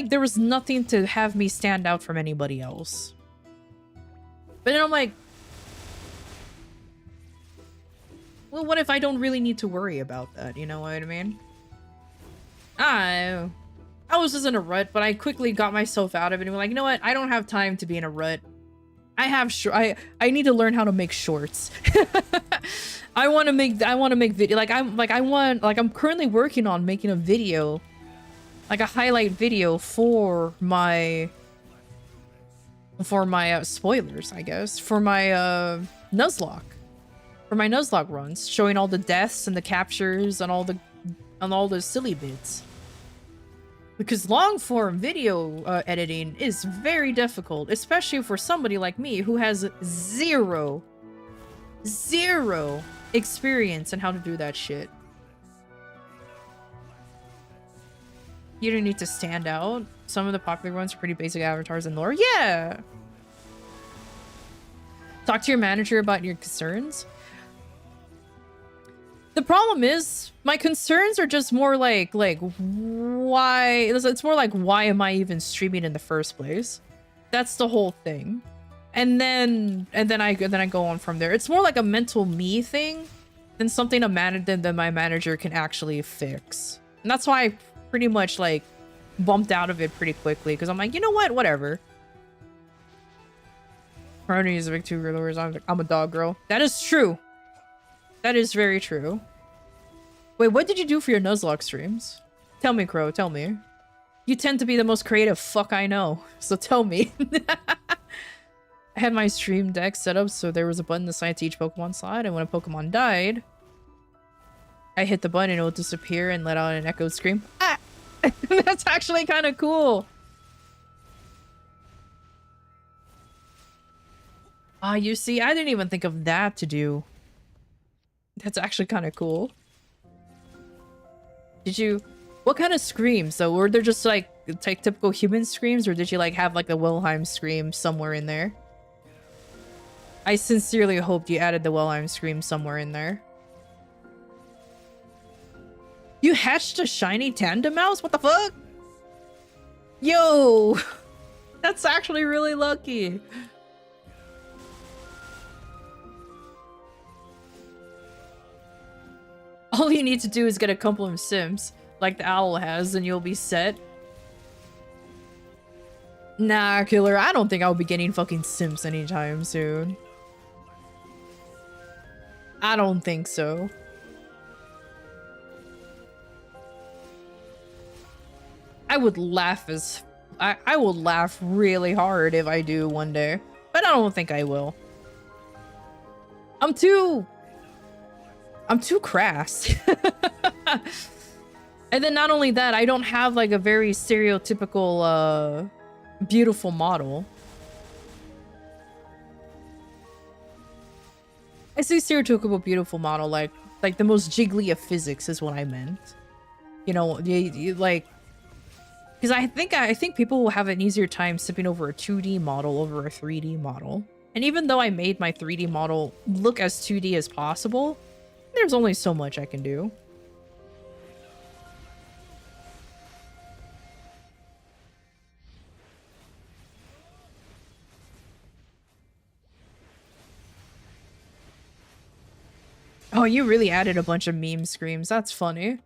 there was nothing to have me stand out from anybody else. But then I'm like, well, what if I don't really need to worry about that? You know what I mean? I was just in a rut, but I quickly got myself out of it and was like, you know what? I don't have time to be in a rut. I need to learn how to make shorts. I want to make video. I'm currently working on making a video, like a highlight video for my spoilers, I guess, for my Nuzlocke. For my Nuzlocke runs, showing all the deaths and the captures and all the silly bits. Because long-form video editing is very difficult, especially for somebody like me who has zero experience in how to do that shit. You don't need to stand out. Some of the popular ones are pretty basic avatars and lore. Yeah! Talk to your manager about your concerns. The problem is, my concerns are just more like why? It's more like, why am I even streaming in the first place? That's the whole thing. And then I go on from there. It's more like a mental me thing than something that my manager can actually fix. And that's why I pretty much like bumped out of it pretty quickly, because I'm like, you know what? Whatever. Hardy is a big two girl. I'm a dog girl. That is true. That is very true. Wait, what did you do for your Nuzlocke streams? Tell me, Crow, tell me. You tend to be the most creative fuck I know, so tell me. I had my stream deck set up so there was a button assigned to each Pokemon slot, and when a Pokemon died, I hit the button and it would disappear and let out an echoed scream. Ah! That's actually kind of cool. Ah, you see, I didn't even think of that to do. That's actually kind of cool. What kind of screams though? Were there just like typical human screams, or did you like have like the Wilhelm scream somewhere in there? I sincerely hoped you added the Wilhelm scream somewhere in there. You hatched a shiny tandem mouse? What the fuck? Yo! That's actually really lucky. All you need to do is get a couple of Sims, like the owl has, and you'll be set. Nah, killer, I don't think I'll be getting fucking Sims anytime soon. I don't think so. I would laugh I will laugh really hard if I do one day, but I don't think I will. I'm too crass. And then not only that, I don't have like a very stereotypical beautiful model. I say stereotypical beautiful model like the most jiggly of physics is what I meant. You know, you like, because I think people will have an easier time sipping over a 2D model over a 3D model. And even though I made my 3D model look as 2D as possible, there's only so much I can do. Oh, you really added a bunch of meme screams. That's funny.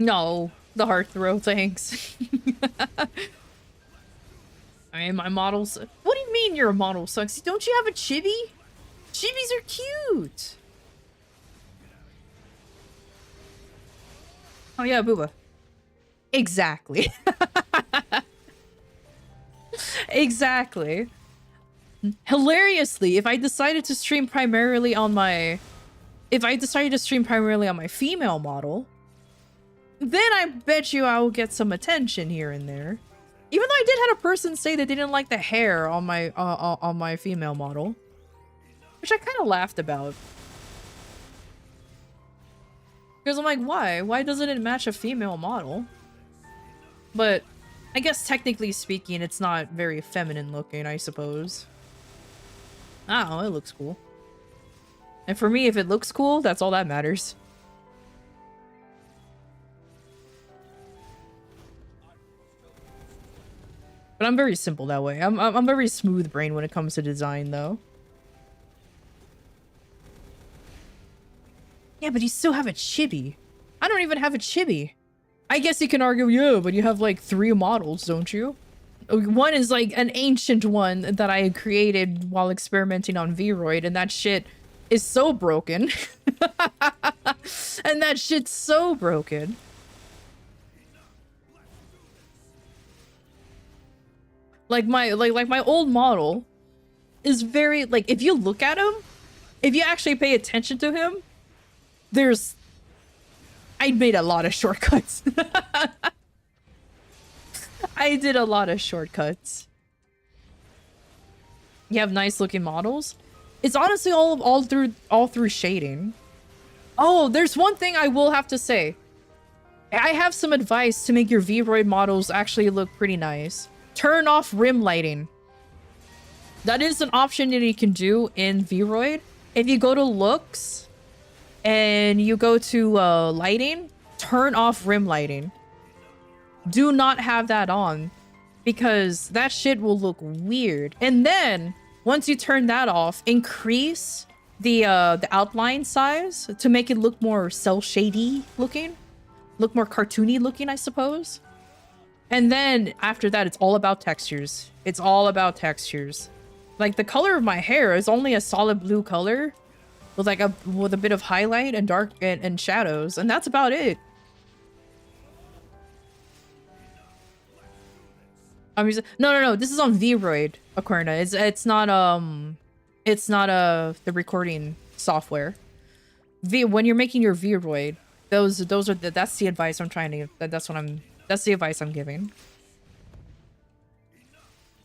No, the heart throw, thanks. I mean, my models. What do you mean your model sucks? Don't you have a chibi? Chibis are cute. Oh yeah, Booba. Exactly. Exactly. Hilariously, if I decided to stream primarily on my female model, then I bet you I will get some attention here and there. Even though I did have a person say they didn't like the hair on my female model, which I kind of laughed about. Because I'm like, why? Why doesn't it match a female model? But I guess technically speaking, it's not very feminine looking, I suppose. I don't know, it looks cool. And for me, if it looks cool, that's all that matters. But I'm very simple that way. I'm very smooth brain when it comes to design, though. Yeah, but you still have a chibi. I don't even have a chibi. I guess you can argue, yeah, but you have like 3 models, don't you? One is like an ancient one that I created while experimenting on Vroid, and that shit is so broken. And that shit's so broken. Like my old model is very, like, if you look at him, if you actually pay attention to him, I made a lot of shortcuts. I did a lot of shortcuts. You have nice looking models. It's honestly all through shading. Oh, there's one thing I will have to say. I have some advice to make your Vroid models actually look pretty nice. Turn off rim lighting. That is an option that you can do in Vroid. If you go to looks and you go to lighting, turn off rim lighting. Do not have that on because that shit will look weird. And then once you turn that off, increase the outline size to make it look more cel shady looking, look more cartoony looking, I suppose. And then after that, it's all about textures. It's all about textures. Like the color of my hair is only a solid blue color with like with a bit of highlight and dark and shadows, and that's about it. I'm just no. This is on Vroid, Aquarna. It's not the recording software. When you're making your Vroid, those are that's the advice I'm trying to. That's the advice I'm giving.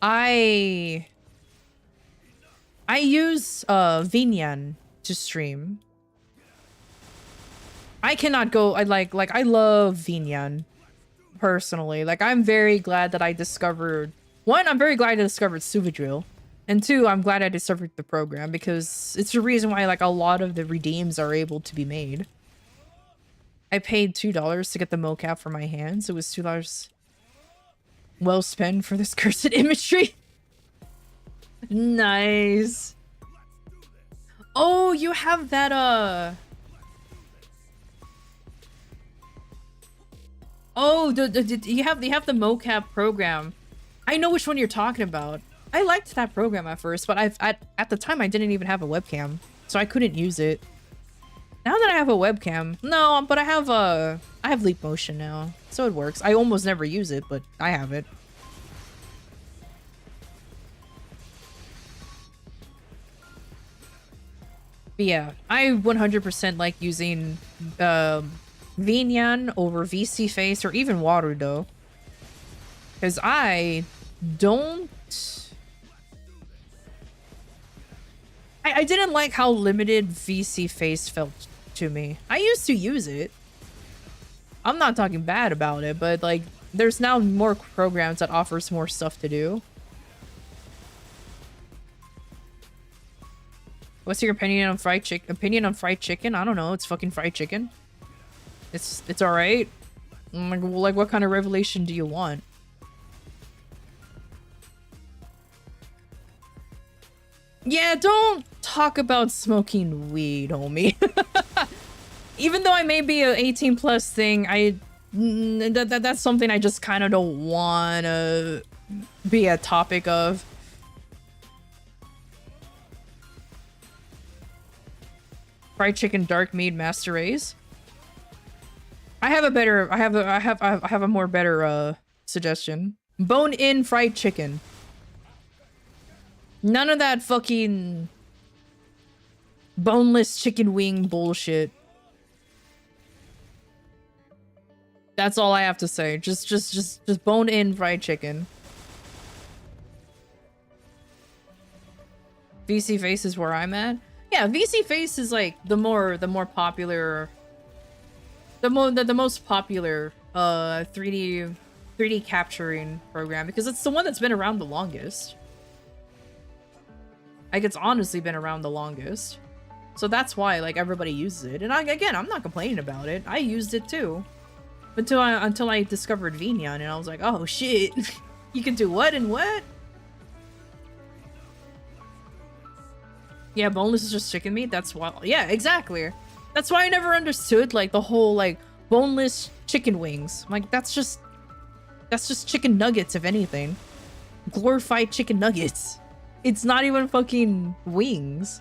I use Vinyan to stream. I cannot go. I love Vinyan personally. Like, I'm very glad that I discovered. One, I'm very glad I discovered Suvadrill, and two, I'm glad I discovered the program because it's the reason why like a lot of the redeems are able to be made. I paid $2 to get the mocap for my hands. It was $2 well spent for this cursed imagery. Nice. Oh, you have that oh, you have the mocap program. I know which one you're talking about. I liked that program at first, but at the time I didn't even have a webcam, so I couldn't use it. Now that I have a webcam, no, but I have Leap Motion now, so it works. I almost never use it, but I have it. But yeah, I 100% like using Vinyan over VC Face or even Warudo, because I don't. I didn't like how limited VC Face felt to me. I used to use it. I'm not talking bad about it, but like there's now more programs that offers more stuff to do. What's your opinion on fried chicken? Opinion on fried chicken? I don't know. It's fucking fried chicken. It's all right. Like what kind of revelation do you want? Yeah, don't talk about smoking weed, homie. Even though I may be a 18 plus thing, that's something I just kind of don't want to be a topic of. Fried chicken, dark meat, master race. I have a more better suggestion. Bone-in fried chicken. None of that fucking boneless chicken wing bullshit. That's all I have to say. Just bone-in fried chicken. VC Face is where I'm at. Yeah, VC Face is like the more popular, the most popular 3D capturing program because it's the one that's been around the longest. Like it's honestly been around the longest. So that's why like everybody uses it. And I'm not complaining about it. I used it too. Until I discovered Vinyan and I was like, oh shit. You can do what and what? Yeah, boneless is just chicken meat. That's why. Yeah, exactly. That's why I never understood like the whole like boneless chicken wings. Like that's just chicken nuggets if anything. Glorified chicken nuggets. It's not even fucking wings.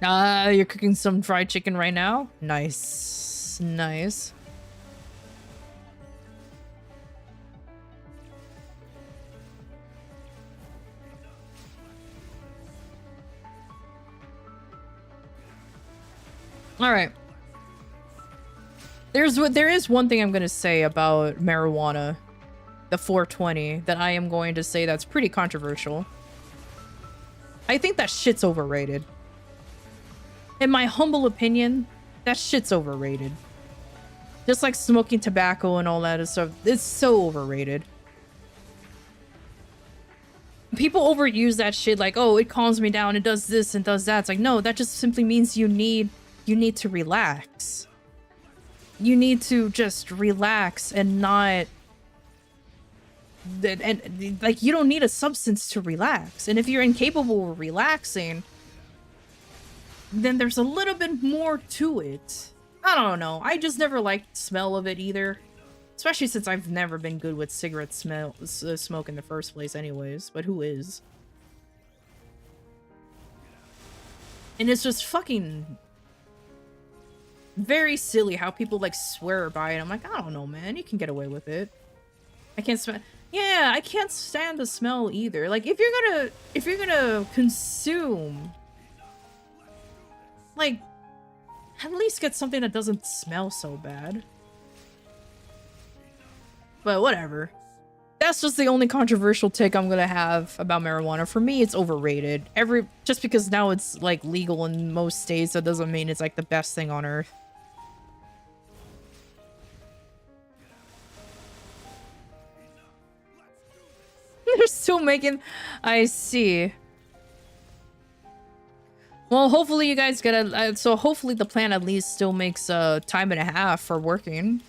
You're cooking some fried chicken right now? Nice. Nice. All right. There is one thing I'm going to say about marijuana, the 420, that I am going to say that's pretty controversial. I think that shit's overrated. In my humble opinion, that shit's overrated. Just like smoking tobacco and all that stuff, it's so overrated. People overuse that shit like, oh, it calms me down, it does this and does that. It's like, no, that just simply means you need to relax. You need to just relax and not... And like, you don't need a substance to relax. And if you're incapable of relaxing, then there's a little bit more to it. I don't know. I just never liked the smell of it either. Especially since I've never been good with cigarette smoke in the first place anyways. But who is? And it's just fucking... very silly how people like swear by it. I'm like, I don't know, man. You can get away with it. I can't smell... Yeah, I can't stand the smell either. Like, if you're gonna consume... like, at least get something that doesn't smell so bad. But whatever. That's just the only controversial take I'm gonna have about marijuana. For me, it's overrated. Just because now it's like legal in most states, that doesn't mean it's like the best thing on earth. They're still making... I see. Well, hopefully you guys get a... so hopefully the plan at least still makes time and a half for working.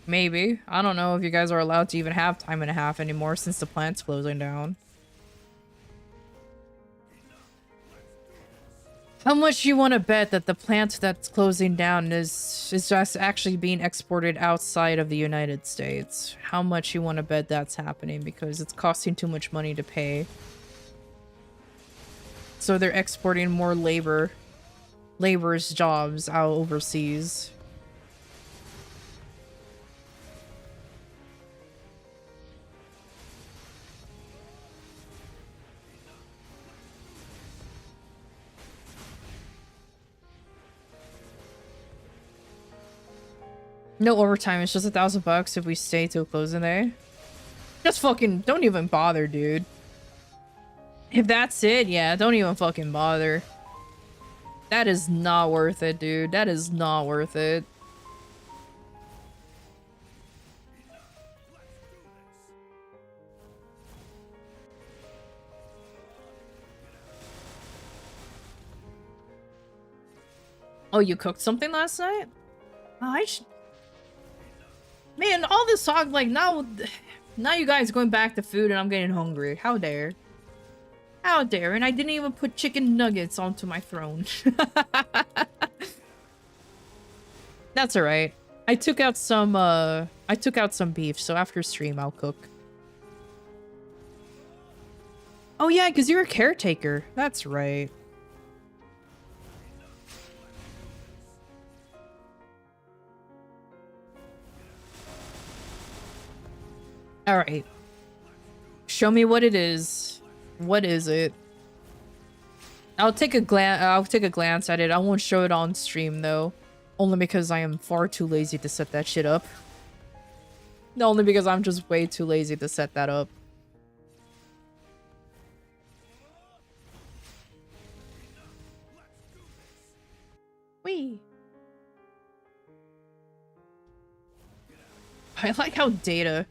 Maybe. I don't know if you guys are allowed to even have time and a half anymore since the plant's closing down. How much you want to bet that the plant that's closing down is just actually being exported outside of the United States? How much you want to bet that's happening because it's costing too much money to pay? So they're exporting more labor's jobs out overseas. No overtime, it's just $1,000 if we stay till closing day. Just fucking, don't even bother, dude. If that's it, yeah, don't even fucking bother. That is not worth it, dude. That is not worth it. Oh, you cooked something last night? Oh, I should... Man, all this talk, like, now you guys going back to food and I'm getting hungry. How dare. How dare, and I didn't even put chicken nuggets onto my throne. That's alright. I took out some beef, so after stream I'll cook. Oh yeah, because you're a caretaker. That's right. Alright. Show me what it is. What is it? I'll take a glance at it. I won't show it on stream though. Only because I am far too lazy to set that shit up. Only because I'm just way too lazy to set that up. Whee! I like how Data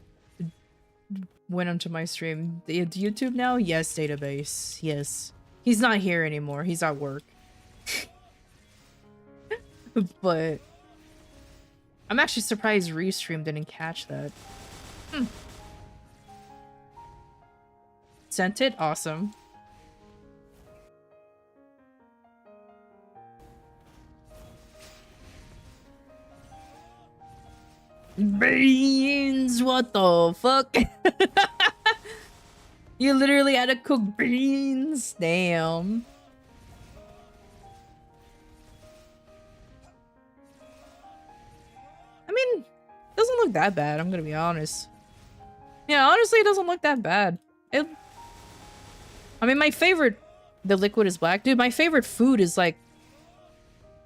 went onto my stream. YouTube now? Yes, database. Yes. He's not here anymore. He's at work. But I'm actually surprised Restream didn't catch that. Sent it? Awesome. Beans! What the fuck? You literally had to cook beans? Damn. I mean, it doesn't look that bad, I'm gonna be honest. Yeah, honestly, it doesn't look that bad. I mean, my favorite... The liquid is black. Dude, my favorite food is like...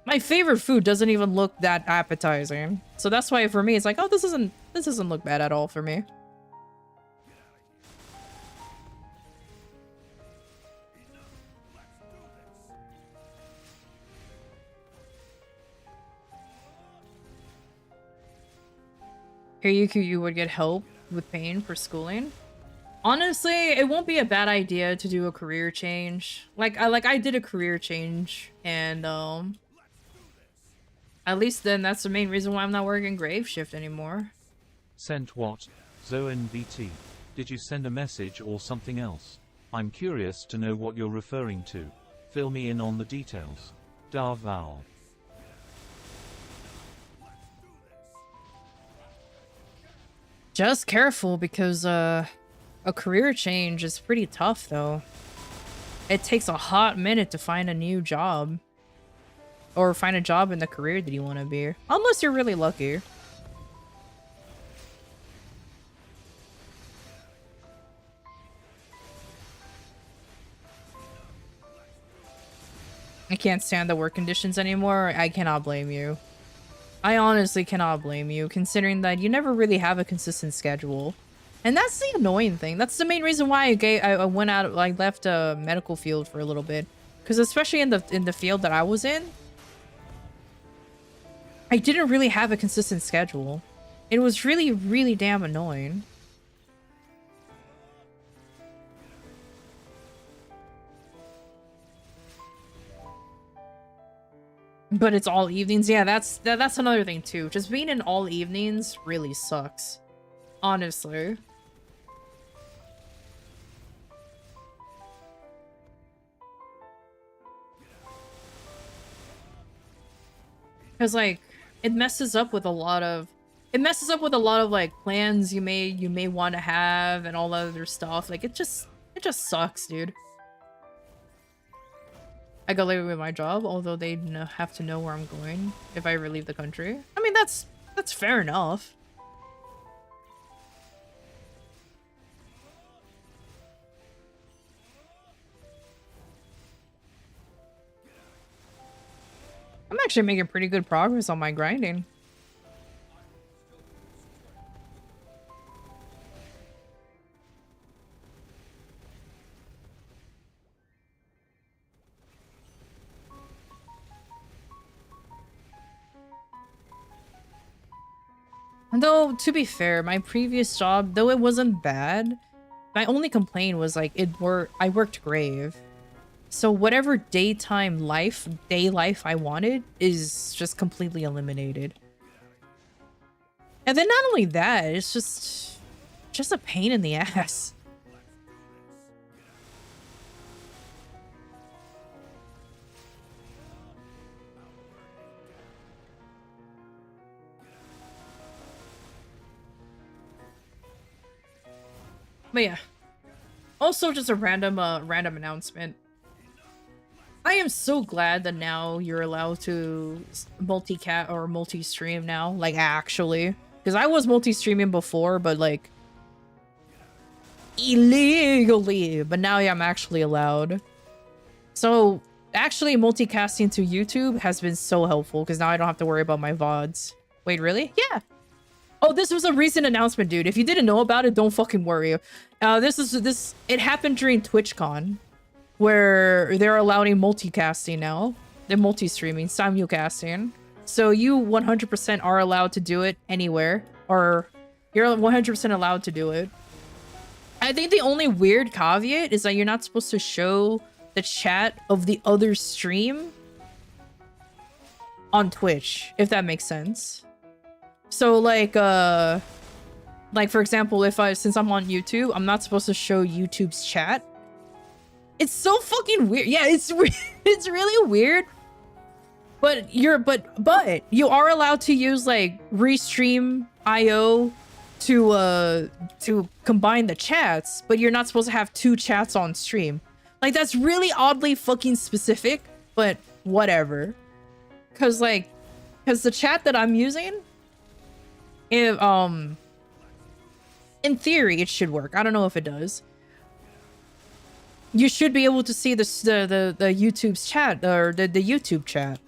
My favorite food doesn't even look that appetizing. So that's why for me, it's like, oh, this doesn't look bad at all for me. Here, you would get help with paying for schooling. Honestly, it won't be a bad idea to do a career change. I did a career change, and at least then that's the main reason why I'm not working grave shift anymore. Sent what? ZoNVT. Did you send a message or something else? I'm curious to know what you're referring to. Fill me in on the details. Darval. Just careful, because a career change is pretty tough, though. It takes a hot minute to find a new job. Or find a job in the career that you want to be. Unless you're really lucky. I can't stand the work conditions anymore. I cannot blame you. I honestly cannot blame you, considering that you never really have a consistent schedule. And that's the annoying thing. That's the main reason why I went out, like, left a medical field for a little bit. Because especially in the field that I was in, I didn't really have a consistent schedule. It was really, really damn annoying. But it's all evenings. Yeah, that's another thing too. Just being in all evenings really sucks. Honestly. Cause like it messes up with a lot of like plans you may want to have and all that other stuff. Like it just sucks, dude. I got later with my job, although they have to know where I'm going if I ever leave the country. I mean, that's fair enough. I'm actually making pretty good progress on my grinding. Though, to be fair, my previous job, though it wasn't bad, my only complaint was like I worked grave. So whatever day life I wanted is just completely eliminated. And then not only that, it's just a pain in the ass. But yeah. Also, just a random announcement. I am so glad that now you're allowed to multi-cat or multi-stream now, like actually. Because I was multi-streaming before, but like illegally. But now I'm actually allowed. So actually multicasting to YouTube has been so helpful because now I don't have to worry about my VODs. Wait, really? Yeah. Oh, this was a recent announcement, dude. If you didn't know about it, don't fucking worry. It happened during TwitchCon, where they're allowing multicasting now. They're multi-streaming, simulcasting. So you 100% are allowed to do it anywhere, or you're 100% allowed to do it. I think the only weird caveat is that you're not supposed to show the chat of the other stream on Twitch, if that makes sense. So like for example, since I'm on YouTube, I'm not supposed to show YouTube's chat. It's so fucking weird. Yeah, it's it's really weird. But you are allowed to use like Restream IO to combine the chats, but you're not supposed to have two chats on stream. Like that's really oddly fucking specific, but whatever. Cause the chat that I'm using, in theory, it should work. I don't know if it does. You should be able to see the YouTube's chat or the YouTube chat.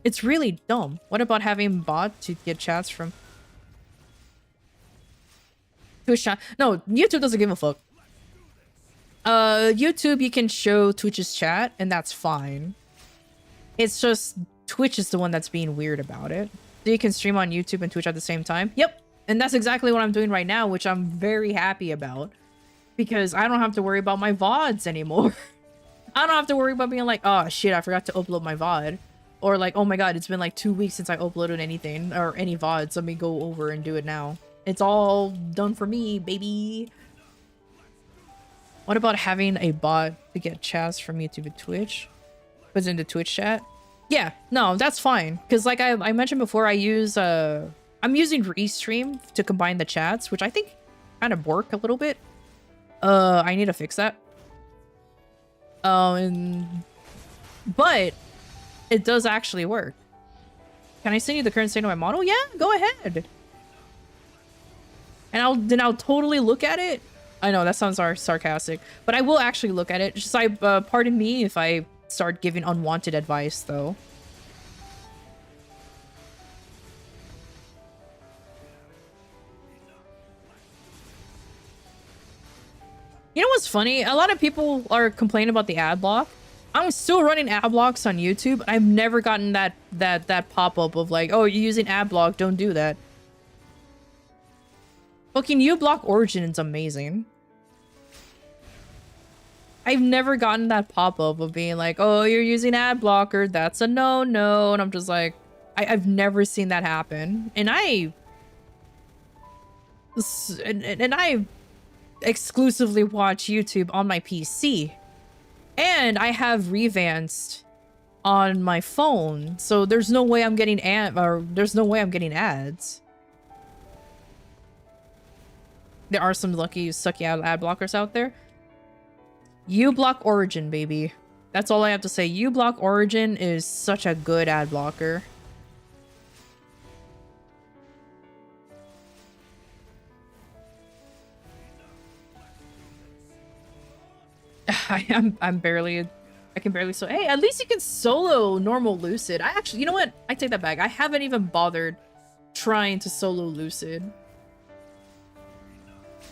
It's really dumb. What about having bot to get chats from Twitch chat? No, YouTube doesn't give a fuck. YouTube, you can show Twitch's chat, and that's fine. It's just Twitch is the one that's being weird about it. So you can stream on YouTube and Twitch at the same time. Yep. And that's exactly what I'm doing right now, which I'm very happy about. Because I don't have to worry about my VODs anymore. I don't have to worry about being like, oh shit, I forgot to upload my VOD. Or like, oh my god, it's been like 2 weeks since I uploaded anything or any VODs. Let me go over and do it now. It's all done for me, baby. What about having a bot to get chats from YouTube and Twitch? Puts into Twitch chat? Yeah, no, that's fine. Because like I mentioned before, I'm using Restream to combine the chats, which I think kind of work a little bit. I need to fix that. But it does actually work. Can I send you the current state of my model? Yeah, go ahead. And I'll totally look at it. I know that sounds sarcastic, but I will actually look at it. Just pardon me if I start giving unwanted advice, though. You know what's funny? A lot of people are complaining about the ad block. I'm still running ad blocks on YouTube. I've never gotten that pop-up of like, oh, you're using ad block, don't do that. Fucking uBlock Origin is amazing. I've never gotten that pop-up of being like, oh, you're using ad blocker, that's a no-no. And I'm just like, I've never seen that happen. And I exclusively watch YouTube on my PC. And I have Revanced on my phone. So there's no way I'm getting ads. There are some lucky sucky ad blockers out there. uBlock Origin, baby. That's all I have to say. uBlock Origin is such a good ad blocker. I can barely so hey, at least you can solo normal Lucid. I actually, you know what? I take that back. I haven't even bothered trying to solo Lucid.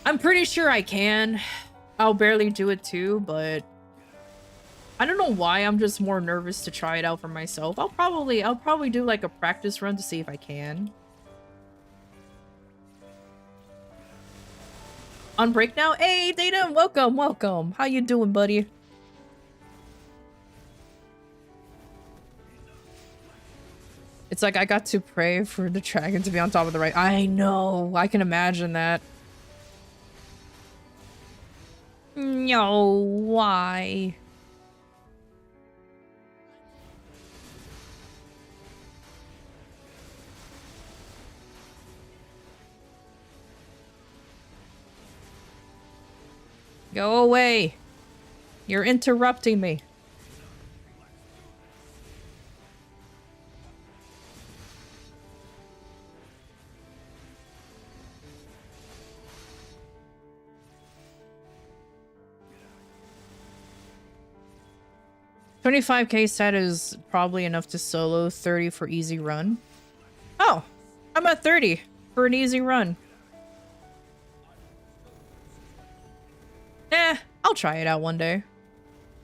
I'm pretty sure I can. I'll barely do it too, but I don't know why. I'm just more nervous to try it out for myself. I'll probably do like a practice run to see if I can. On break now? Hey, Data, welcome, welcome. How you doing, buddy? It's like I got to pray for the dragon to be on top of the right. I know. I can imagine that. No, why? Go away. You're interrupting me. $25k set is probably enough to solo, 30 for easy run. Oh, I'm at 30 for an easy run. I'll try it out one day.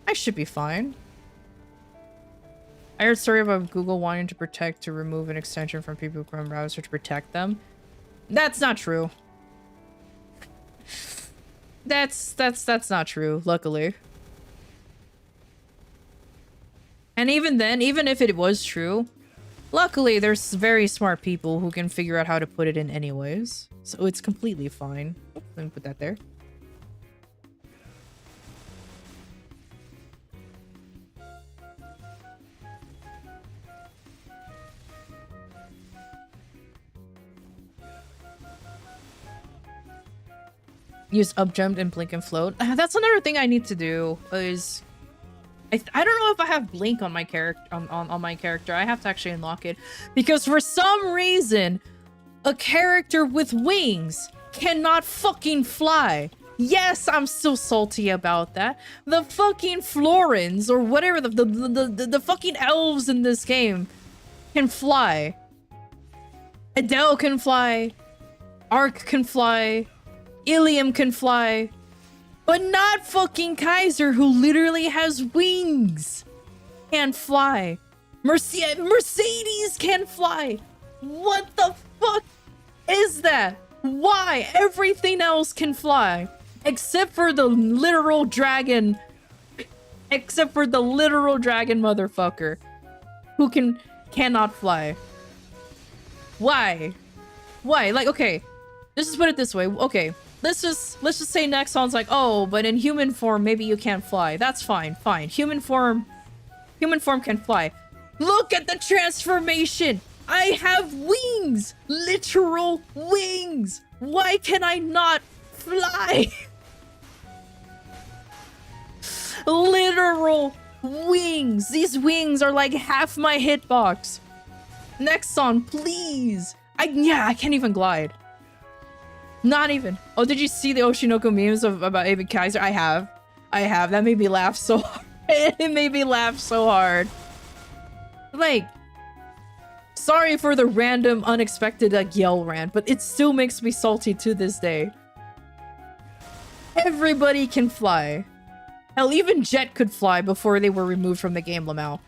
I should be fine. I heard a story about Google wanting to remove an extension from people Chrome browser to protect them. That's not true. That's not true, luckily. And even then, even if it was true, luckily there's very smart people who can figure out how to put it in anyways. So it's completely fine. Let me put that there. Use up jump and blink and float. That's another thing I need to do is I don't know if I have blink on my character on my character. I have to actually unlock it because for some reason a character with wings cannot fucking fly. Yes, I'm still salty about that. The fucking Florins or whatever the fucking elves in this game can fly. Adele can fly. Ark can fly. Ilium can fly. But not fucking Kaiser, who literally has wings. Can't fly. Mercedes can fly. What the fuck is that? Why? Everything else can fly. Except for the literal dragon. Except for the literal dragon motherfucker. Who cannot fly. Why? Why? Like, okay. Let's just put it this way. Okay. Let's just say Nexon's like, oh, but in human form, maybe you can't fly. That's fine, fine. Human form can fly. Look at the transformation. I have wings, literal wings. Why can I not fly? Literal wings. These wings are like half my hitbox. Nexon, please. I can't even glide. Not even. Oh, did you see the Oshinoko memes about Abe Kaiser? I have. That made me laugh so hard. It made me laugh so hard. Like, sorry for the random, unexpected, like, yell rant, but it still makes me salty to this day. Everybody can fly. Hell, even Jet could fly before they were removed from the game, Lamau.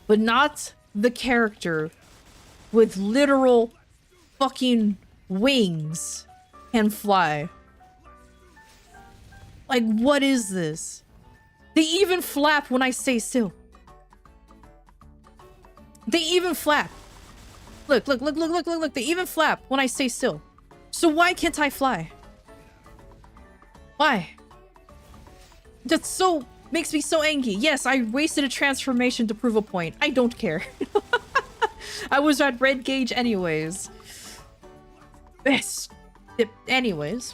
But not the character with literal fucking wings can fly. Like, what is this? They even flap when I stay still. They even flap. Look. They even flap when I stay still. So why can't I fly? Why? That so makes me so angry. Yes, I wasted a transformation to prove a point. I don't care. I was at red gauge anyways. Anyways,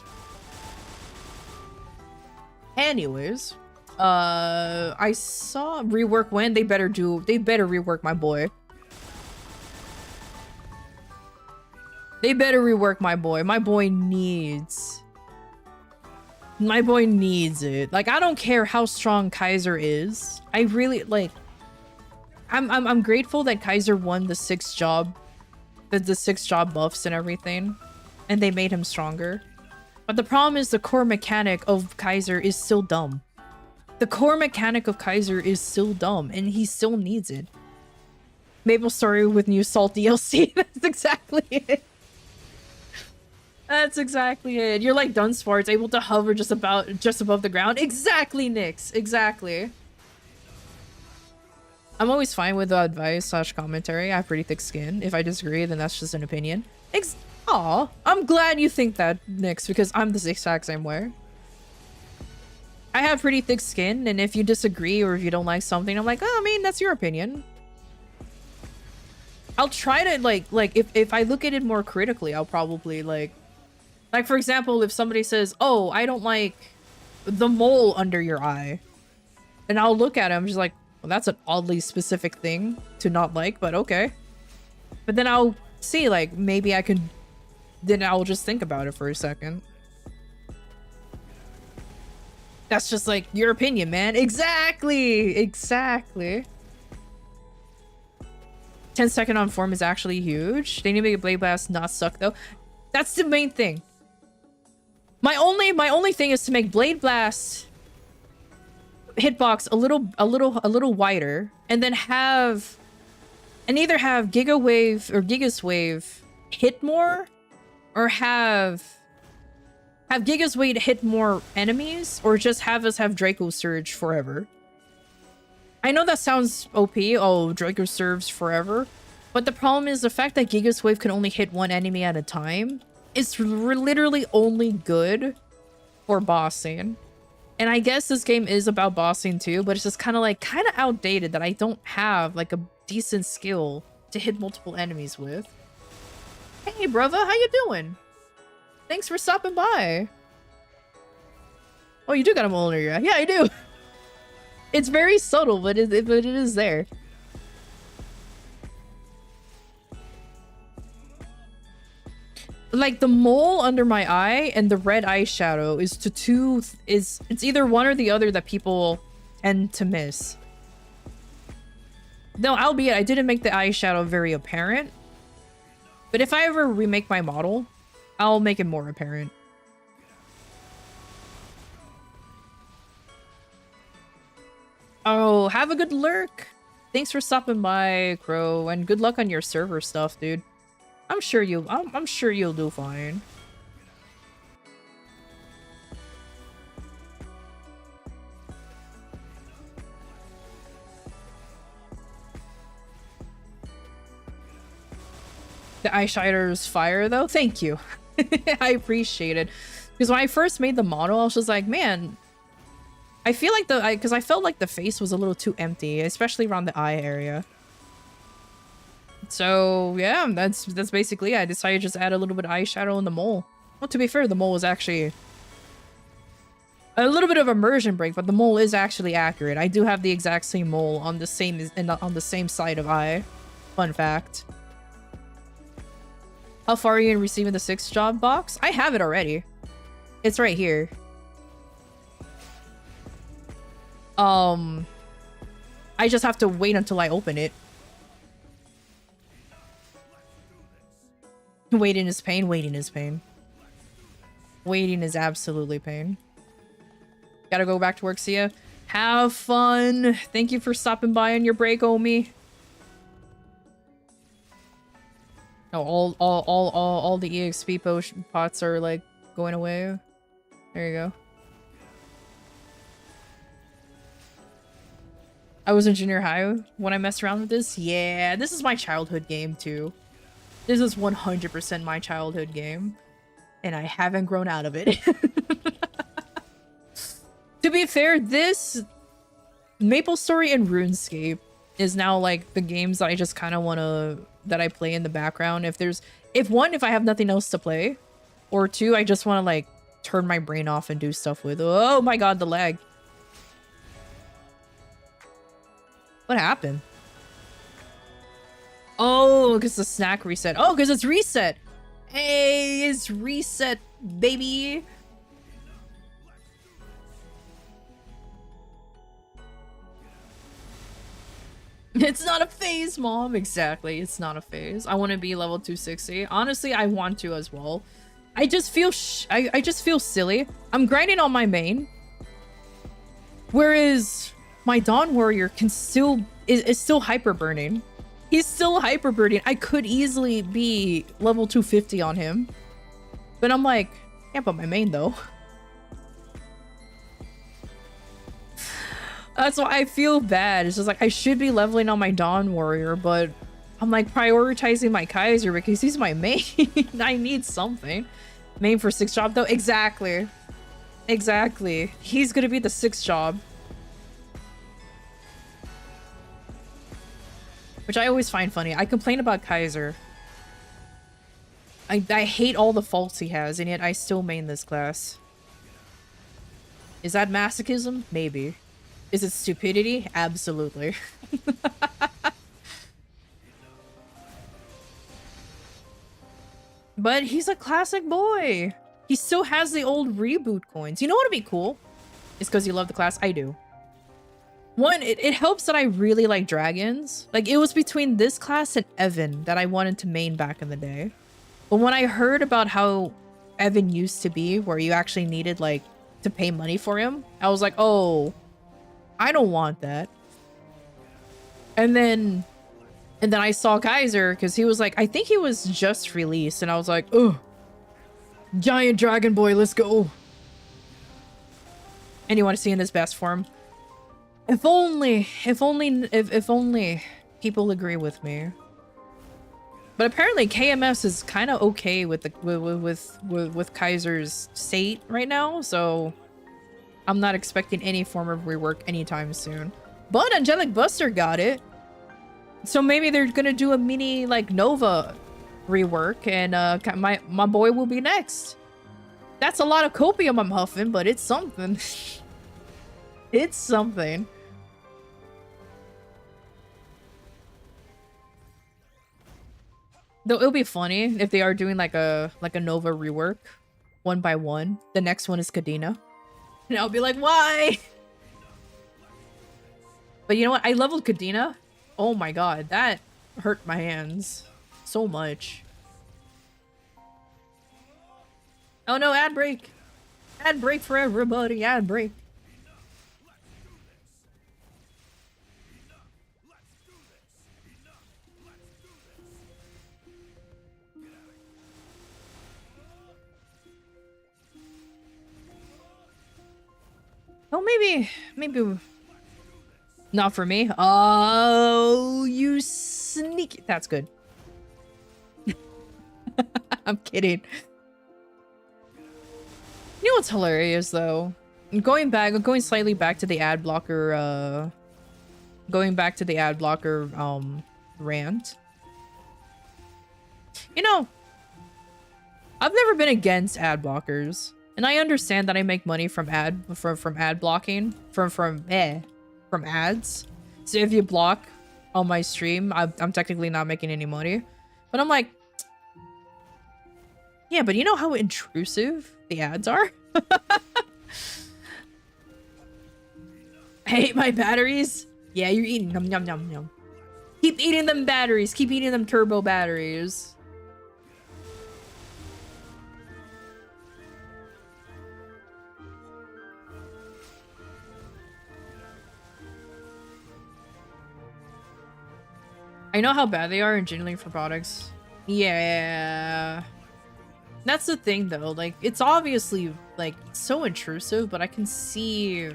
I saw rework when they better rework my boy. They better rework my boy. My boy needs it. Like, I don't care how strong Kaiser is. I really like I'm grateful that Kaiser won the 6 job buffs and everything. And they made him stronger. But the problem is the core mechanic of Kaiser is still dumb. The core mechanic of Kaiser is still dumb, and he still needs it. MapleStory with new Salt DLC. That's exactly it. That's exactly it. You're like Dunsparce, able to hover just above the ground. Exactly, Nyx. Exactly. I'm always fine with advice / commentary. I have pretty thick skin. If I disagree, then that's just an opinion. Aw, I'm glad you think that, Nyx, because I'm the exact same way. I have pretty thick skin, and if you disagree or if you don't like something, I'm like, oh, I mean, that's your opinion. I'll try to, like if I look at it more critically, I'll probably, like, for example, if somebody says, oh, I don't like the mole under your eye, and I'll look at him just like, well, that's an oddly specific thing to not like, but okay. But then I'll see, like, maybe I could, then I'll just think about it for a second. That's just like your opinion, man. Exactly. Exactly. 10-second on form is actually huge. They need to make a Blade Blast not suck though. That's the main thing. My only thing is to make Blade Blast hitbox a little wider, and then either have Giga Wave or Gigas Wave hit more, or have Gigas Wave hit more enemies, or just have us have Draco Surge forever. I know that sounds OP, oh, Draco Surge forever, but the problem is the fact that Gigas Wave can only hit one enemy at a time is literally only good for bossing. And I guess this game is about bossing too, but it's just kind of outdated that I don't have like a decent skill to hit multiple enemies with. Hey brother, how you doing? Thanks for stopping by. Oh, you do got a mole under your eye. Yeah, I do. It's very subtle, but it is there. Like the mole under my eye and the red eyeshadow it's either one or the other that people tend to miss. No, albeit I didn't make the eyeshadow very apparent. But if I ever remake my model, I'll make it more apparent. Oh, have a good lurk. Thanks for stopping by, Crow, and good luck on your server stuff, dude. I'm sure you'll do fine. The eyeshadows fire though. Thank you. I appreciate it. Because when I first made the model, I was just like, man, I feel like because I felt like the face was a little too empty, especially around the eye area. So yeah, that's basically it. I decided to just add a little bit of eyeshadow on the mole. Well, to be fair, the mole was actually a little bit of immersion break, but the mole is actually accurate. I do have the exact same mole on the same side of eye. Fun fact. How far are you in receiving the 6th job box? I have it already. It's right here. I just have to wait until I open it. Waiting is pain. Waiting is pain. Waiting is absolutely pain. Gotta go back to work. See ya. Have fun. Thank you for stopping by on your break, Omi. Oh, all the EXP pots are like going away. There you go. I was in junior high when I messed around with this. Yeah, this is my childhood game too. This is 100% my childhood game, and I haven't grown out of it. To be fair, this MapleStory and RuneScape is now like the games that I just kind of want to that I play in the background. If I have nothing else to play, or two, I just want to like turn my brain off and do stuff with. Oh my god, the lag. What happened? Oh, because the snack reset. Oh, because it's reset. Hey, it's reset, baby. It's not a phase, Mom. Exactly. It's not a phase. I want to be level 260. Honestly, I want to as well. I just feel I just feel silly. I'm grinding on my main. Whereas my Dawn Warrior can still is still hyper burning. He's still hyper burning. I could easily be level 250 on him. But I'm like, can't put my main though. That's why I feel bad. It's just like, I should be leveling on my Dawn Warrior, but I'm like prioritizing my Kaiser because he's my main. I need something. Main for 6th job though? Exactly. Exactly. He's gonna be the 6th job. Which I always find funny. I complain about Kaiser. I hate all the faults he has, and yet I still main this class. Is that masochism? Maybe. Is it stupidity? Absolutely. But he's a classic boy. He still has the old reboot coins. You know what would be cool? It's because you love the class. I do. One, it helps that I really like dragons. Like, it was between this class and Evan that I wanted to main back in the day. But when I heard about how Evan used to be, where you actually needed, like, to pay money for him, I was like, oh, I don't want that. And then I saw Kaiser, because he was like, I think he was just released, and I was like, oh, giant dragon boy, let's go. And you want to see in his best form? If only people agree with me. But apparently KMS is kind of okay with the with Kaiser's state right now, so I'm not expecting any form of rework anytime soon. But Angelic Buster got it, so maybe they're gonna do a mini like Nova rework, and my boy will be next. That's a lot of copium I'm huffing, but it's something. It's something. Though it'll be funny if they are doing like a Nova rework, 1 by 1. The next one is Kadena, and I'll be like, why? But you know what? I leveled Kadena. Oh my god, that hurt my hands so much. Oh no, ad break! Ad break for everybody! Ad break! Oh, maybe not for me. Oh, you sneaky. That's good. I'm kidding. You know what's hilarious though? Going slightly back to the ad blocker, rant. You know, I've never been against ad blockers. And I understand that I make money from ad blocking from ads. So if you block on my stream, I'm technically not making any money. But I'm like, yeah, but you know how intrusive the ads are? I hate my batteries. Yeah, you're eating them. Yum yum yum. Keep eating them batteries. Keep eating them turbo batteries. I know how bad they are engineering for products. Yeah. That's the thing though, like, it's obviously like so intrusive, but I can see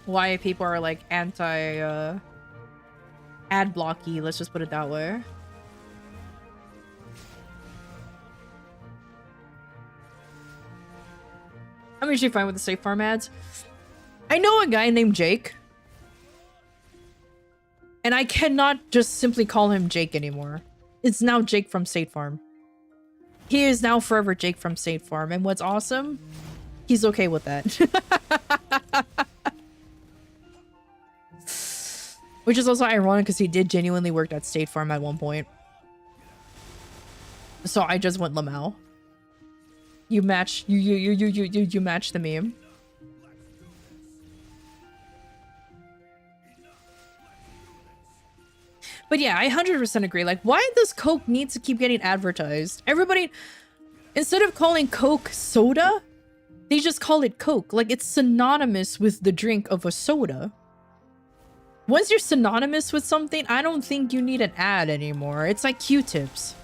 why people are like anti ad blocky, let's just put it that way. I'm usually fine with the Safe Farm ads. I know a guy named Jake. And I cannot just simply call him Jake anymore. It's now Jake from State Farm. He is now forever Jake from State Farm. And what's awesome, he's okay with that. Which is also ironic because he did genuinely work at State Farm at one point. So I just went Lamau. You match you match the meme. But yeah, I 100% agree. Like, why does Coke need to keep getting advertised? Everybody, instead of calling Coke soda, they just call it Coke. Like, it's synonymous with the drink of a soda. Once you're synonymous with something, I don't think you need an ad anymore. It's like Q-tips.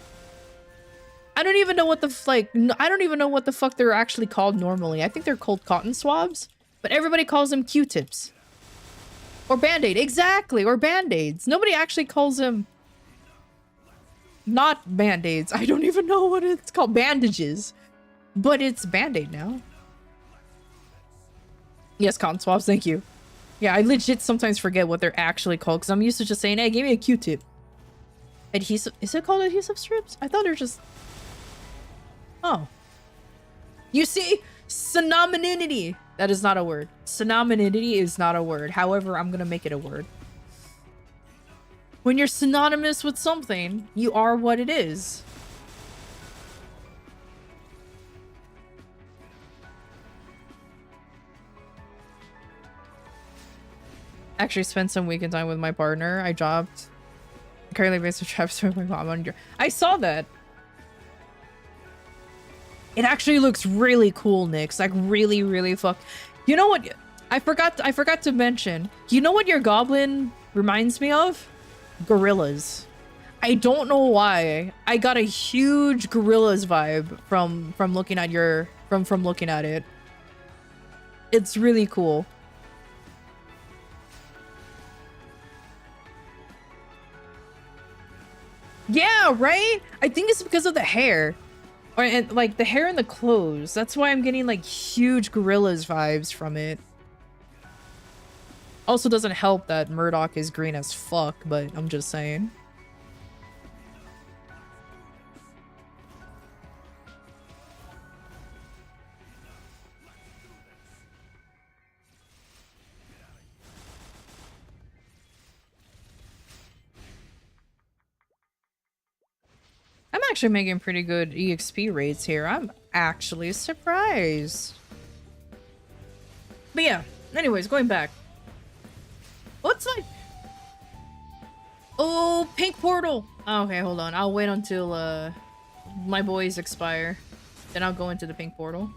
I don't even know what the I don't even know what the fuck they're actually called normally. I think they're called cotton swabs, but everybody calls them Q-tips. Or Band-Aid, exactly, or Band-Aids. Nobody actually calls them not Band-Aids. I don't even know what it's called. Bandages. But it's Band-Aid now. Yes, cotton swabs, thank you. Yeah, I legit sometimes forget what they're actually called because I'm used to just saying, hey, give me a Q-tip. Adhesive, is it called adhesive strips? I thought they're just... Oh. You see? Synonymity. That is not a word. Synonymity is not a word. However, I'm gonna make it a word. When you're synonymous with something, you are what it is. Actually spent some weekend time with my partner. I dropped currently based on traps with my mom on your... I saw that. It actually looks really cool, Nyx. Like really, really You know what? I forgot to mention. You know what your goblin reminds me of? Gorillas. I don't know why. I got a huge gorillas vibe from looking at your from looking at it. It's really cool. Yeah, right? I think it's because of the hair. And like the hair and the clothes. That's why I'm getting like huge gorillas vibes from it. Also doesn't help that Murdoch is green as fuck, but I'm just saying. I'm actually making pretty good EXP rates here. I'm actually surprised. But yeah, anyways, going back. What's like... Oh, pink portal! Oh, okay, hold on. I'll wait until my boys expire. Then I'll go into the pink portal.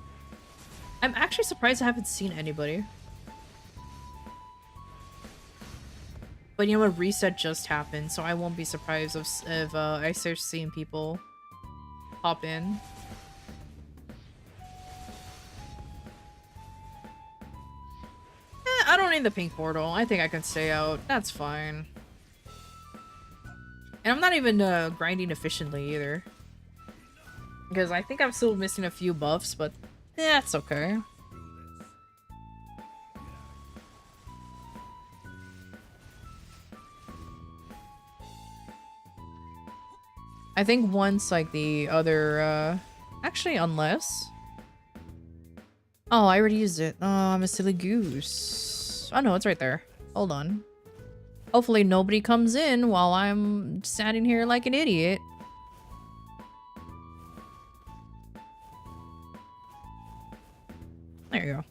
I'm actually surprised I haven't seen anybody. But you know what? Reset just happened, so I won't be surprised if I start seeing people pop in. I don't need the pink portal. I think I can stay out. That's fine. And I'm not even grinding efficiently either. Because I think I'm still missing a few buffs, but that's okay. I think once, like, the other, actually, unless... Oh, I already used it. Oh, I'm a silly goose. Oh, no, it's right there. Hold on. Hopefully nobody comes in while I'm standing here like an idiot. There you go.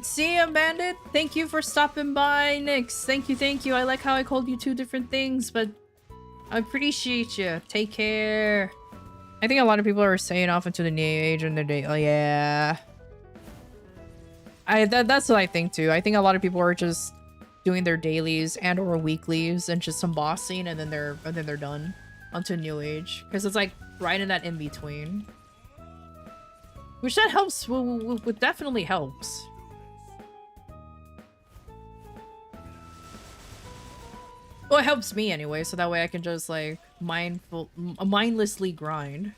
See ya, Bandit. Thank you for stopping by, Nyx. Thank you. I like how I called you two different things, but I appreciate you. Take care. I think a lot of people are staying off into the new age and their day. Oh, yeah. That's what I think, too. I think a lot of people are just doing their dailies and or weeklies and just some bossing, and then they're done onto new age. Because it's like right in that in-between. Which that helps. What definitely helps. Well, it helps me anyway, so that way I can just, like, mindlessly grind.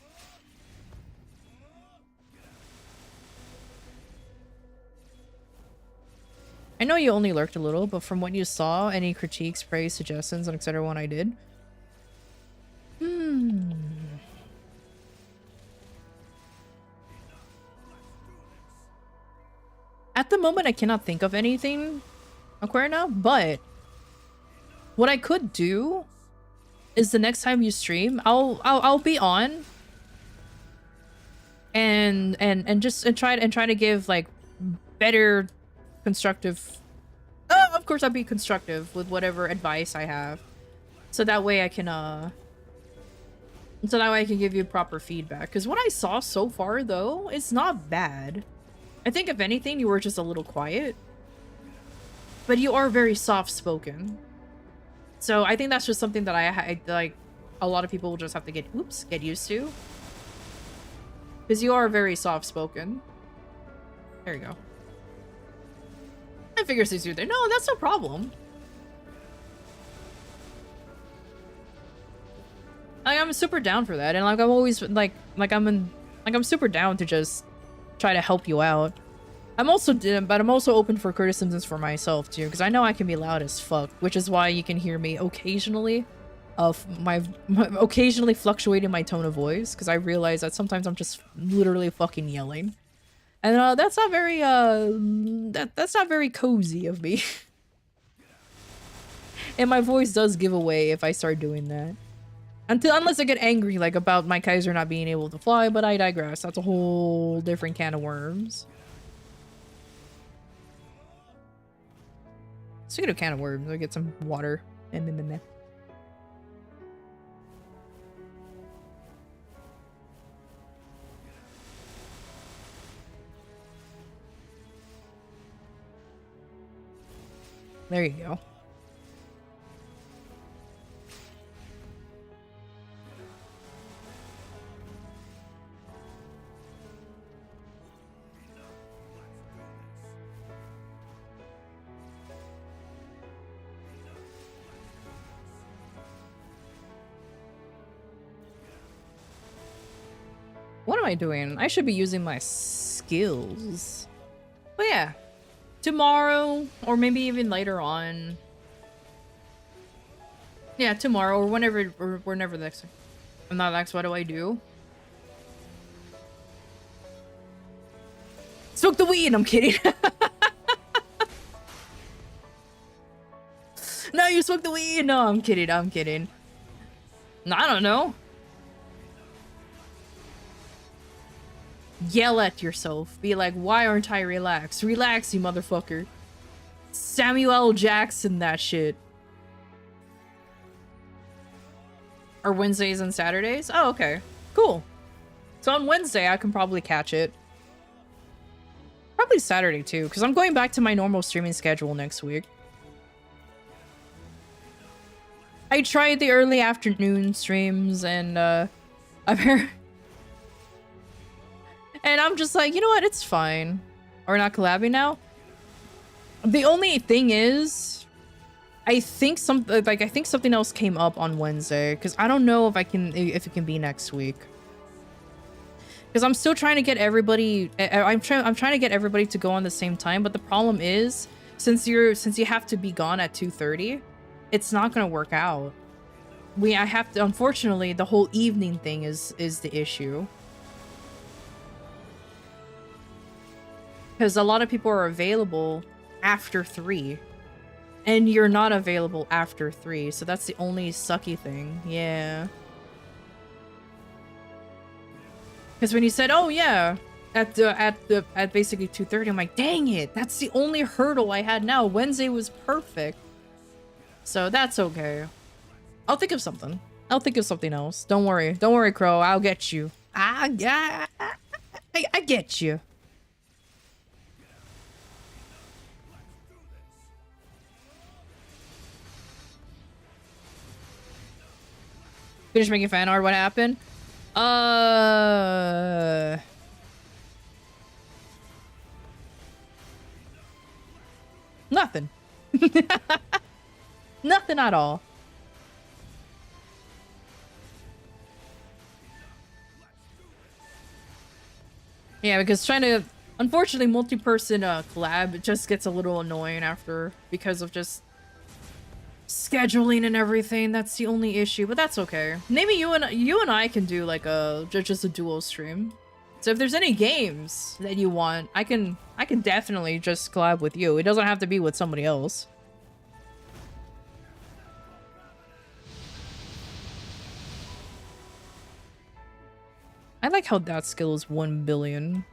I know you only lurked a little, but from what you saw, any critiques, praise, suggestions, and etc. when I did? At the moment, I cannot think of anything, Aquarina, but what I could do is the next time you stream, I'll be on and try to give like better constructive. Of course, I'll be constructive with whatever advice I have, so that way I can give you proper feedback. Because what I saw so far, though, it's not bad. I think if anything, you were just a little quiet. but you are very soft-spoken. So I think that's just something that I like a lot of people will just have to get used to. Because you are very soft-spoken. There you go. I figure since you're there. No, that's no problem. Like, I'm super down for that, and like I'm always I'm super down to just try to help you out. I'm also open for criticisms for myself too, because I know I can be loud as fuck, which is why you can hear me occasionally, occasionally fluctuating my tone of voice, because I realize that sometimes I'm just literally fucking yelling, and that's not very that's not very cozy of me. And my voice does give away if I start doing that. Unless I get angry, like, about my Kaiser not being able to fly, but I digress. That's a whole different can of worms. Speaking of can of worms, I'll get some water. There you go. What am I doing? I should be using my skills. But yeah, tomorrow, or maybe even later on. Yeah, tomorrow, or whenever the next. I'm not asked, what do I do? Smoke the weed! I'm kidding. No, you smoked the weed! No, I'm kidding, I'm kidding. I don't know. Yell at yourself. Be like, why aren't I relaxed? Relax, you motherfucker. Samuel L. Jackson, that shit. Are Wednesdays and Saturdays? Oh, okay. Cool. So on Wednesday, I can probably catch it. Probably Saturday, too, because I'm going back to my normal streaming schedule next week. I tried the early afternoon streams, and, I've heard... And I'm just like, you know what? It's fine. Are we not collabing now? The only thing is, I think something else came up on Wednesday, because I don't know if it can be next week. Because I'm still trying to get everybody. I'm trying to get everybody to go on the same time. But the problem is, since you have to be gone at 2:30, it's not gonna work out. I have to. Unfortunately, the whole evening thing is the issue. Because a lot of people are available after 3. And you're not available after 3. So that's the only sucky thing. Yeah. Because when you said, oh yeah, at basically 2:30, I'm like, dang it. That's the only hurdle I had now. Wednesday was perfect. So that's okay. I'll think of something. I'll think of something else. Don't worry. Don't worry, Crow. I'll get you. I get you. Finish making fan art. What happened? Nothing. Nothing at all. Yeah, because trying to, unfortunately, multi-person collab just gets a little annoying after, because of just scheduling and everything. That's the only issue, but that's okay. Maybe you and I can do like just a duo stream. So if there's any games that you want, I can definitely just collab with you. It doesn't have to be with somebody else. I like how that skill is 1 billion.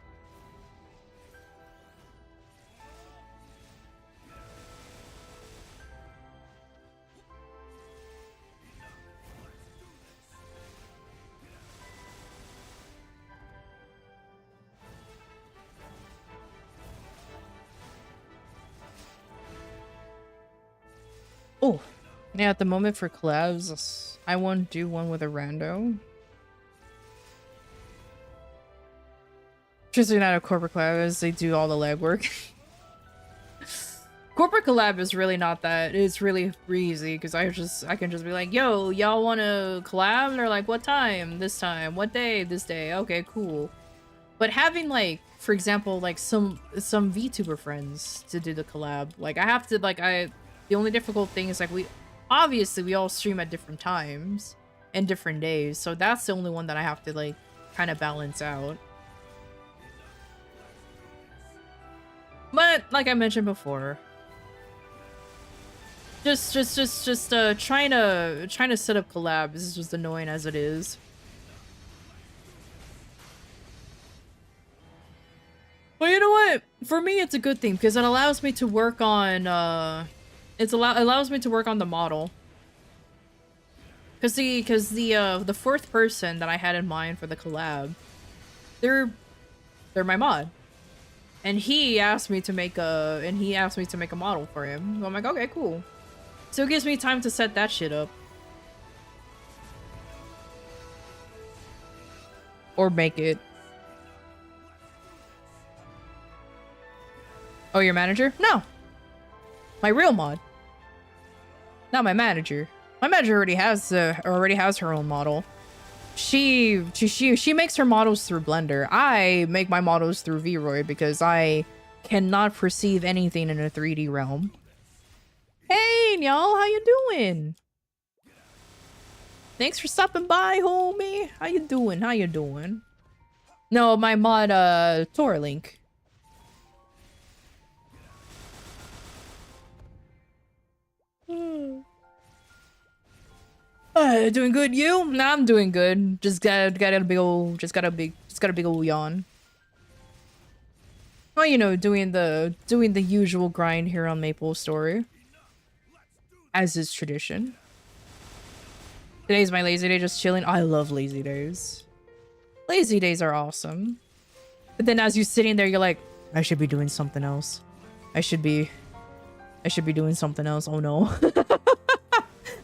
Yeah, at the moment for collabs, I won't do one with a rando. Just not a corporate collab as they do all the legwork. Corporate collab is really not that. It's really easy because I can just be like, yo, y'all want to collab? And they're like, what time? This time. What day? This day. Okay, cool. But having like, for example, like some VTuber friends to do the collab, like I have to like the only difficult thing is like we all stream at different times and different days, so that's the only one that I have to like kind of balance out. But like I mentioned before, just trying to set up collabs is just annoying as it is. Well, you know what? For me, it's a good thing because it allows me to work on allows me to work on the model. Because the fourth person that I had in mind for the collab, they're my mod, and he asked me to make a model for him. So I'm like, okay, cool. So it gives me time to set that shit up. Or make it. Oh, your manager? No. My real mod. Not my manager. My manager already has her own model. She makes her models through Blender. I make my models through VRoid because I cannot perceive anything in a 3D realm. Hey, y'all, how you doing? Thanks for stopping by, homie. How you doing? How you doing? No, my mod, Torlink. Doing good, you? Nah, I'm doing good. Just got a big old yawn. Well, you know, doing the usual grind here on MapleStory, as is tradition. Today's my lazy day, just chilling. I love lazy days. Lazy days are awesome. But then as you're sitting there, you're like, I should be doing something else. I should be doing something else. Oh no.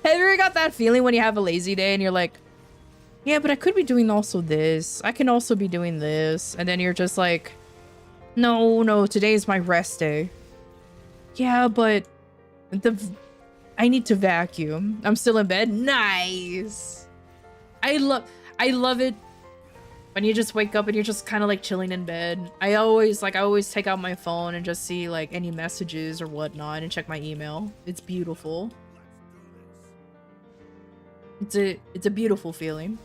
Have you ever got that feeling when you have a lazy day and you're like, yeah, but I could be doing also this. I can also be doing this. And then you're just like, no, today's my rest day. Yeah, but I need to vacuum. I'm still in bed. Nice. I love it when you just wake up and you're just kind of like chilling in bed. I always take out my phone and just see like any messages or whatnot and check my email. It's beautiful. It's a beautiful feeling.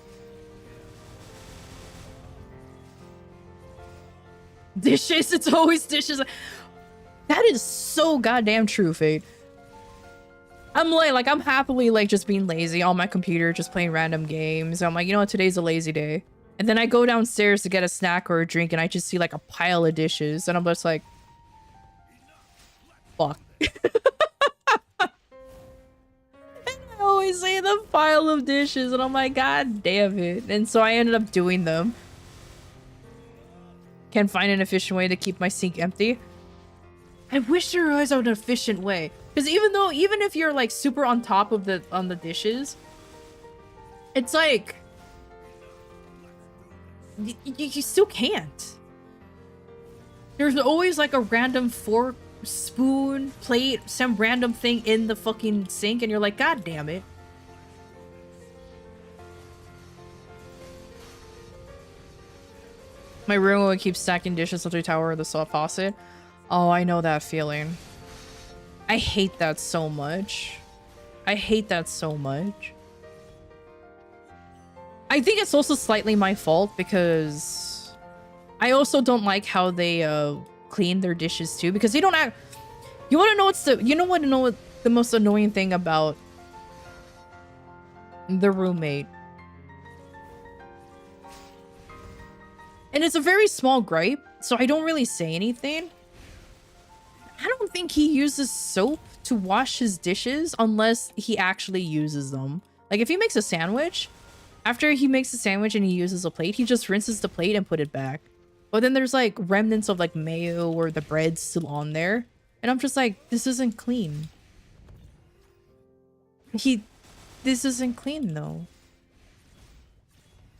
Dishes, it's always dishes. That is so goddamn true, Fate. I'm like I'm happily like just being lazy on my computer, just playing random games. I'm like, you know what, today's a lazy day. And then I go downstairs to get a snack or a drink and I just see like a pile of dishes and I'm just like, fuck. I always say the pile of dishes and I'm like, god damn it. And so I ended up doing them. Can't find an efficient way to keep my sink empty. I wish there was an efficient way. Because even if you're like super on top of the dishes, it's like you still can't. There's always like a random fork, spoon, plate, some random thing in the fucking sink and you're like, god damn it. My room would keep stacking dishes until the tower of the soft faucet. Oh, I know that feeling. I hate that so much. I hate that so much. I think it's also slightly my fault because I also don't like how they clean their dishes too, because they don't act. You want to know what the most annoying thing about the roommate? And it's a very small gripe, so I don't really say anything. I don't think he uses soap to wash his dishes unless he actually uses them. Like if he makes a sandwich, after he makes a sandwich and he uses a plate, he just rinses the plate and put it back. But then there's like remnants of like mayo or the bread's still on there. And I'm just like, this isn't clean. This isn't clean though.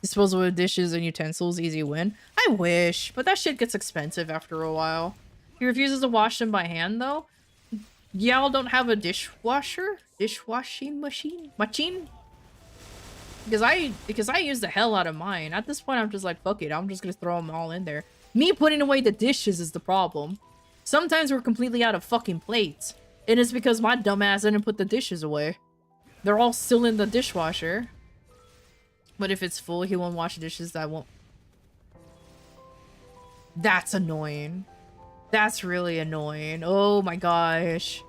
Disposable dishes and utensils, easy win. I wish, but that shit gets expensive after a while. He refuses to wash them by hand though. Y'all don't have a dishwasher? Dishwashing machine? Because I use the hell out of mine. At this point, I'm just like, fuck it. I'm just gonna throw them all in there. Me putting away the dishes is the problem. Sometimes we're completely out of fucking plates. And it's because my dumbass didn't put the dishes away. They're all still in the dishwasher. But if it's full, he won't wash the dishes. I won't. That's annoying. That's really annoying. Oh my gosh.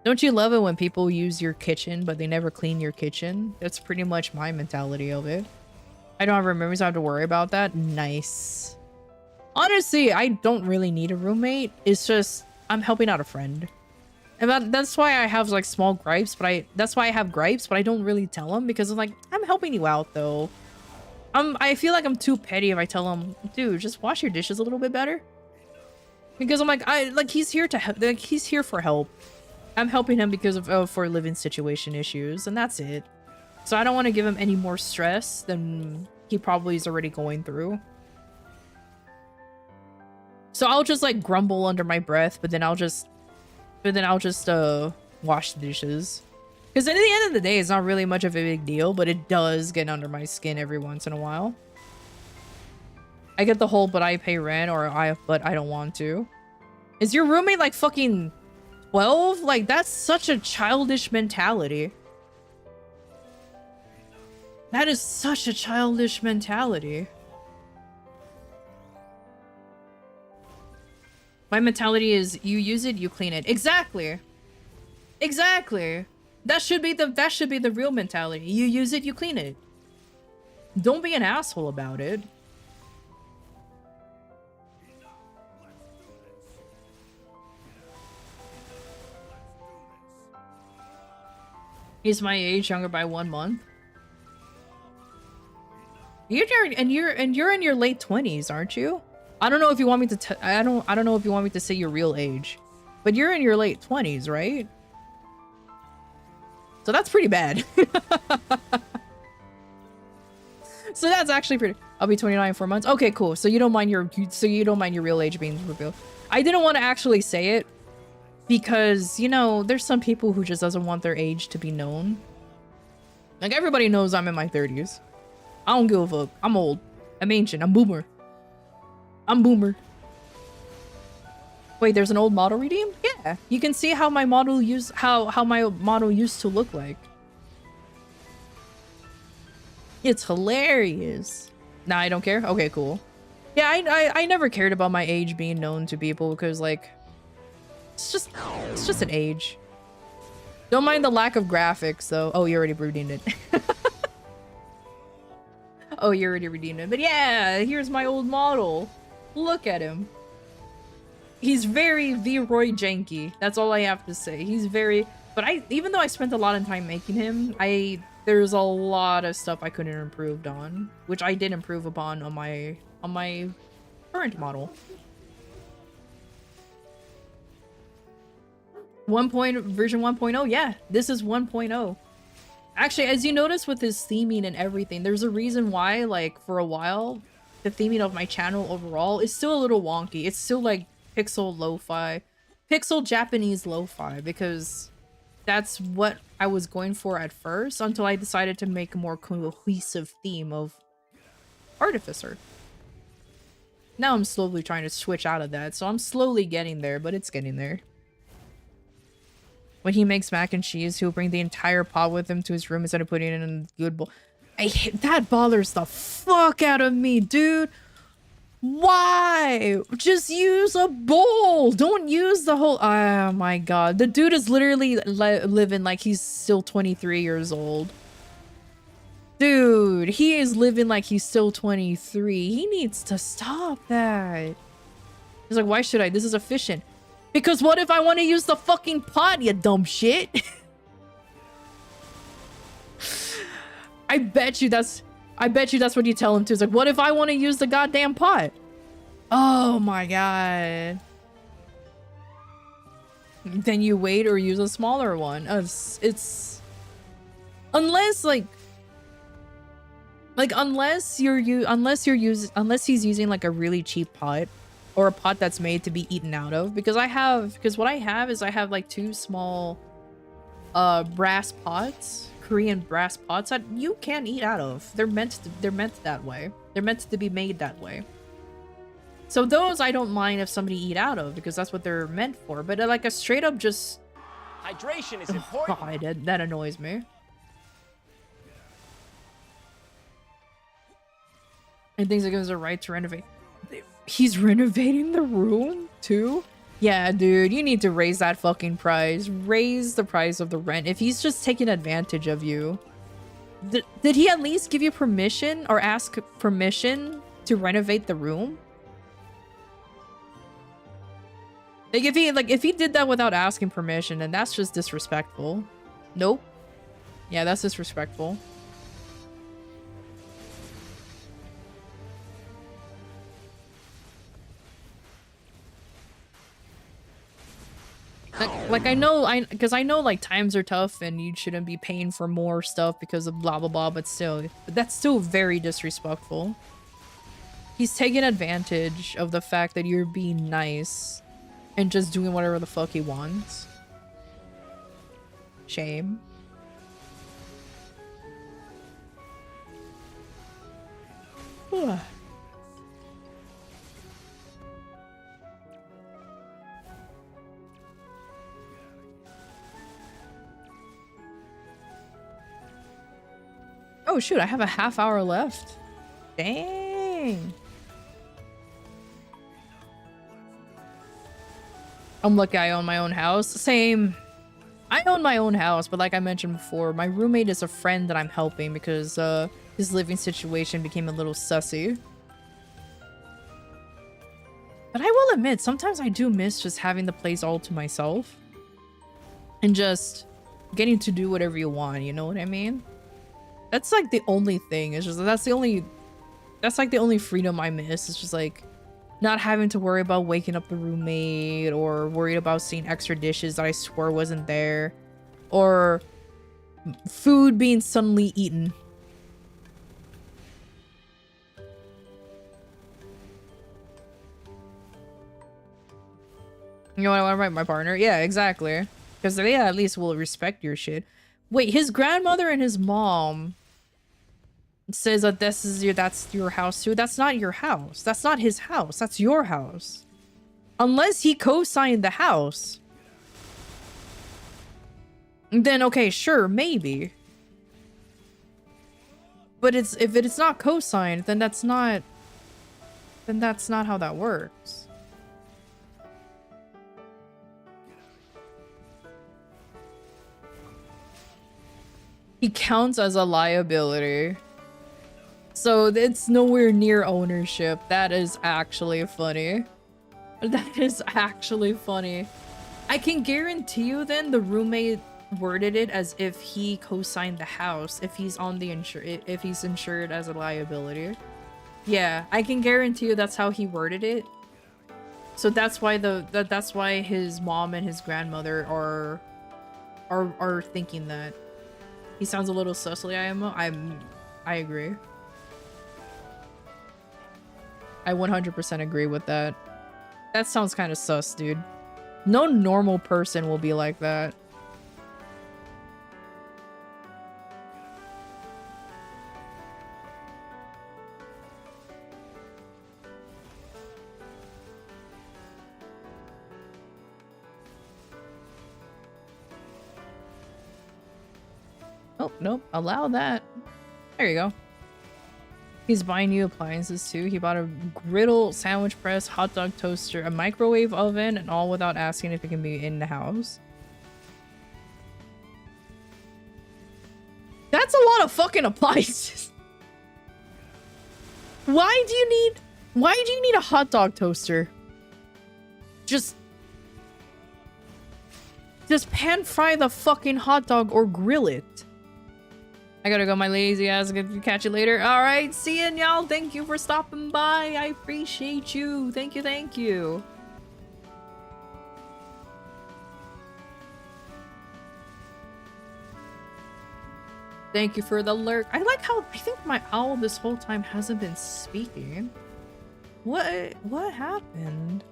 Don't you love it when people use your kitchen, but they never clean your kitchen? That's pretty much my mentality of it. I don't have memories, so I have to worry about that. Nice. Honestly, I don't really need a roommate. It's just, I'm helping out a friend. And that's why I have like small gripes, but that's why I have gripes, but I don't really tell them because I'm like, I'm helping you out though. I feel like I'm too petty if I tell him, dude, just wash your dishes a little bit better. Because I'm like, he's here to help, like, he's here for help. I'm helping him because of for living situation issues, and that's it. So I don't want to give him any more stress than he probably is already going through. So I'll just like grumble under my breath, but then I'll just wash the dishes. Because at the end of the day, it's not really much of a big deal, but it does get under my skin every once in a while. I get the whole, but I pay rent, or but I don't want to. Is your roommate like fucking 12? Like, that's such a childish mentality. That is such a childish mentality. My mentality is, you use it, you clean it. Exactly. Exactly. That should be the real mentality. You use it, you clean it. Don't be an asshole about it. He's my age, younger by 1 month. You're in your late 20s, aren't you? I don't know if you want me to I don't know if you want me to say your real age. But you're in your late 20s, right? So that's pretty bad. So that's actually pretty. I'll be 29 in 4 months. Okay, cool. So you don't mind your real age being revealed. I didn't want to actually say it because, you know, there's some people who just doesn't want their age to be known. Like, everybody knows I'm in my 30s. I don't give a fuck. I'm old. I'm ancient. I'm boomer. I'm boomer. Wait, there's an old model redeemed? Yeah. You can see how my model used to look like. It's hilarious. Nah, I don't care. Okay, cool. Yeah, I never cared about my age being known to people because, like, it's just an age. Don't mind the lack of graphics though. Oh, you already redeemed it. Oh, you already redeemed it. But yeah, here's my old model. Look at him. He's very V-Roy janky. That's all I have to say. He's very, but even though I spent a lot of time making him, there's a lot of stuff I couldn't have improved on, which I did improve upon on my current model. Version 1.0, yeah, this is 1.0. Actually, as you notice with his theming and everything, there's a reason why, like, for a while, the theming of my channel overall is still a little wonky. It's still like pixel lo-fi, pixel Japanese lo-fi, because that's what I was going for at first until I decided to make a more cohesive theme of Artificer. Now I'm slowly trying to switch out of that, so I'm slowly getting there, but it's getting there. When he makes mac and cheese, he'll bring the entire pot with him to his room instead of putting it in a good bowl. That bothers the fuck out of me, dude. Why? Just use a bowl. Don't use the whole... Oh my god. The dude is literally living like he's still 23 years old. Dude, he is living like he's still 23. He needs to stop that. He's like, why should I? This is efficient. Because what if I want to use the fucking pot, you dumb shit? I bet you that's what you tell him to. It's like, what if I want to use the goddamn pot? Oh my god. Then you wait or use a smaller one. It's unless unless he's using like a really cheap pot or a pot that's made to be eaten out of, because what I have is I have like 2 small brass pots, Korean brass pots that you can eat out of. They're meant that way. They're meant to be made that way. So those I don't mind if somebody eat out of, because that's what they're meant for. But like a straight up just Hydration is important. God, that annoys me. And things like it was a right to renovate. He's renovating the room too? Yeah, dude, you need to raise that fucking price. Raise the price of the rent. If he's just taking advantage of you. Did he at least give you permission or ask permission to renovate the room? Like if he did that without asking permission, then that's just disrespectful. Nope. Yeah, that's disrespectful. Like I know like times are tough and you shouldn't be paying for more stuff because of blah blah blah, but that's still very disrespectful. He's taking advantage of the fact that you're being nice and just doing whatever the fuck he wants. Shame. Oh shoot, I have a half hour left. Dang. I'm lucky I own my own house. Same. I own my own house, but like I mentioned before, my roommate is a friend that I'm helping because his living situation became a little sussy. But I will admit, sometimes I do miss just having the place all to myself. And just getting to do whatever you want, you know what I mean? That's like the only thing. It's just that's like the only freedom I miss. It's just like not having to worry about waking up the roommate or worried about seeing extra dishes that I swore wasn't there, or food being suddenly eaten. You know what I want to write my partner? Yeah, exactly. Because they at least will respect your shit. Wait, his grandmother and his mom says that that's your house too. That's not your house. That's not his house. That's your house. Unless he co-signed the house. Then okay, sure, maybe. But if it's not co-signed, then that's not how that works. He counts as a liability. So it's nowhere near ownership. That is actually funny. That is actually funny. I can guarantee you then the roommate worded it as if he co-signed the house, if he's on the if he's insured as a liability. Yeah, I can guarantee you that's how he worded it. So that's why that's why his mom and his grandmother are thinking that. He sounds a little sussly, I agree. I 100% agree with that. That sounds kind of sus, dude. No normal person will be like that. Oh, nope. Allow that. There you go. He's buying new appliances too. He bought a griddle, sandwich press, hot dog toaster, a microwave oven, and all without asking if it can be in the house. That's a lot of fucking appliances. Why do you need a hot dog toaster? Just pan fry the fucking hot dog or grill it. I gotta go, my lazy ass. Catch you later. All right, see ya, y'all. Thank you for stopping by. I appreciate you. Thank you, thank you. Thank you for the lurk. I like how I think my owl this whole time hasn't been speaking. What happened?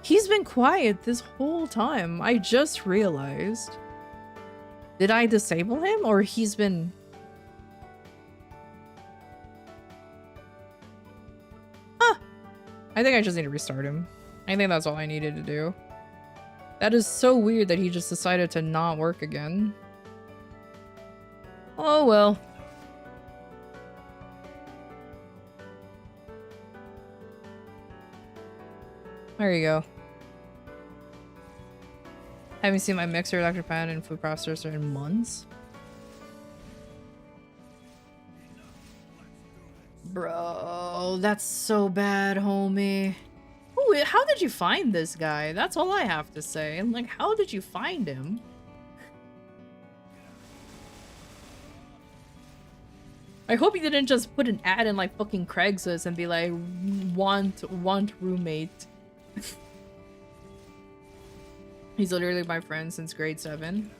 He's been quiet this whole time. I just realized. Did I disable him or he's been... Huh. I think I just need to restart him. I think that's all I needed to do. That is so weird that he just decided to not work again. Oh well. There you go. Haven't seen my mixer, Dr. Pan, and food processor in months. Bro, that's so bad, homie. Ooh, how did you find this guy? That's all I have to say. Like, how did you find him? I hope you didn't just put an ad in like fucking Craigslist and be like, want roommate. He's literally my friend since grade 7.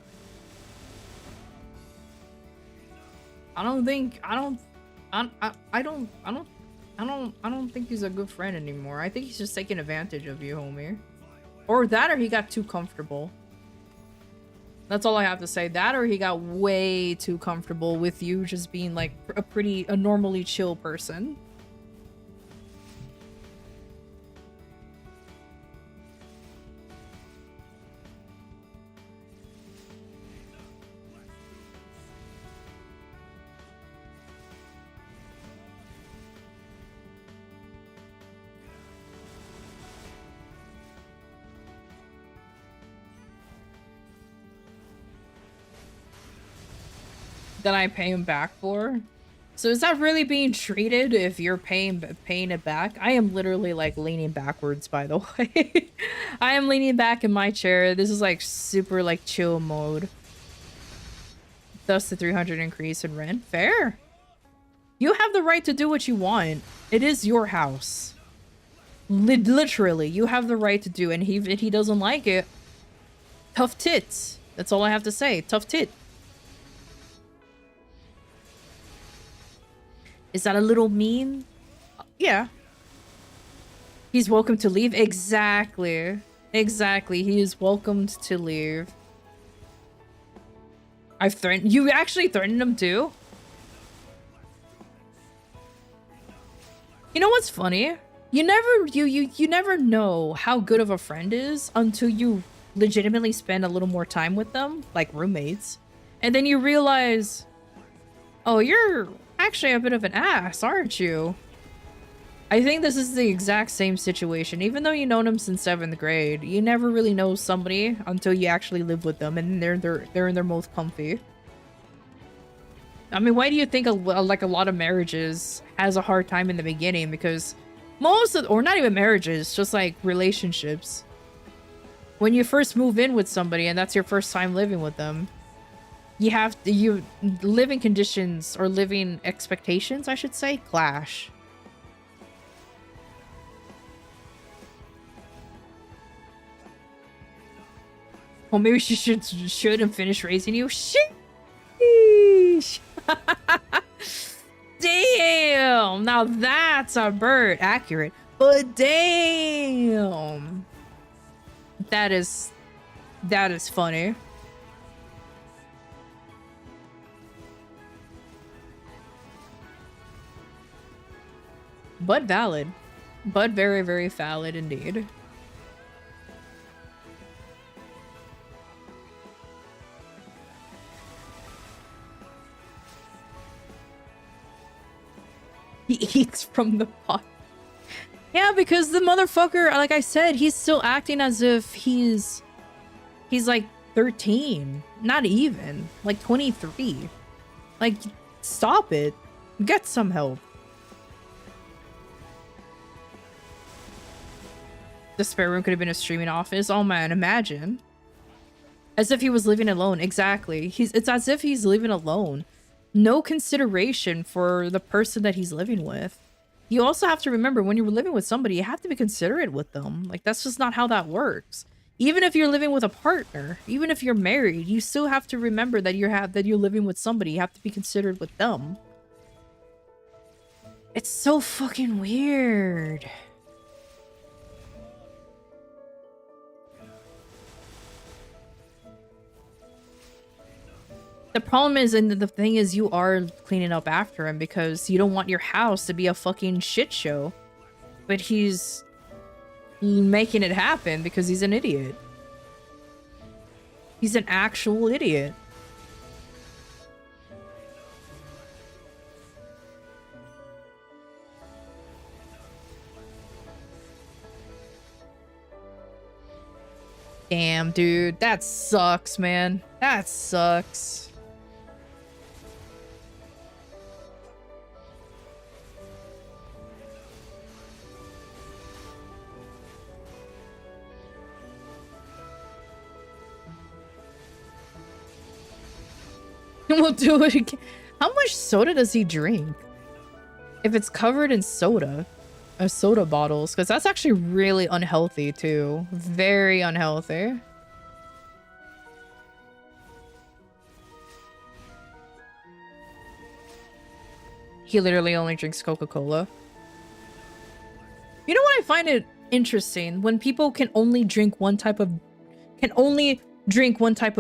I don't think he's a good friend anymore. I think he's just taking advantage of you, homie. Or that, or he got too comfortable. That's all I have to say. That, or he got way too comfortable with you just being like a normally chill person. That I pay him back for. So is that really being treated if you're paying it back? I am literally like leaning backwards, by the way. I am leaning back in my chair. This is like super like chill mode. Thus the 300 increase in rent. Fair. You have the right to do what you want. It is your house. Literally, you have the right to do, and if he doesn't like it, tough tits. That's all I have to say. Tough tit. Is that a little mean? Yeah. He's welcome to leave? Exactly. Exactly. He is welcomed to leave. I've threatened— You actually threatened him too? You know what's funny? You never know how good of a friend is until you legitimately spend a little more time with them, like roommates. And then you realize, oh, you're actually a bit of an ass, aren't you? I think this is the exact same situation. Even though you've known them since 7th grade, you never really know somebody until you actually live with them and they're in their most comfy. I mean, why do you think a lot of marriages has a hard time in the beginning? Because most of, or not even marriages, just like relationships. When you first move in with somebody and that's your first time living with them, living conditions or living expectations, I should say, clash. Well, maybe she should have finished raising you. Sheesh. Damn. Now that's a bird. Accurate. But damn. That is funny. But valid. But very, very valid indeed. He eats from the pot. Yeah, because the motherfucker, like I said, he's still acting as if he's like 13. Not even. Like 23. Like, stop it. Get some help. The spare room could have been a streaming office. Oh man, imagine. As if he was living alone. Exactly. It's as if he's living alone. No consideration for the person that he's living with. You also have to remember, when you're living with somebody, you have to be considerate with them. Like, that's just not how that works. Even if you're living with a partner, even if you're married, you still have to remember that you're living with somebody. You have to be considered with them. It's so fucking weird. The problem is, and the thing is, you are cleaning up after him because you don't want your house to be a fucking shit show. But he's making it happen because he's an idiot. He's an actual idiot. Damn, dude. That sucks, man. That sucks. We'll do it again. How much soda does he drink? If it's covered in soda, soda bottles, because that's actually really unhealthy too. Very unhealthy. He literally only drinks Coca-Cola. You know what I find it interesting? When people can only drink one type of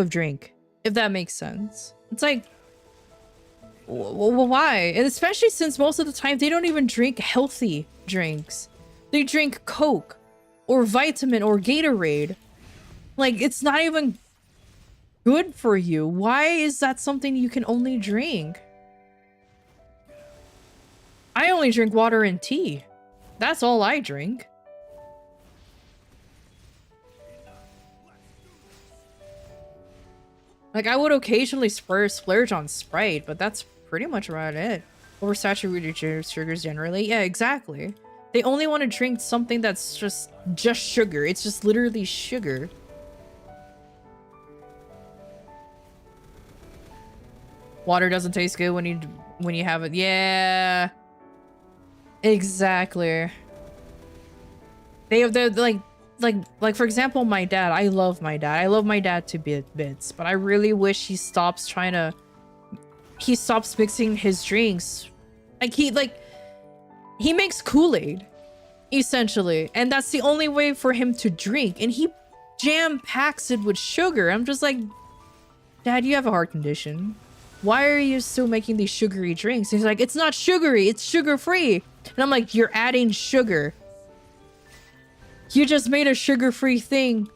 drink, if that makes sense. It's like, why? And especially since most of the time they don't even drink healthy drinks. They drink Coke or vitamin or Gatorade. Like, it's not even good for you. Why is that something you can only drink? I only drink water and tea. That's all I drink. Like, I would occasionally splurge on Sprite, but that's pretty much about it. Oversaturated sugars generally. Yeah, exactly. They only want to drink something that's just sugar. It's just literally sugar. Water doesn't taste good when you have it. Yeah. Exactly. They're like for example, my dad. I love my dad. I love my dad to bits, but I really wish he stops mixing his drinks. He makes Kool-Aid essentially, and that's the only way for him to drink, and he jam packs it with sugar. I'm just like, Dad, you have a heart condition. Why are you still making these sugary drinks? And he's like, it's not sugary, it's sugar-free. And I'm like, you're adding sugar. You just made a sugar-free thing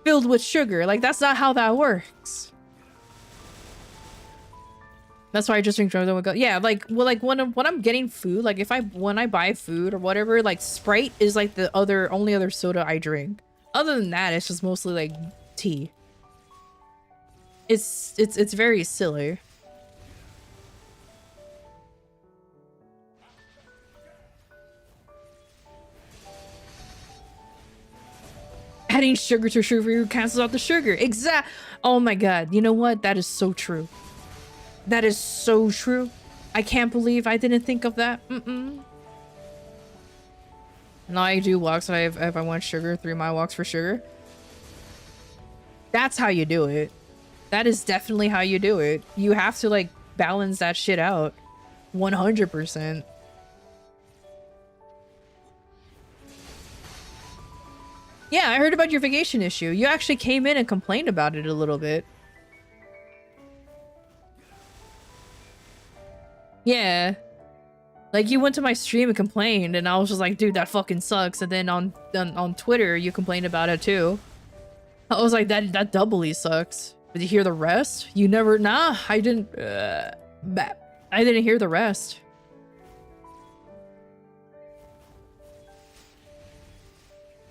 filled with sugar. Like, that's not how that works. That's why I just drink drugs. Yeah, like, well, like when I'm getting food, like when I buy food or whatever, like Sprite is like the only other soda I drink. Other than that, it's just mostly like tea. It's very silly. Adding sugar to sugar cancels out the sugar. Oh my god. You know what? That is so true. That is so true. I can't believe I didn't think of that. No, I do walks if I want sugar. 3 mile walks for sugar. That's how you do it. That is definitely how you do it. You have to like balance that shit out. 100%. Yeah, I heard about your vacation issue. You actually came in and complained about it a little bit. Yeah. Like, you went to my stream and complained, and I was just like, dude, that fucking sucks. And then on Twitter, you complained about it too. I was like, that doubly sucks. Did you hear the rest? You never... Nah, I didn't... I didn't hear the rest.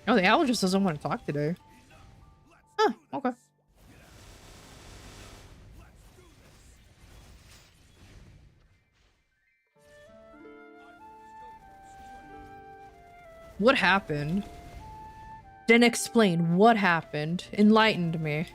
Oh, the owl just doesn't want to talk today. Huh, okay. What happened? Then explain what happened. Enlightened me.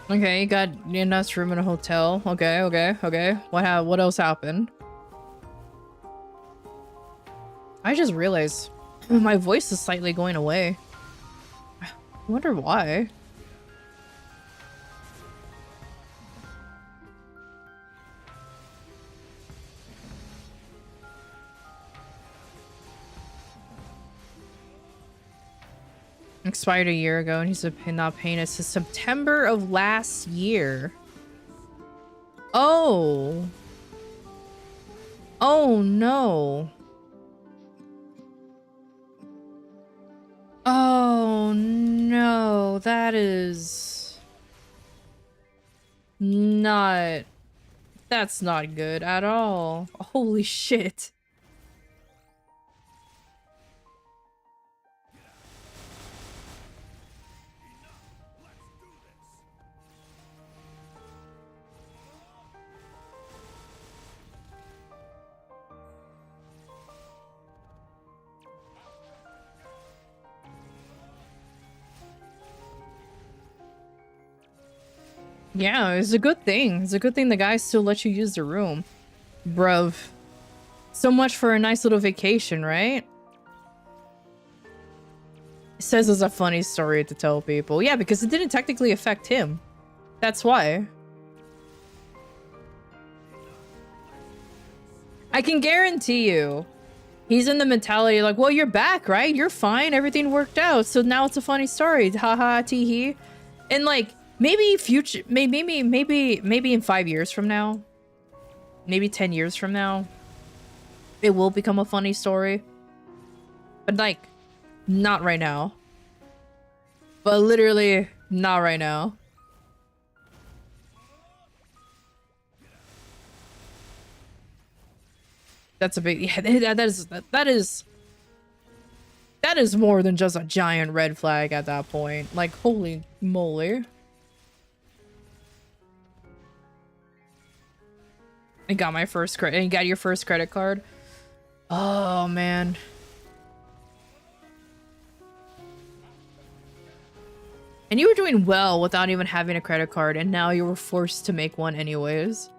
Okay, you got a nice room in a hotel. Okay, okay, okay. What else happened? I just realized my voice is slightly going away. I wonder why. Expired a year ago, and he's not paying us since September of last year. Oh. Oh no. Oh no, that is not, that's not good at all. Holy shit. Yeah, it's a good thing. It's a good thing the guys still let you use the room. Bruv. So much for a nice little vacation, right? It says it's a funny story to tell people. Yeah, because it didn't technically affect him. That's why. I can guarantee you, he's in the mentality like, well, you're back, right? You're fine. Everything worked out. So now it's a funny story. Haha, tee-hee. And like, maybe future, maybe in 5 years from now, maybe 10 years from now, it will become a funny story. But like, not right now. But literally, not right now. That's a big, yeah, that is more than just a giant red flag at that point. Like, holy moly. I got my first credit. You got your first credit card? Oh, man. And you were doing well without even having a credit card, and now you were forced to make one anyways.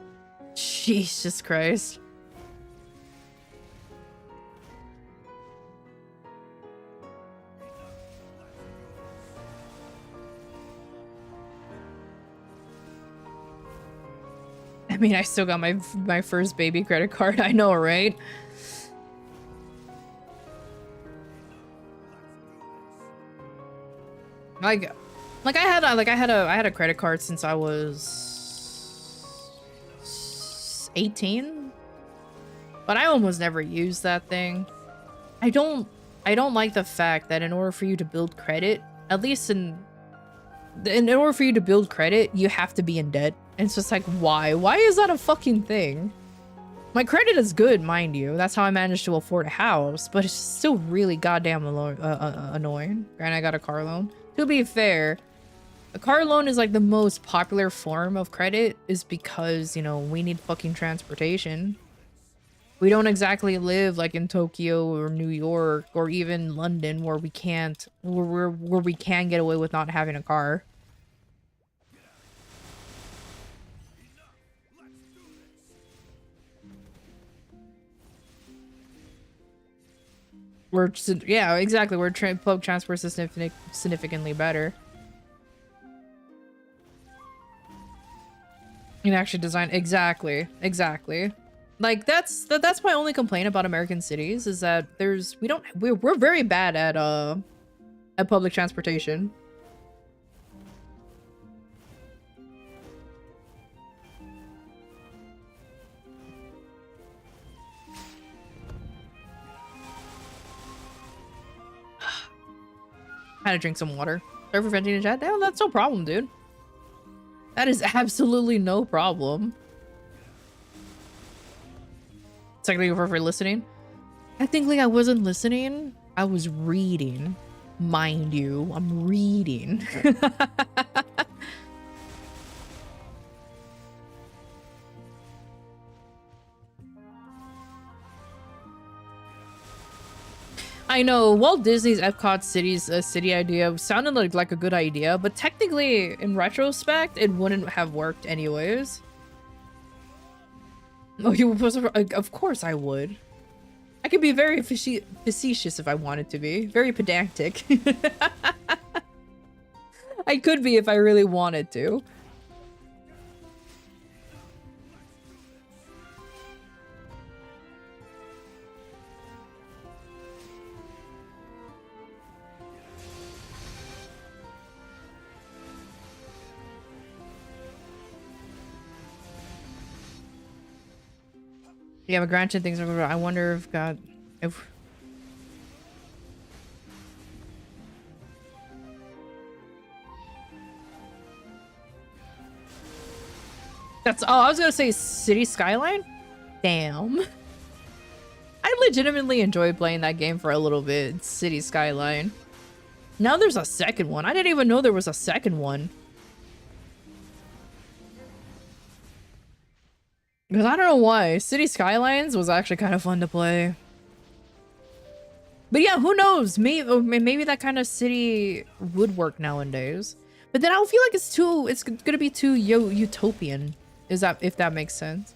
Jesus Christ. I mean, I still got my first baby credit card. I know, right? Like I had a credit card since I was 18, but I almost never used that thing. I don't like the fact that in order for you to build credit, at least in order for you to build credit, you have to be in debt. And it's just like, why? Why is that a fucking thing? My credit is good, mind you. That's how I managed to afford a house, but it's still really goddamn annoying. Granted, I got a car loan. To be fair, a car loan is like the most popular form of credit is because, you know, we need fucking transportation. We don't exactly live like in Tokyo or New York or even London where we can't, where we can get away with not having a car. Yeah, exactly. Public transport is significantly better. And actually design, exactly. Like that's my only complaint about American cities is that we're very bad at public transportation. Had to drink some water. Sorry for venting in chat. No, that's no problem, dude. That is absolutely no problem. Technically for listening. Technically I wasn't listening. I was reading. Mind you, I'm reading. I know Walt Disney's Epcot city idea sounded like a good idea, but technically, in retrospect, it wouldn't have worked anyways. Oh, of course I would. I could be very facetious if I wanted to be. Very pedantic. I could be if I really wanted to. Yeah, but granted, things are. I wonder if God, if. That's. Oh, I was gonna say City Skyline. Damn. I legitimately enjoyed playing that game for a little bit. City Skyline. Now there's a second one. I didn't even know there was a second one. Because I don't know why. City Skylines was actually kind of fun to play. But yeah, who knows? Maybe that kind of city would work nowadays. But then I feel like it's gonna be too utopian. If that makes sense.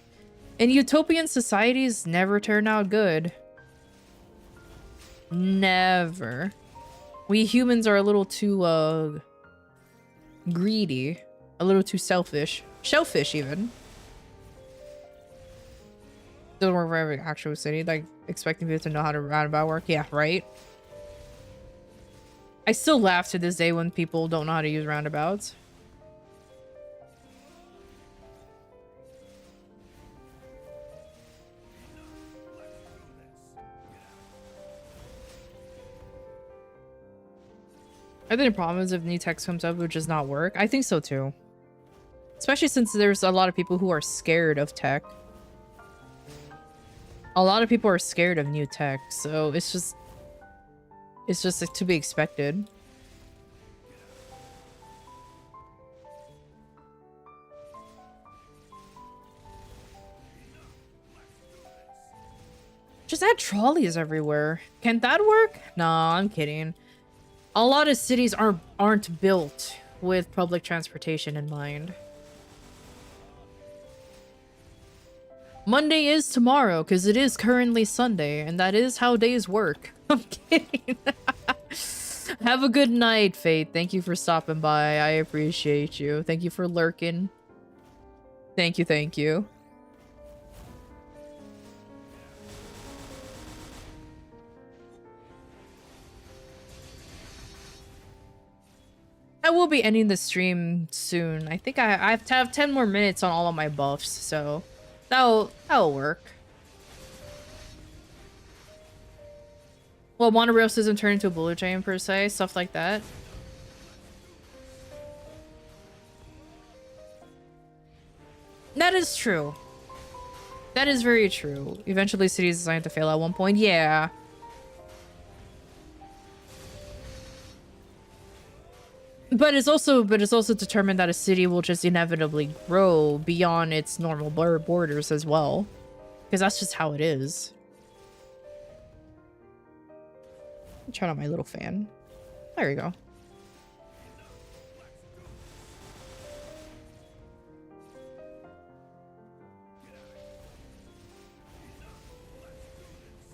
And utopian societies never turn out good. Never. We humans are a little too greedy. A little too selfish. Shellfish even. Doesn't work for every actual city, like expecting people to know how to roundabout work. Yeah, right? I still laugh to this day when people don't know how to use roundabouts. I think the problem is if new text comes up, it would just not work. I think so too. Especially since there's a lot of people who are scared of tech. A lot of people are scared of new tech, so it's just like, to be expected. Just add trolleys everywhere. Can that work? Nah, I'm kidding. A lot of cities aren't built with public transportation in mind. Monday is tomorrow, because it is currently Sunday, and that is how days work. I'm kidding. Have a good night, Faith. Thank you for stopping by. I appreciate you. Thank you for lurking. Thank you, thank you. I will be ending the stream soon. I think I have to have 10 more minutes on all of my buffs, so... That'll work. Well, monorails doesn't turn into a bullet train per se, stuff like that. That is true. That is very true. Eventually cities designed to fail at one point. Yeah. But it's also determined that a city will just inevitably grow beyond its normal borders as well. Because that's just how it is. Turn on my little fan. There you go.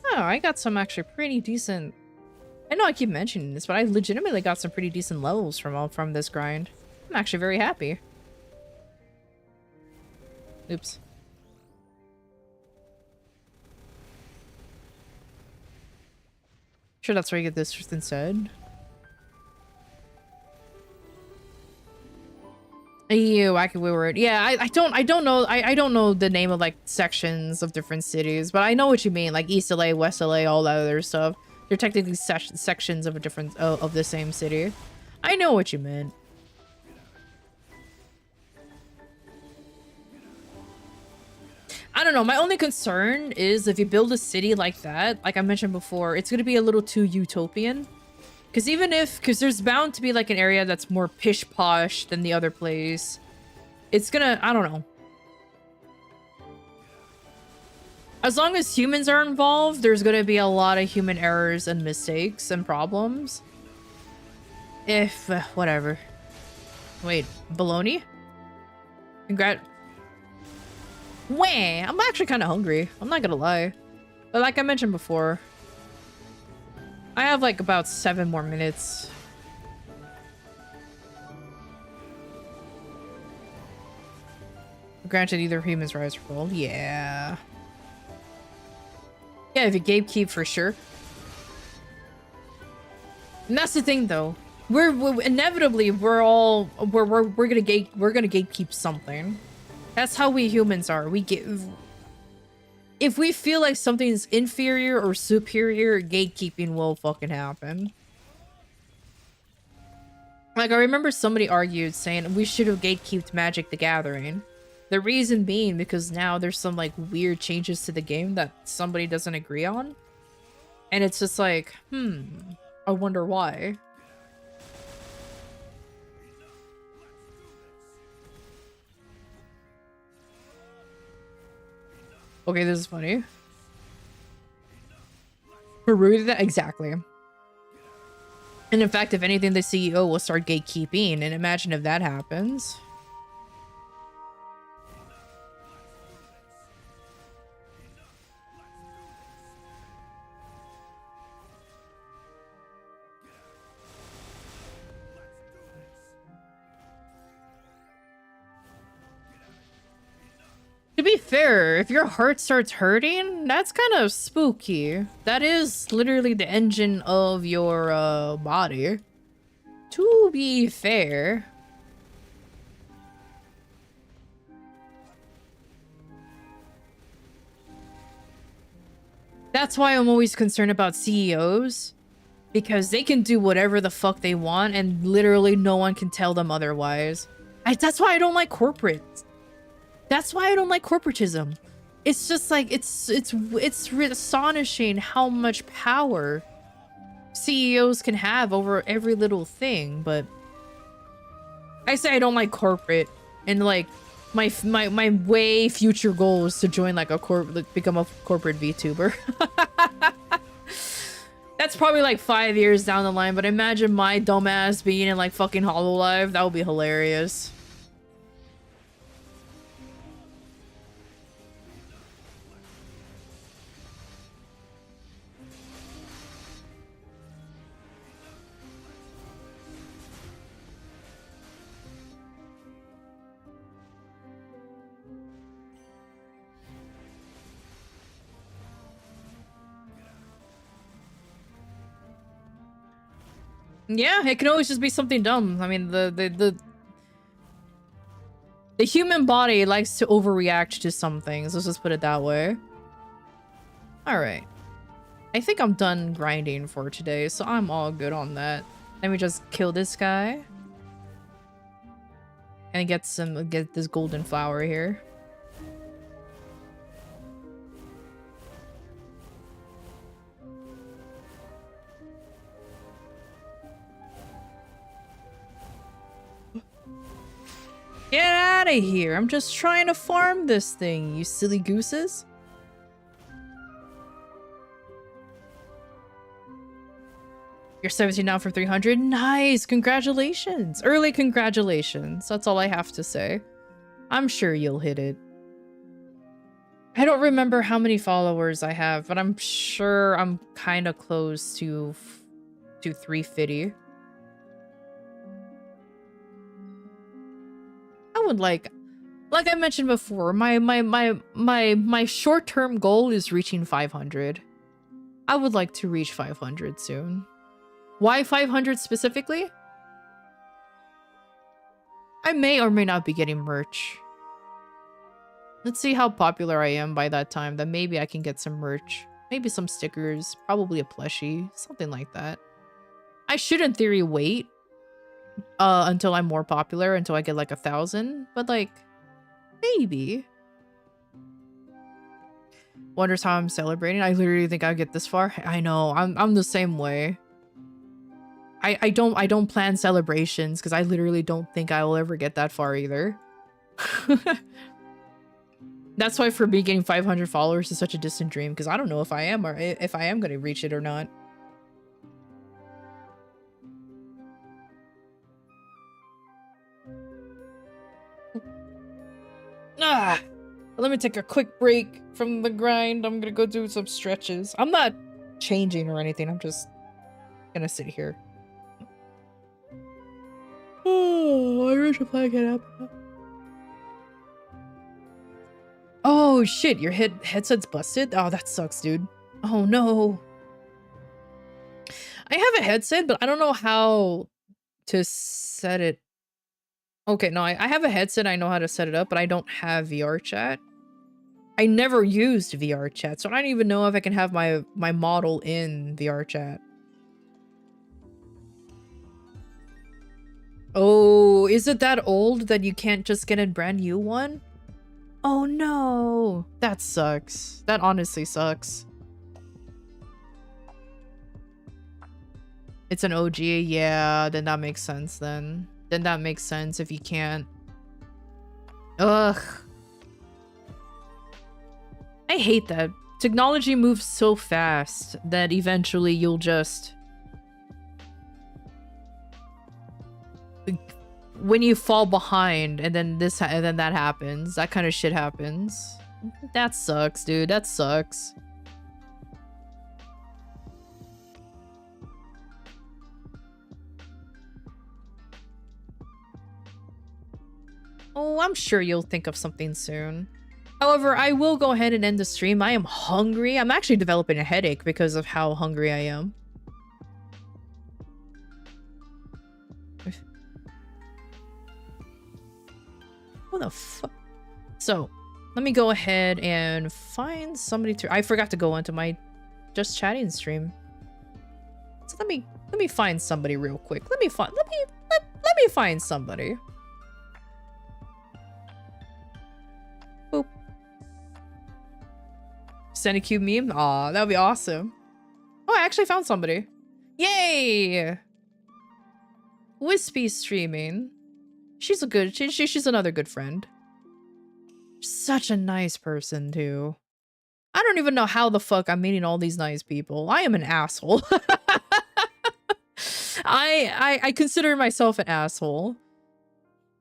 Oh, I got some actually pretty decent... I know I keep mentioning this, but I legitimately got some pretty decent levels from this grind. I'm actually very happy. Oops. Sure, that's where you get this just instead. Ew, I could word. Yeah, I don't know the name of like sections of different cities, but I know what you mean. Like East LA, West LA, all that other stuff. They're technically sections of a different of the same city. I know what you meant. I don't know. My only concern is if you build a city like that, like I mentioned before, it's gonna be a little too utopian. Because there's bound to be like an area that's more pish posh than the other place. It's gonna, I don't know. As long as humans are involved, there's gonna be a lot of human errors and mistakes and problems. If, whatever. Wait, baloney? Wah! I'm actually kind of hungry. I'm not gonna lie. But like I mentioned before, I have like about 7 more minutes. Granted, either humans rise or fall. Yeah. Yeah, if you gatekeep for sure. And that's the thing, though. We're inevitably we're gonna gatekeep something. That's how we humans are. If we feel like something's inferior or superior, gatekeeping will fucking happen. Like, I remember somebody argued saying we should have gatekeeped Magic the Gathering. The reason being because now there's some like weird changes to the game that somebody doesn't agree on. And it's just like, I wonder why. Okay, this is funny. Peru did that? Exactly. And in fact, if anything, the CEO will start gatekeeping, and imagine if that happens. To be fair, if your heart starts hurting, that's kind of spooky. That is literally the engine of your body. To be fair. That's why I'm always concerned about CEOs. Because they can do whatever the fuck they want and literally no one can tell them otherwise. That's why I don't like corporate. That's why I don't like corporatism. It's just like, it's astonishing how much power CEOs can have over every little thing, but I say I don't like corporate, and like my way future goal is to join like become a corporate VTuber. That's probably like 5 years down the line, but imagine my dumbass being in like fucking Hololive. That would be hilarious. Yeah, it can always just be something dumb. I mean, the human body likes to overreact to some things. Let's just put it that way. All right. I think I'm done grinding for today, so I'm all good on that. Let me just kill this guy. And get this golden flower here. Get out of here. I'm just trying to farm this thing, you silly gooses. You're 17 now for 300. Nice. Congratulations. Early congratulations. That's all I have to say. I'm sure you'll hit it. I don't remember how many followers I have, but I'm sure I'm kind of close to 350. I would like I mentioned before, my short-term goal is reaching 500. I would like to reach 500 soon. Why 500 specifically? I may or may not be getting merch. Let's see how popular I am by that time. Then maybe I can get some merch. Maybe some stickers. Probably a plushie. Something like that. I should, in theory, wait until I'm more popular, until I get like 1,000. But like, maybe. Wonders how I'm celebrating. I literally think I'll get this far. I know. I'm the same way. I don't plan celebrations because I literally don't think I will ever get that far either. That's why for me getting 500 followers is such a distant dream, because I don't know if I am, or if I am going to reach it or not. Ah, let me take a quick break from the grind. I'm gonna go do some stretches. I'm not changing or anything. I'm just gonna sit here. Oh, I wish if I could happen. Oh shit, your headset's busted? Oh, that sucks, dude. Oh no. I have a headset, but I don't know how to set it. Okay, no, I have a headset. I know how to set it up, but I don't have VR chat. I never used VR chat, so I don't even know if I can have my model in VR chat. Oh, is it that old that you can't just get a brand new one? Oh no, that sucks. That honestly sucks. It's an OG, yeah, then that makes sense then. Then that makes sense if you can't. Ugh. I hate that. Technology moves so fast that eventually you'll just... When you fall behind and then that happens, that kind of shit happens. That sucks, dude. That sucks. Oh, I'm sure you'll think of something soon. However, I will go ahead and end the stream. I am hungry. I'm actually developing a headache because of how hungry I am. What the fuck? So, let me go ahead and find somebody to... I forgot to go onto my just chatting stream. So let me find somebody real quick. Let me find somebody. Boop. Send a cute meme? Aw, that would be awesome. Oh, I actually found somebody. Yay! Wispy's streaming. She's a good... She's another good friend. Such a nice person, too. I don't even know how the fuck I'm meeting all these nice people. I am an asshole. I consider myself an asshole.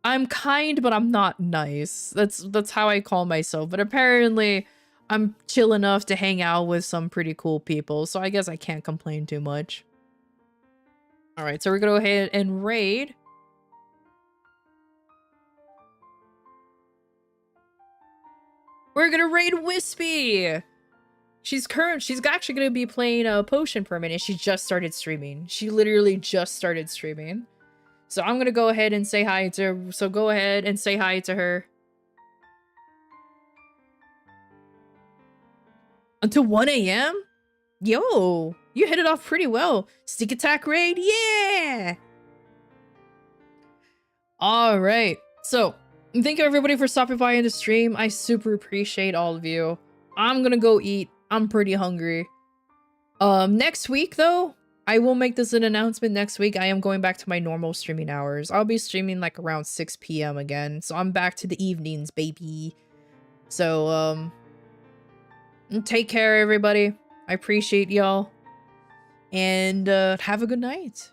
I'm kind, but I'm not nice. That's how I call myself. But apparently, I'm chill enough to hang out with some pretty cool people. So I guess I can't complain too much. Alright, so we're gonna go ahead and raid. We're gonna raid Wispy! She's actually gonna be playing a Potion Permit, and she just started streaming. She literally just started streaming. So I'm gonna go ahead and say hi to her. So go ahead and say hi to her. Until 1 AM? Yo, you hit it off pretty well. Stick attack raid, yeah! Alright, so thank you everybody for stopping by in the stream. I super appreciate all of you. I'm gonna go eat. I'm pretty hungry. Next week though, I will make this an announcement next week. I am going back to my normal streaming hours. I'll be streaming like around 6 PM again. So I'm back to the evenings, baby. So, take care everybody. I appreciate y'all. And, have a good night.